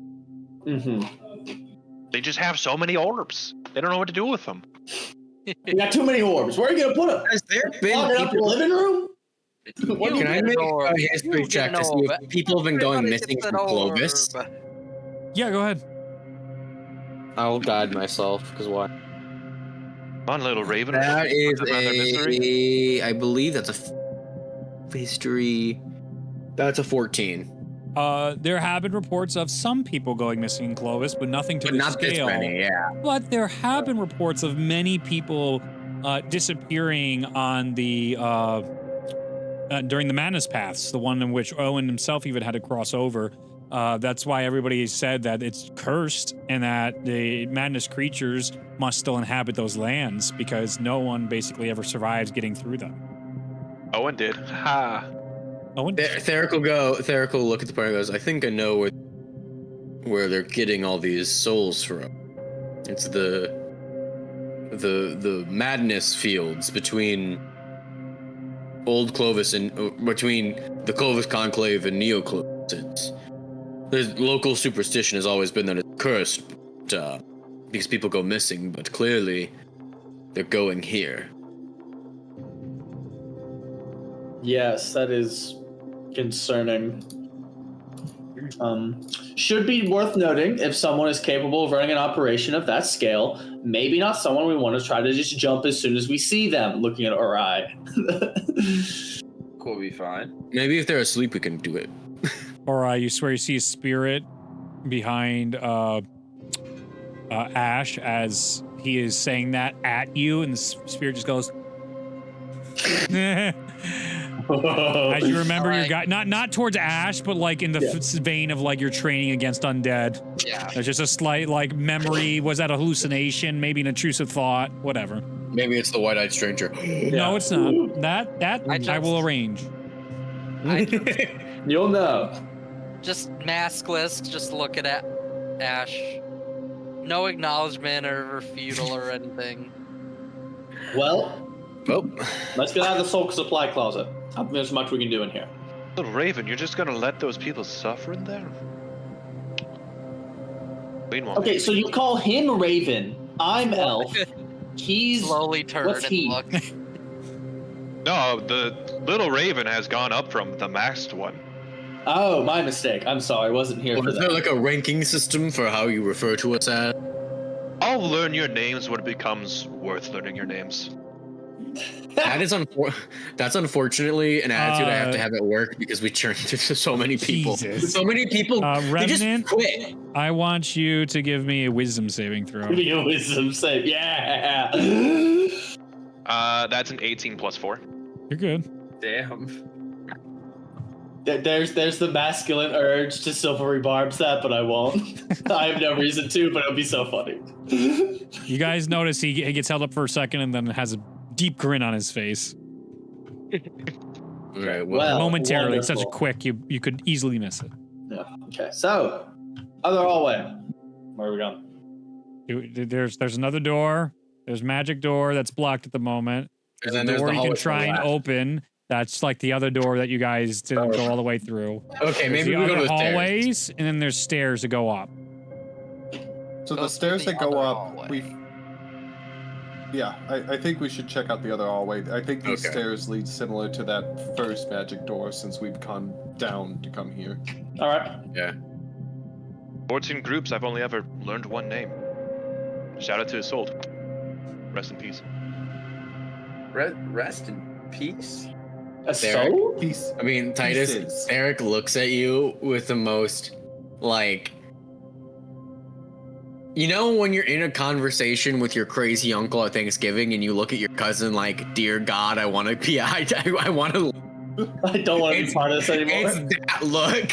Mm-hmm. They just have so many orbs. They don't know what to do with them. You got too many orbs. Where are you gonna put them? Has there been Lock it up in the people? living room? Can I make a history check to see if people have been going missing from Clovis? Yeah, go ahead. I'll guide myself, because why? Come on, little Raven. That is About their misery. I believe that's a history. That's a 14. There have been reports of some people going missing in Clovis, but nothing to But the not this scale. many, yeah. But there have been reports of many people disappearing on the during the Madness Paths, the one in which Owen himself even had to cross over. That's why everybody said that it's cursed and that the Madness creatures must still inhabit those lands because no one basically ever survives getting through them. Owen did. Ha. Owen? Theric will look at the party and goes, I think I know where they're getting all these souls from. It's the madness fields between Old Clovis and between the Clovis Conclave and Neo Clovis. The local superstition has always been that it's cursed, because people go missing, but clearly they're going here. Yes, that is concerning. Should be worth noting if someone is capable of running an operation of that scale, maybe not someone we want to try to just jump as soon as we see them looking at our eye. Cool, be fine. Maybe if they're asleep, we can do it. Or you swear you see a spirit behind Ash as he is saying that at you, and the spirit just goes. As you remember your guy, not towards Ash, but like in the vein of like you're training against undead. Yeah. There's just a slight like memory. Was that a hallucination? Maybe an intrusive thought? Whatever. Maybe it's the white-eyed stranger. No, it's not. That I will arrange. You'll know. Just maskless, just looking at Ash. No acknowledgement or refutal or anything. Well, Oh, let's get out of the soul supply closet. I think there's much we can do in here. Little Raven, you're just gonna let those people suffer in there? Meanwhile, Okay, so you call him Raven. I'm Elf. He's Slowly turn what's and he? look. no, the little Raven has gone up from the masked one. Oh, my mistake. I'm sorry. I wasn't here for is there that. like a ranking system for how you refer to us as? I'll learn your names when it becomes worth learning your names. That is that's unfortunately an attitude I have to have at work because we churn into so many people. Jesus. So many people they just Revenant, quit. I want you to give me a wisdom saving throw. Give me a wisdom save. Yeah. That's an 18 plus 4. You're good. Damn. There's the masculine urge to silvery barbs that, but I won't. I have no reason to, but it'll be so funny. You guys notice he gets held up for a second and then has a deep grin on his face. Right. Well, Momentarily, it's such a wonderful. quick, you could easily miss it. Yeah. Okay. So, other hallway. Where are we going? There's another door. There's magic door that's blocked at the moment. And There's then a there's door the you can hallway to the try and left. open. That's like the other door that you guys didn't go all the way through. Okay, There's maybe the we go other to the stairs. hallways, and then there's stairs to go up. So Go the through stairs the that go other up, hallway. I think we should check out the other hallway. I think these Okay. stairs lead similar to that first magic door since we've gone down to come here. All right. Yeah. 14 groups, I've only ever learned one name. Shout out to Isolde. Rest in peace. Rest in peace. A There. soul? Peace. I mean, Titus, Pieces. Eric looks at you with the most, like, you know, when you're in a conversation with your crazy uncle at Thanksgiving and you look at your cousin like, "Dear God, I want to be, I want to." I don't want to be It's- part of this anymore. It's that look.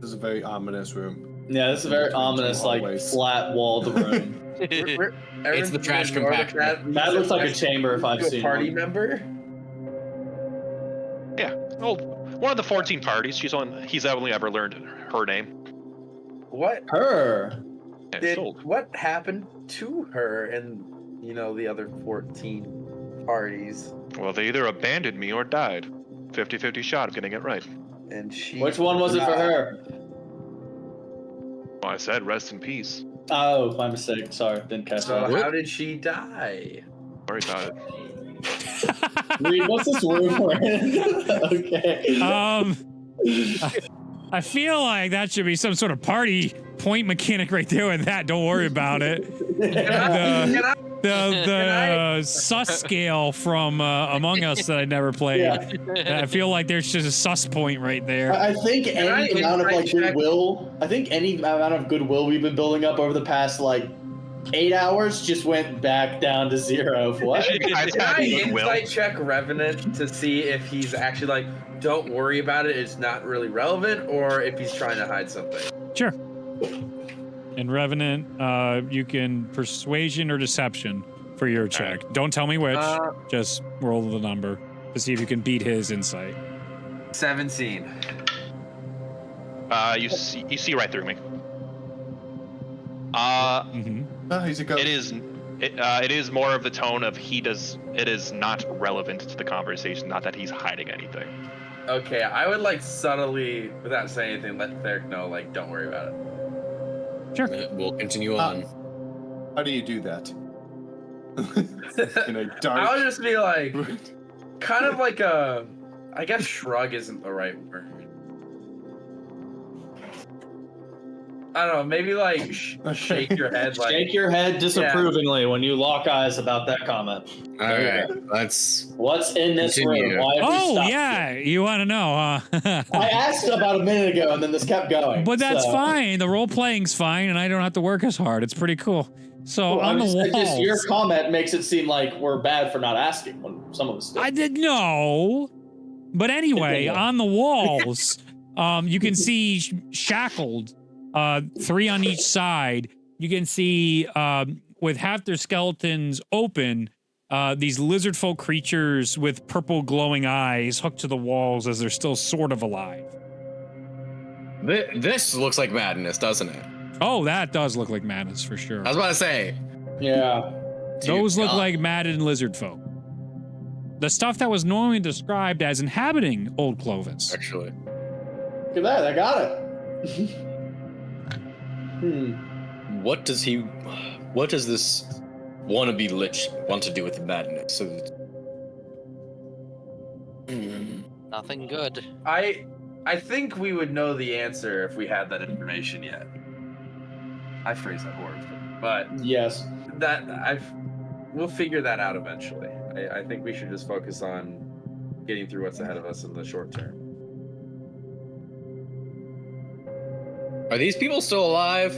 This is a very ominous room. Yeah, this is a very Between two ominous, like hallways. flat walled room. It's the trash compactor. That looks like a chamber if I've You a seen party one. member. Yeah, well, one of the 14 parties. He's only ever learned her name. What Her. And did? Isolde. What happened to her and the other 14 parties? Well, they either abandoned me or died. 50-50 shot of getting it right. And she. Which one was it for her? Well, I said rest in peace. Oh, my mistake. Sorry, didn't catch So that. how did she die? Sorry about it. Reed, what's this room we're in? Okay. I feel like that should be some sort of party point mechanic right there with that. Don't worry about it. The sus scale from Among Us that I never played. Yeah. I feel like there's just a sus point right there. I think Can I any amount of like insight check? goodwill. I think any amount of goodwill we've been building up over the past like 8 hours just went back down to zero. What? You guys Can have I goodwill. insight check Revenant to see if he's actually like, don't worry about it, it's not really relevant, or if he's trying to hide something? Sure. And Revenant, you can persuasion or deception for your check. Don't tell me which. Just roll the number to see if you can beat his insight. 17. You see right through me. Mm-hmm. Oh, he's a ghost. It is more of the tone of it is not relevant to the conversation, not that he's hiding anything. Okay, I would like subtly, without saying anything, let Theric know, like, don't worry about it. Sure. We'll continue on. How do you do that? In a dark. I would just be like, kind of like a, I guess shrug isn't the right word. I don't know, maybe like shake your head, like Shake your head disapprovingly when you lock eyes about that comment. All right, let's. What's in this Continue. room? Why have we Oh stopped yeah, here? you want to know, huh? I asked about a minute ago, and then this kept going. But that's so. fine. The role playing's fine, and I don't have to work as hard. It's pretty cool. So Well, on the walls, your comment makes it seem like we're bad for not asking when some of us do. I did no. But anyway, on the walls, you can see shackled, 3 on each side. You can see with half their skeletons open, these lizard folk creatures with purple glowing eyes hooked to the walls as they're still sort of alive. This looks like madness, doesn't it? Oh, that does look like madness for sure. I was about to say. Yeah. Those look like maddened lizard folk. The stuff that was normally described as inhabiting Old Clovis. Actually. Look at that, I got it. What does this wannabe lich want to do with madness? So, Nothing good. I think we would know the answer if we had that information yet. I phrase that horribly, but Yes. we'll figure that out eventually. I think we should just focus on getting through what's ahead of us in the short term. Are these people still alive?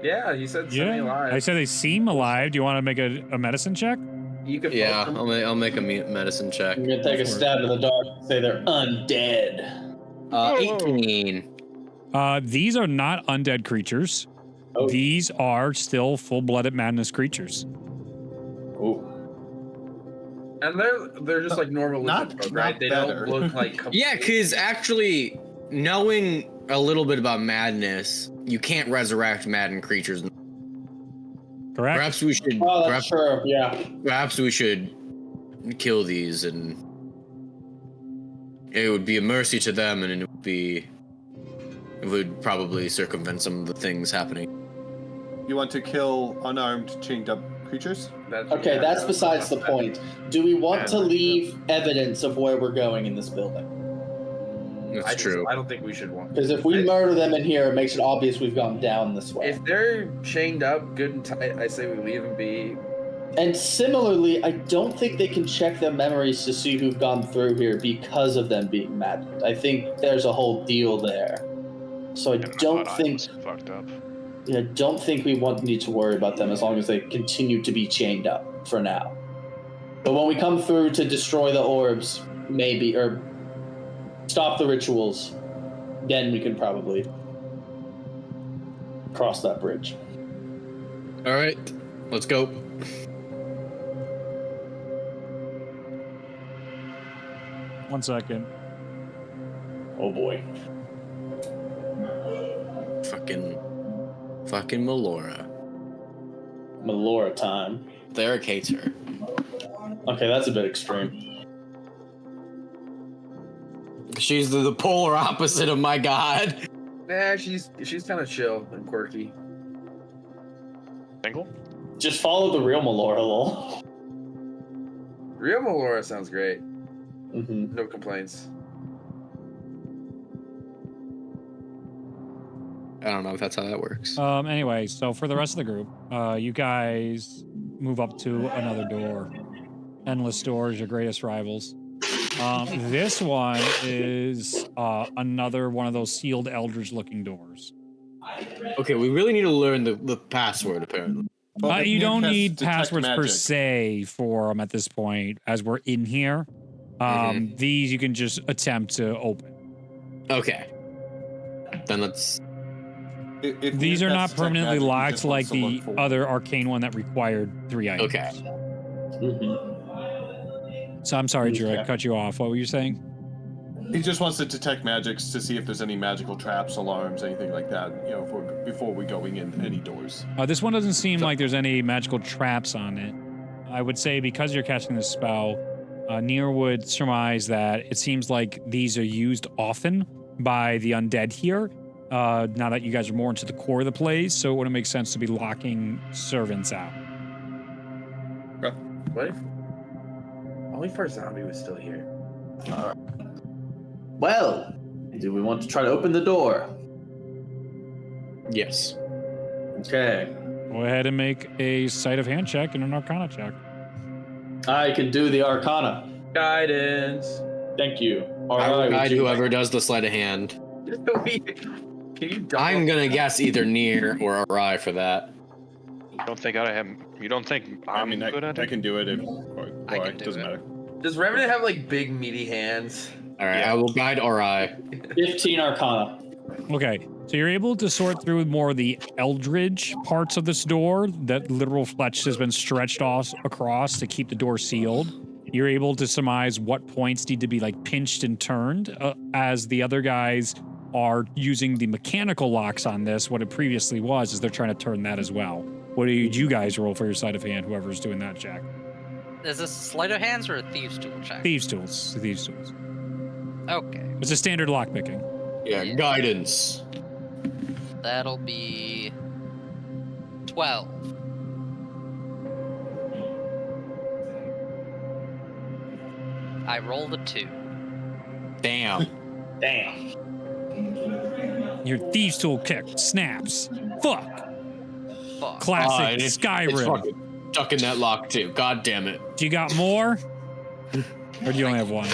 Yeah, you said semi-alive. I said they seem alive. Do you want to make a medicine check? You could Yeah, vote them. I'll make a medicine check. I'm gonna take a stab in the dark and say they're undead. 18. These are not undead creatures. Oh. These are still full-blooded madness creatures. Ooh. And they're just like normal Not- lizard folk, right? not They better. don't look like Yeah, because actually, knowing a little bit about madness, you can't resurrect maddened creatures. Correct? Perhaps we should. Oh, that's true. Yeah. Perhaps we should kill these, and it would be a mercy to them, and it would probably circumvent some of the things happening. You want to kill unarmed, chained up creatures? Okay, that's besides the point. Do we want to leave evidence of where we're going in this building? That's true. I don't think we should want. Because if we murder them in here, it makes it obvious we've gone down this way. If they're chained up, good and tight, I say we leave them be. And similarly, I don't think they can check their memories to see who've gone through here because of them being maddened. I think there's a whole deal there. So I don't think fucked up. Yeah, don't think we need to worry about them as long as they continue to be chained up for now. But when we come through to destroy the orbs, maybe, or stop the rituals, then we can probably cross that bridge. All right, let's go. One second. Oh boy. Fucking Melora. Melora time. Theric hates her. Okay, that's a bit extreme. She's the polar opposite of my god. Nah, she's kind of chill and quirky. Single? Just follow the real Melora, lol. Real Melora sounds great. Mm-hmm. No complaints. I don't know if that's how that works. Anyway, so for the rest of the group, you guys move up to another door. Endless Doors, your greatest rivals. This one is another one of those sealed eldritch-looking doors. Okay, we really need to learn the password, apparently. You don't need Detect passwords per magic. se for them at this point, as we're in here. These you can just attempt to open. Okay. Then let's... If These we are not cast detect permanently magic, we locked just want like to the look for- other arcane one that required 3 items. Okay. Mm-hmm. So I'm sorry, Drew, I Okay. cut you off. What were you saying? He just wants to detect magics to see if there's any magical traps, alarms, anything like that. You know, before we going in any doors. This one doesn't seem like there's any magical traps on it. I would say because you're casting this spell, Nier would surmise that it seems like these are used often by the undead here. Now that you guys are more into the core of the place, so it wouldn't make sense to be locking servants out. What if only if our zombie was still here? Well, do we want to try to open the door? Yes. Okay. Go ahead and make a sleight of hand check and an arcana check. I can do the Arcana. Guidance. Thank you. I will Alright, guide would you whoever like- does the sleight of hand. Can you double- I'm gonna guess either Nier or Arai for that. You don't think I am? You don't think I'm good at I it? can do it. Or I can it do doesn't it. matter. Does Revenant have like big meaty hands? All right, Yeah. I will guide Arai. 15 Arcana. Okay, so you're able to sort through more of the eldritch parts of this door. That literal fletch has been stretched off across to keep the door sealed. You're able to surmise what points need to be like pinched and turned, as the other guys are using the mechanical locks on this. What it previously was is they're trying to turn that as well. What do you guys roll for your sleight of hand? Whoever's doing that check. Is this sleight of hands or a thieves' tool check? Thieves' tools. Thieves' tools. Okay, It's a standard lock picking. Yeah, guidance. that'll be 12. I rolled a 2. Damn. Damn. Your thieves' tool kick snaps. Fuck. Fuck. Classic and it's Skyrim. fucking stuck in that lock too. God damn it. Do you got more? Or do you only have one?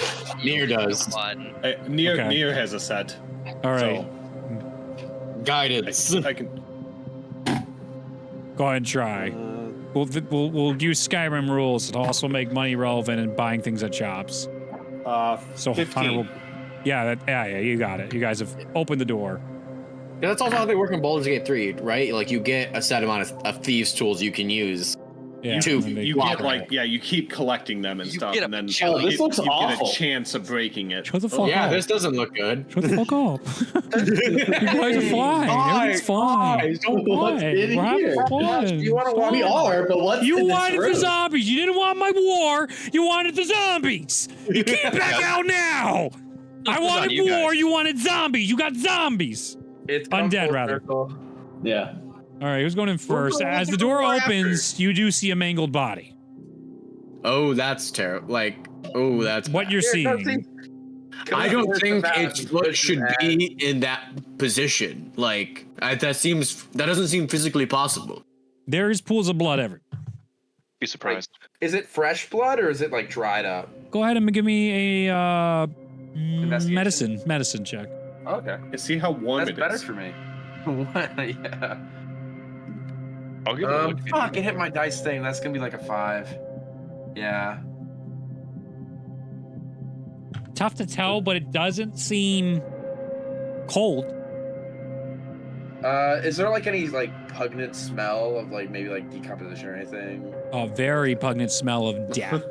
Nier does. One. Nier Okay. Nier has a set. All right. So Guidance. I can. Go ahead and try. We'll use Skyrim rules to also make money relevant in buying things at shops. So 15. Hunter will, yeah, you got it. You guys have opened the door. Yeah, that's also how they work in Baldur's Gate 3, right? Like you get a set amount of thieves' tools you can use. Yeah, Two. and they- You Lock get like you keep collecting them and You stuff, get a and then challenge. Oh, this looks you awful. get a chance of breaking it. Shut the fuck Yeah, up. this doesn't look good. Shut the fuck up. You guys are fine. Everything's fine. Guys, don't What's Fine. in We're having here? fun. You wanna walk- We are, but what's You in this wanted the room? zombies. You didn't want my war. You wanted the zombies. You can't back out now. I wanted you guys. war. You wanted zombies. You got zombies. It's Undead, full rather. circle. Yeah. All right, who's going in first? going As the in door after? opens, you do see a mangled body. Oh, that's terrible. Like, oh, that's What bad. you're Yeah, seeing. I don't think its foot Push should his be in that position. Like, that doesn't seem physically possible. There is pools of blood everywhere. Be surprised. Is it fresh blood or is it like dried up? Go ahead and give me a Investigation? medicine check. Okay, See how warm that's it better is. for me. Yeah. I'll give it a look. Fuck! It hit my dice thing. That's gonna be like a 5. Yeah. Tough to tell, but it doesn't seem cold. Is there like any like pungent smell of like maybe like decomposition or anything? A very pungent smell of death.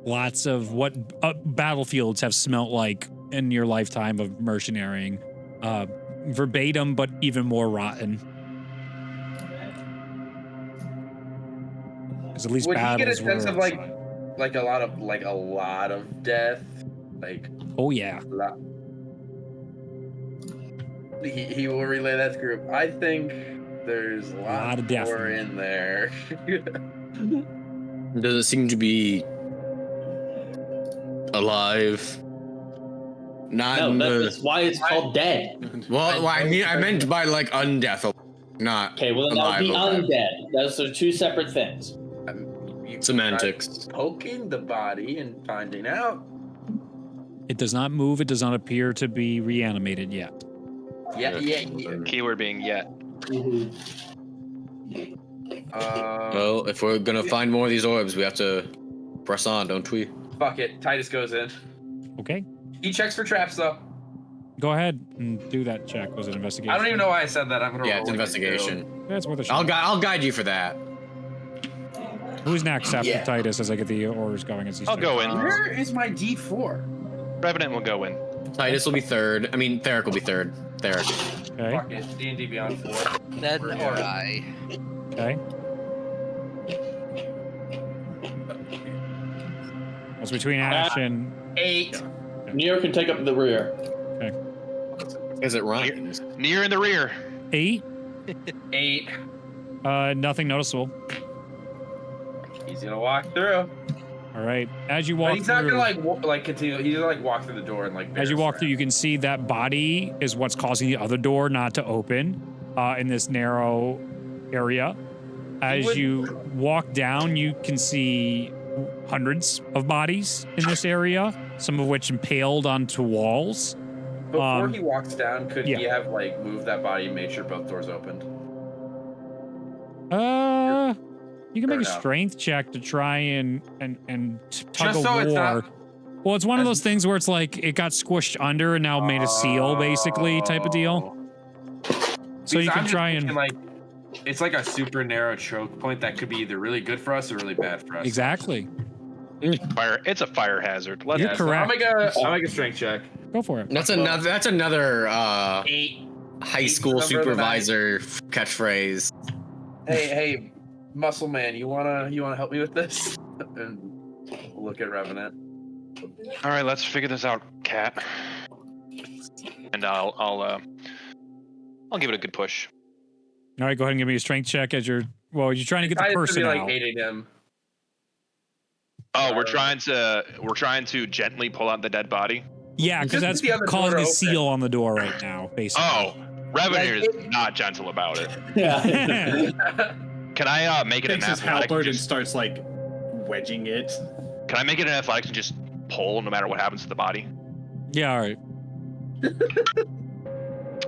Lots of what battlefields have smelt like in your lifetime of mercenarying. Verbatim, but even more rotten. Because at least Would he get a battles sense were of like outside. a lot of death? Like Oh yeah. a lot. He will relay that to group. I think there's a lot of death more in in there. Does it seem to be alive? Not. No, in the- that's why it's called dead. well, I meant by like undeath, not Okay, well then that would be alive. undead. Those are two separate things. You Semantics. try poking the body and finding out. It does not move. It does not appear to be reanimated yet. Yeah. Keyword being yet. Well, if we're gonna find more of these orbs, we have to press on, don't we? Fuck it. Titus goes in. Okay. He checks for traps though. Go ahead and do that check. Was it investigation? I don't even know why I said that. I'm gonna Yeah, roll it's it. investigation. That's worth a shot. I'll guide you for that. Who's next after Yeah. Titus as I get the orders going? As he's I'll go in. Where is my D4? Revenant will go in. Titus will be third. I mean, Theric will be third. Theric. Okay. Fuck it. D&D Beyond 4. Then or I. Okay. It's between Ash and 8. Neo can take up the rear. Is it Ryan? Near in the rear. 8. 8. Nothing noticeable. He's gonna walk through. All right. As you But walk he's not through, gonna like continue. He's gonna like walk through the door and like. as you bear walk through, you strap. can see that body is what's causing the other door not to open in this narrow area. As you walk down, you can see hundreds of bodies in this area, some of which impaled onto walls. Before he walks down, could yeah. he have like moved that body and made sure both doors opened? You can make a Fair enough. strength check to try and tug Just of so war. it's not- Well, it's one of those things where it's like it got squished under and now made a seal, basically, type of deal. So Because you I'm can just try thinking, and like, it's like a super narrow choke point that could be either really good for us or really bad for us. exactly It's a fire hazard. Let's You're So correct. I'll make a strength check. go for it. That's another 8. high Eight's school the number of the night. supervisor catchphrase. Hey, muscle man, you wanna help me with this? And look at Revenant. All right, let's figure this out, Cat. And I'll give it a good push. All right, go ahead and give me a strength check as you're trying to get the I person be like out. aiding him. Oh, we're trying to gently pull out the dead body. Yeah, because Just that's the other door causing a open. seal on the door right now, basically. Oh, Revenue Like, is not gentle about it. Yeah. Can I make it an Takes his athletic? halberd and Just, starts like wedging it. can I make it an athletics and just pull no matter what happens to the body? Yeah, all right.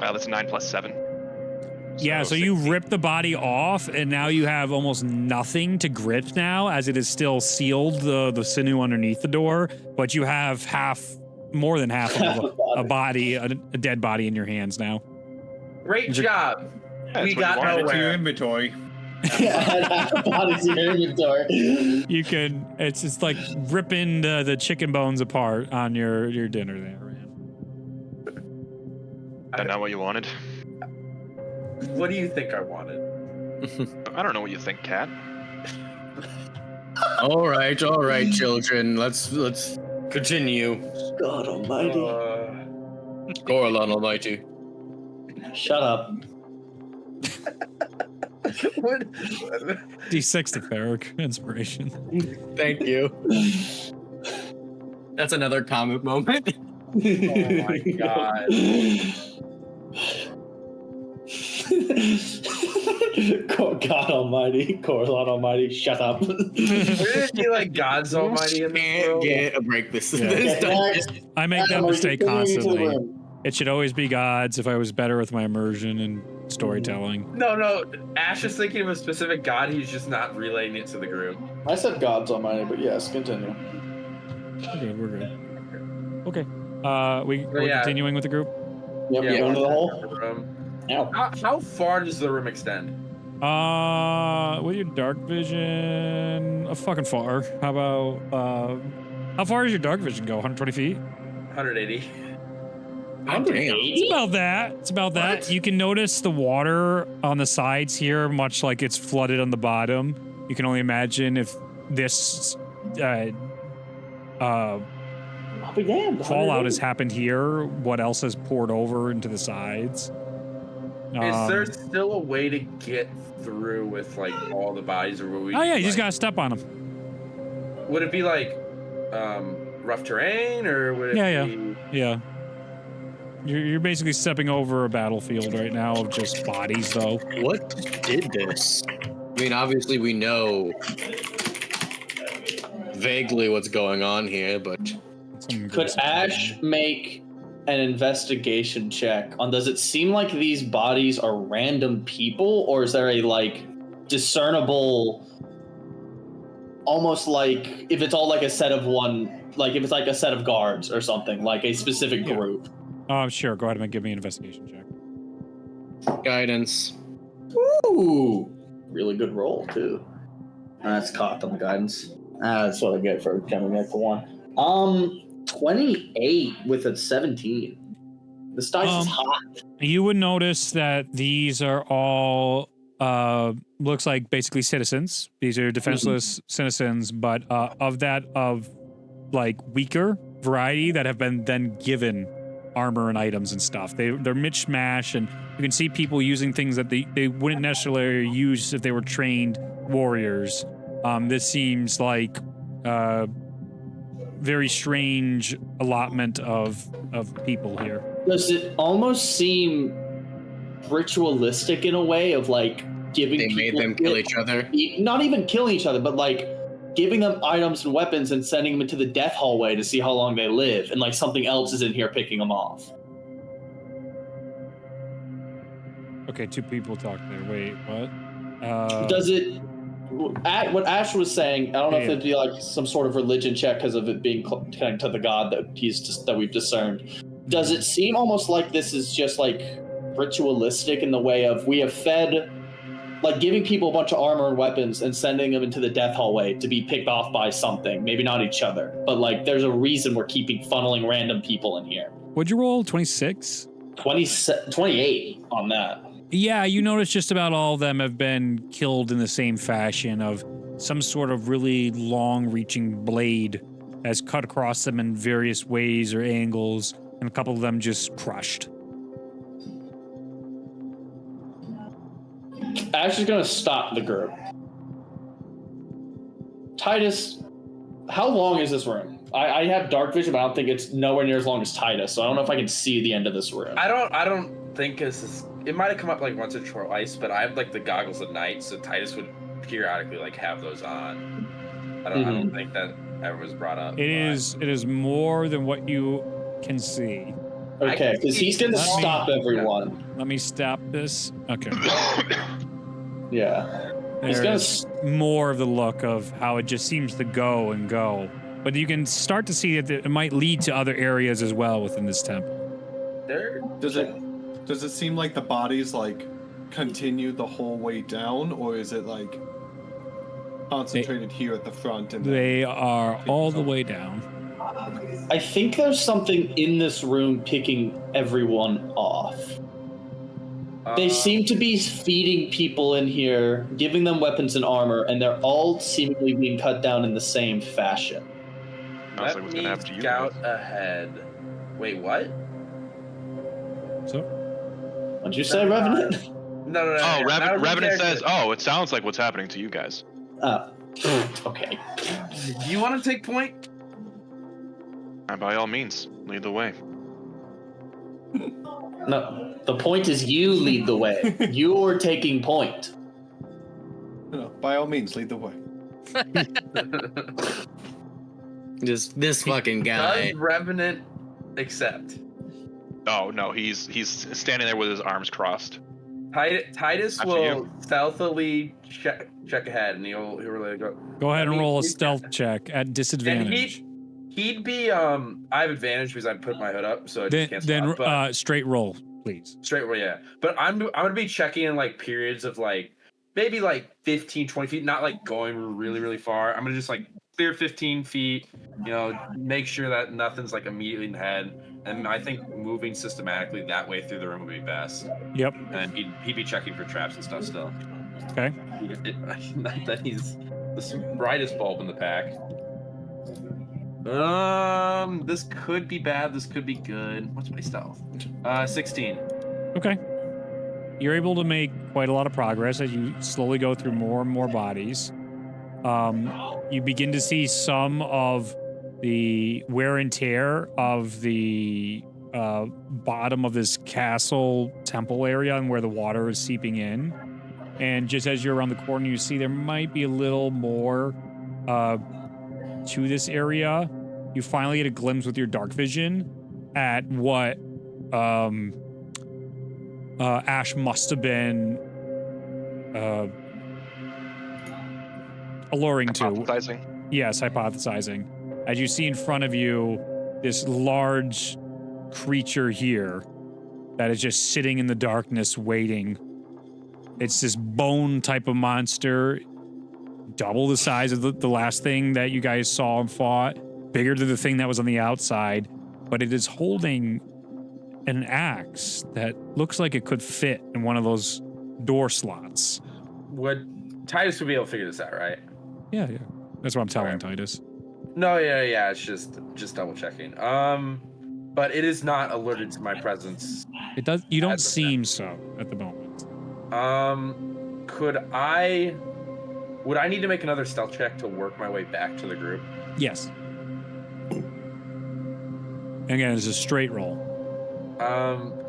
That's a 9 plus 7. Yeah, so you 16. rip the body off, and now you have almost nothing to grip now, as it is still sealed, the sinew underneath the door, but you have more than half of a dead body in your hands now. Great job. That's We what got you wanted. Add it to your nowhere. inventory. Bodies in your inventory. You can, it's just like ripping the chicken bones apart on your dinner there, man. Is that not what you wanted? What do you think I wanted? I don't know what you think, Cat. all right, children. Let's continue. God almighty. Coralon Almighty. Shut up. What? D6 to Ferric, inspiration. Thank you. That's another comic moment. Oh my god. God almighty, Coralon almighty, shut up. Wouldn't it be like God's Almighty in this Can't world? get a break. This Yeah. this dungeon. I make that Adam, are you mistake continuing to the constantly. room? It should always be God's if I was better with my immersion and storytelling. No. Ash is thinking of a specific God. He's just not relaying it to the group. I said God's almighty, but yes, continue. We're good. Okay. We're yeah. continuing with the group? Yep, Yeah, go into the we're hole. in the room. Ow. How far does the room extend? With your dark vision, fucking far. How about, how far does your dark vision go? 120 feet? 180. It's about that. It's about that. What? You can notice the water on the sides here, much like it's flooded on the bottom. You can only imagine if this, I'll be damned. fallout has happened here, what else has poured over into the sides. Is there still a way to get through with like all the bodies, or will we? Oh yeah, you just like, gotta step on them. Would it be like rough terrain, or would it Yeah, be? Yeah. You're basically stepping over a battlefield right now of just bodies, though. What did this? I mean, obviously we know vaguely what's going on here, but Could Ash make an investigation check on, does it seem like these bodies are random people, or is there a like discernible, almost like if it's all like a set of one, like if it's like a set of guards or something, like a specific Yeah. group? Sure, go ahead and give me an investigation check. guidance. Ooh, really good roll too. That's cocked on the guidance. That's what I get for coming at the one. 28 with a 17. This dice is hot. You would notice that these are all looks like basically citizens. These are defenseless citizens, but of like weaker variety that have been then given armor and items and stuff. They're mishmash, and you can see people using things that they wouldn't necessarily use if they were trained warriors. This seems like very strange allotment of people here. Does it almost seem ritualistic in a way of like giving They made people them kill each other? Not even killing each other, but like giving them items and weapons and sending them into the death hallway to see how long they live, and like something else is in here picking them off. Okay, 2 people talked there. Wait, what? Does it? What Ash was saying, I don't know if Yeah. it'd be like some sort of religion check because of it being connected to the god that we've discerned. Does it seem almost like this is just like ritualistic in the way of we have fed, like giving people a bunch of armor and weapons and sending them into the death hallway to be picked off by something, maybe not each other, but like there's a reason we're keeping funneling random people in here. What'd you roll? 26? 28 on that. Yeah, you notice just about all of them have been killed in the same fashion of some sort of really long-reaching blade has cut across them in various ways or angles, and a couple of them just crushed. Ash is gonna stop the group. Titus, how long is this room? I have dark vision, but I don't think it's nowhere near as long as Titus, so I don't know if I can see the end of this room. I don't think this is. It might have come up like once or twice, but I have like the goggles at night, so Titus would periodically like have those on. I don't think that ever was brought up. It is more than what you can see. Okay, because he's gonna stop everyone. Let me stop this. Okay. Yeah. He's gonna There's more of the look of how it just seems to go and go. But you can start to see that it might lead to other areas as well within this temple. Does it seem like the bodies like continue the whole way down, or is it like concentrated here at the front? And They are all the way down. I think there's something in this room picking everyone off. They seem to be feeding people in here, giving them weapons and armor, and they're all seemingly being cut down in the same fashion. Honestly, Let what's me gonna happen to you scout guys? ahead. Wait, what? So, What'd you say, Revenant? No. Oh, not a Revenant says, character. "Oh, it sounds like what's happening to you guys." Okay. Do you want to take point? And by all means, lead the way. No, the point is you lead the way. You're taking point. No, by all means, lead the way. This fucking guy. Does Revenant accept? Oh no, he's standing there with his arms crossed. Titus After will you. stealthily check ahead, and he'll really go. go ahead and roll a he's- stealth check at And disadvantage. he'd be I have advantage because I put my hood up, so I just can't Then stop. But straight roll, please. straight away, yeah. But I'm gonna be checking in like periods of like maybe like 15, 20 feet, not like going really, really far. I'm gonna just like clear 15 feet, make sure that nothing's like immediately in head. And I think moving systematically that way through the room would be best. Yep. And he'd be checking for traps and stuff still. Okay. Not that he's the brightest bulb in the pack. This could be bad. This could be good. What's my stealth? 16. Okay. You're able to make quite a lot of progress as you slowly go through more and more bodies. You begin to see some of the wear and tear of the bottom of this castle temple area and where the water is seeping in. And just as you're around the corner, you see there might be a little more to this area. You finally get a glimpse with your dark vision at what Ash must have been alluring to. Hypothesizing. Yes, hypothesizing. As you see in front of you, this large creature here that is just sitting in the darkness waiting. It's this bone type of monster, double the size of the last thing that you guys saw and fought, bigger than the thing that was on the outside, but it is holding an axe that looks like it could fit in one of those door slots. Titus would be able to figure this out, right? Yeah. That's what I'm telling Alright. Titus. No, yeah. It's just double checking. But it is not alerted to my presence. It does. You don't As of seem so at the moment. Would I need to make another stealth check to work my way back to the group? Yes. Again, it's a straight roll.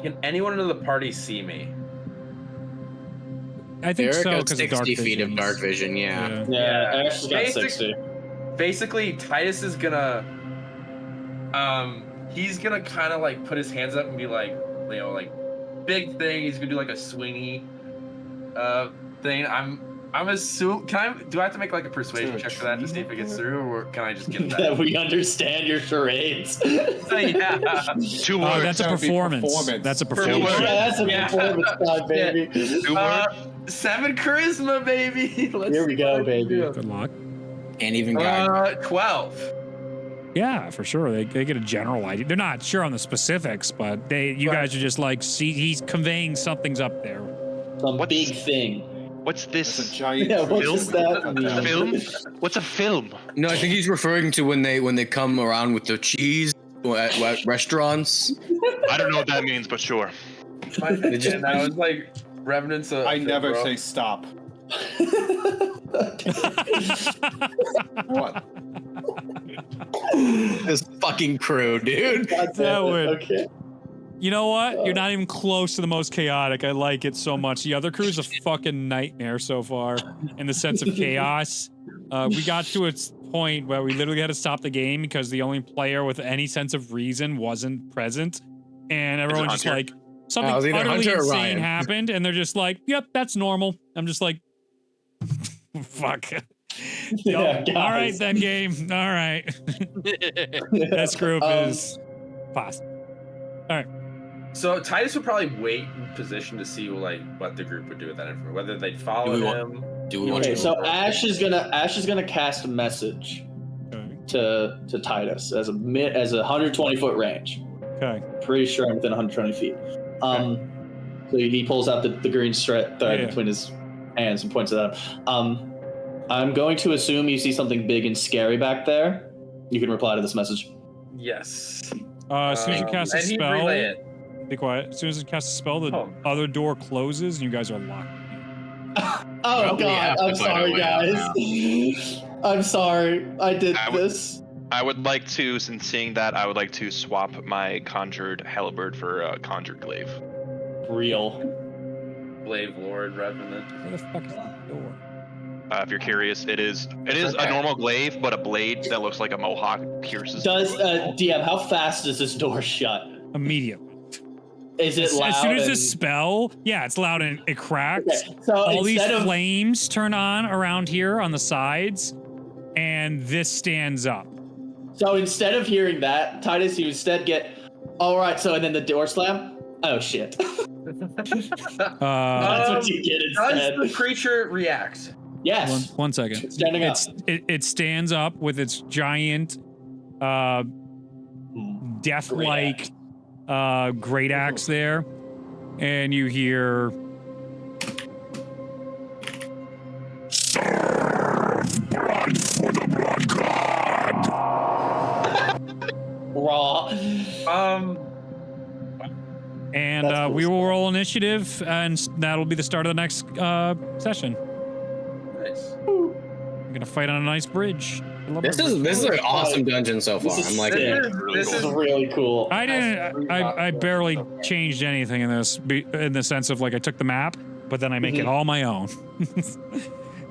Can anyone in the party see me? I think Eric so has because of dark 60 feet of visions. dark vision. Yeah. Yeah, Ash has got Basic- 60. Basically, Titus is gonna, he's gonna kind of like put his hands up and be like, you know, like big thing. He's gonna do like a swingy, thing. I'm assuming. Do I have to make like a persuasion check for that to see if it gets through, or can I just get Yeah, that? we understand your charades. Yeah. 2 words. That's a That would be performance. performance. That's a Performance. performance. Yeah, that's a Yeah. performance time, baby. 2 words. 7 charisma, baby. Let's Here we see what go, I can baby. do. Good luck. And even guide. 12. Yeah, for sure. They get a general idea. They're not sure on the specifics, but you Right. guys are just like, see, he's conveying something's up there. Some What's- big thing. What's That's a this? giant. Yeah, what Film? does that Cut mean? down. Film? What's a film? No, I think he's referring to when they come around with the cheese at restaurants. I don't know what that means, but sure. They just- And I was like, remnants of. I never bro. say stop. What? This fucking crew, dude. God That damn it. would- Okay. You know what? You're not even close to the most chaotic. I like it so much. The other crew's a fucking nightmare so far in the sense of chaos. We got to a point where we literally had to stop the game because the only player with any sense of reason wasn't present. And everyone just Hunter? like, something it was either utterly Hunter or insane Ryan. happened. And they're just like, yep, that's normal. I'm just like, fuck. Yeah, All right, guys. then, game. All right. This group is paused. So Titus would probably wait in position to see like what the group would do with that information, whether they'd follow Do we him. Do we want Okay, to? so Ash is gonna cast a message Okay. to Titus as a 120-foot range. Okay. Pretty sure I'm within 120 feet. So he pulls out the green thread Yeah. between his hands and points it at him. I'm going to assume you see something big and scary back there. You can reply to this message. Yes. As soon as you cast a and he'd spell, relay it. be quiet. As soon as you cast a spell, the Oh. other door closes and you guys are locked. Oh Well, we God! have to I'm find sorry, a way out guys. I'm sorry. I did I would- this. I would like to, since seeing that, I would like to swap my conjured halberd for conjured glaive. Real. Glaive Lord Revenant. Where the fuck is the door? If you're curious, it is a normal glaive, but a blade that looks like a mohawk pierces. Does DM? How fast does this door shut? Immediately. Is it loud? As soon as and- this spell, yeah, it's loud and it cracks. Okay, so All these instead of flames turn on around here on the sides, and this stands up. So instead of hearing that, Titus, you instead get, all right, so and then the door slam. Oh shit. That's what you get instead. Does the creature react? Yes. One second. Standing up. It stands up with its giant, death-like, great axe there, and you hear. Raw. And That's cool. we will roll initiative, and that'll be the start of the next session. Nice. We're gonna fight on a nice bridge. I love This our is bridge. an awesome dungeon so far. This is I'm like, sick. This This is is really cool. I didn't. I barely changed anything in this, in the sense of like I took the map, but then I make it all my own.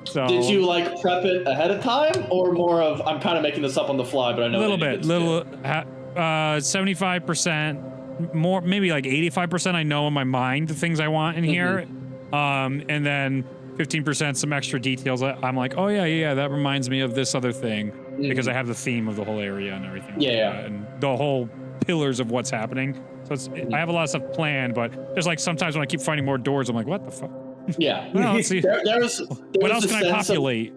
So Did you like prep it ahead of time, or more of I'm kind of making this up on the fly, but I know a little what I need bit, to do? 75%, more, maybe like 85%. I know in my mind the things I want in here, and then 15% some extra details. I'm like, oh yeah, that reminds me of this other thing because I have the theme of the whole area and everything. Yeah, like yeah. that, and the whole pillars of what's happening. So it's, I have a lot of stuff planned, but there's like sometimes when I keep finding more doors, I'm like, what the fuck? Yeah. Well, let's see. There was What else a can I sense of- populate?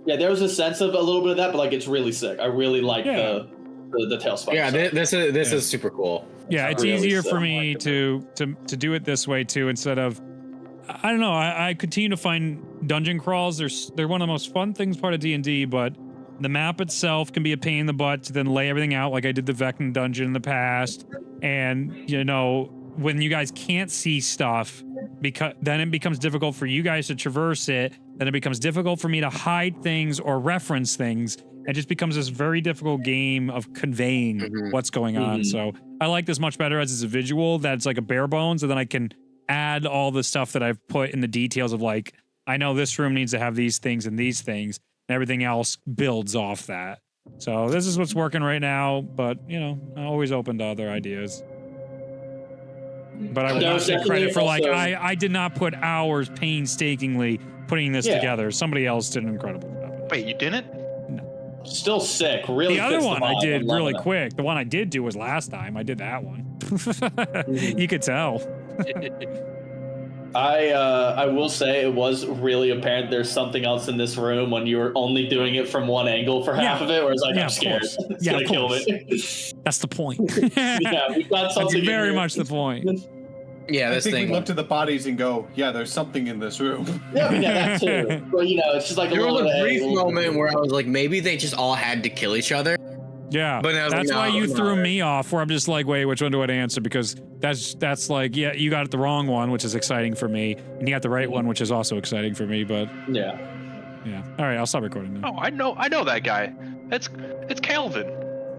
Yeah, there was a sense of a little bit of that, but like it's really sick. I really like Yeah. the tail spike. yeah, stuff. this is super cool. Yeah, it's really easier for so me to do it this way too, instead of I don't know. I continue to find dungeon crawls. They're one of the most fun things part of D&D, but The map itself can be a pain in the butt to then lay everything out like I did the Vecna dungeon in the past. And, you know, when you guys can't see stuff, because then it becomes difficult for you guys to traverse it. Then it becomes difficult for me to hide things or reference things. It just becomes this very difficult game of conveying what's going on. So I like this much better as a visual that's like a bare bones, and then I can add all the stuff that I've put in the details of like, I know this room needs to have these things and these things, and everything else builds off that. So this is what's working right now, but you know, I'm always open to other ideas. But I would not take credit for like, I did not put hours painstakingly putting this together. Somebody else did an incredible job. Wait, you didn't? Still sick. Really. The other one I did really quick. The one I did do was last time. I did that one. You could tell. I will say it was really apparent there's something else in this room when you were only doing it from one angle for half of it, where it's like, I'm scared. It's gonna kill me. That's the point. Yeah, we've got something. That's very much the point. Yeah, I think we look to the bodies and go, yeah, there's something in this room. Yeah, that too. But you know, it's just like there was a brief moment where I was like, maybe they just all had to kill each other. Yeah, but that's why you threw me off. Where I'm just like, wait, which one do I answer? Because that's like, yeah, you got the wrong one, which is exciting for me, and you got the right one, which is also exciting for me. But yeah. All right, I'll stop recording now. Oh, I know that guy. It's Calvin.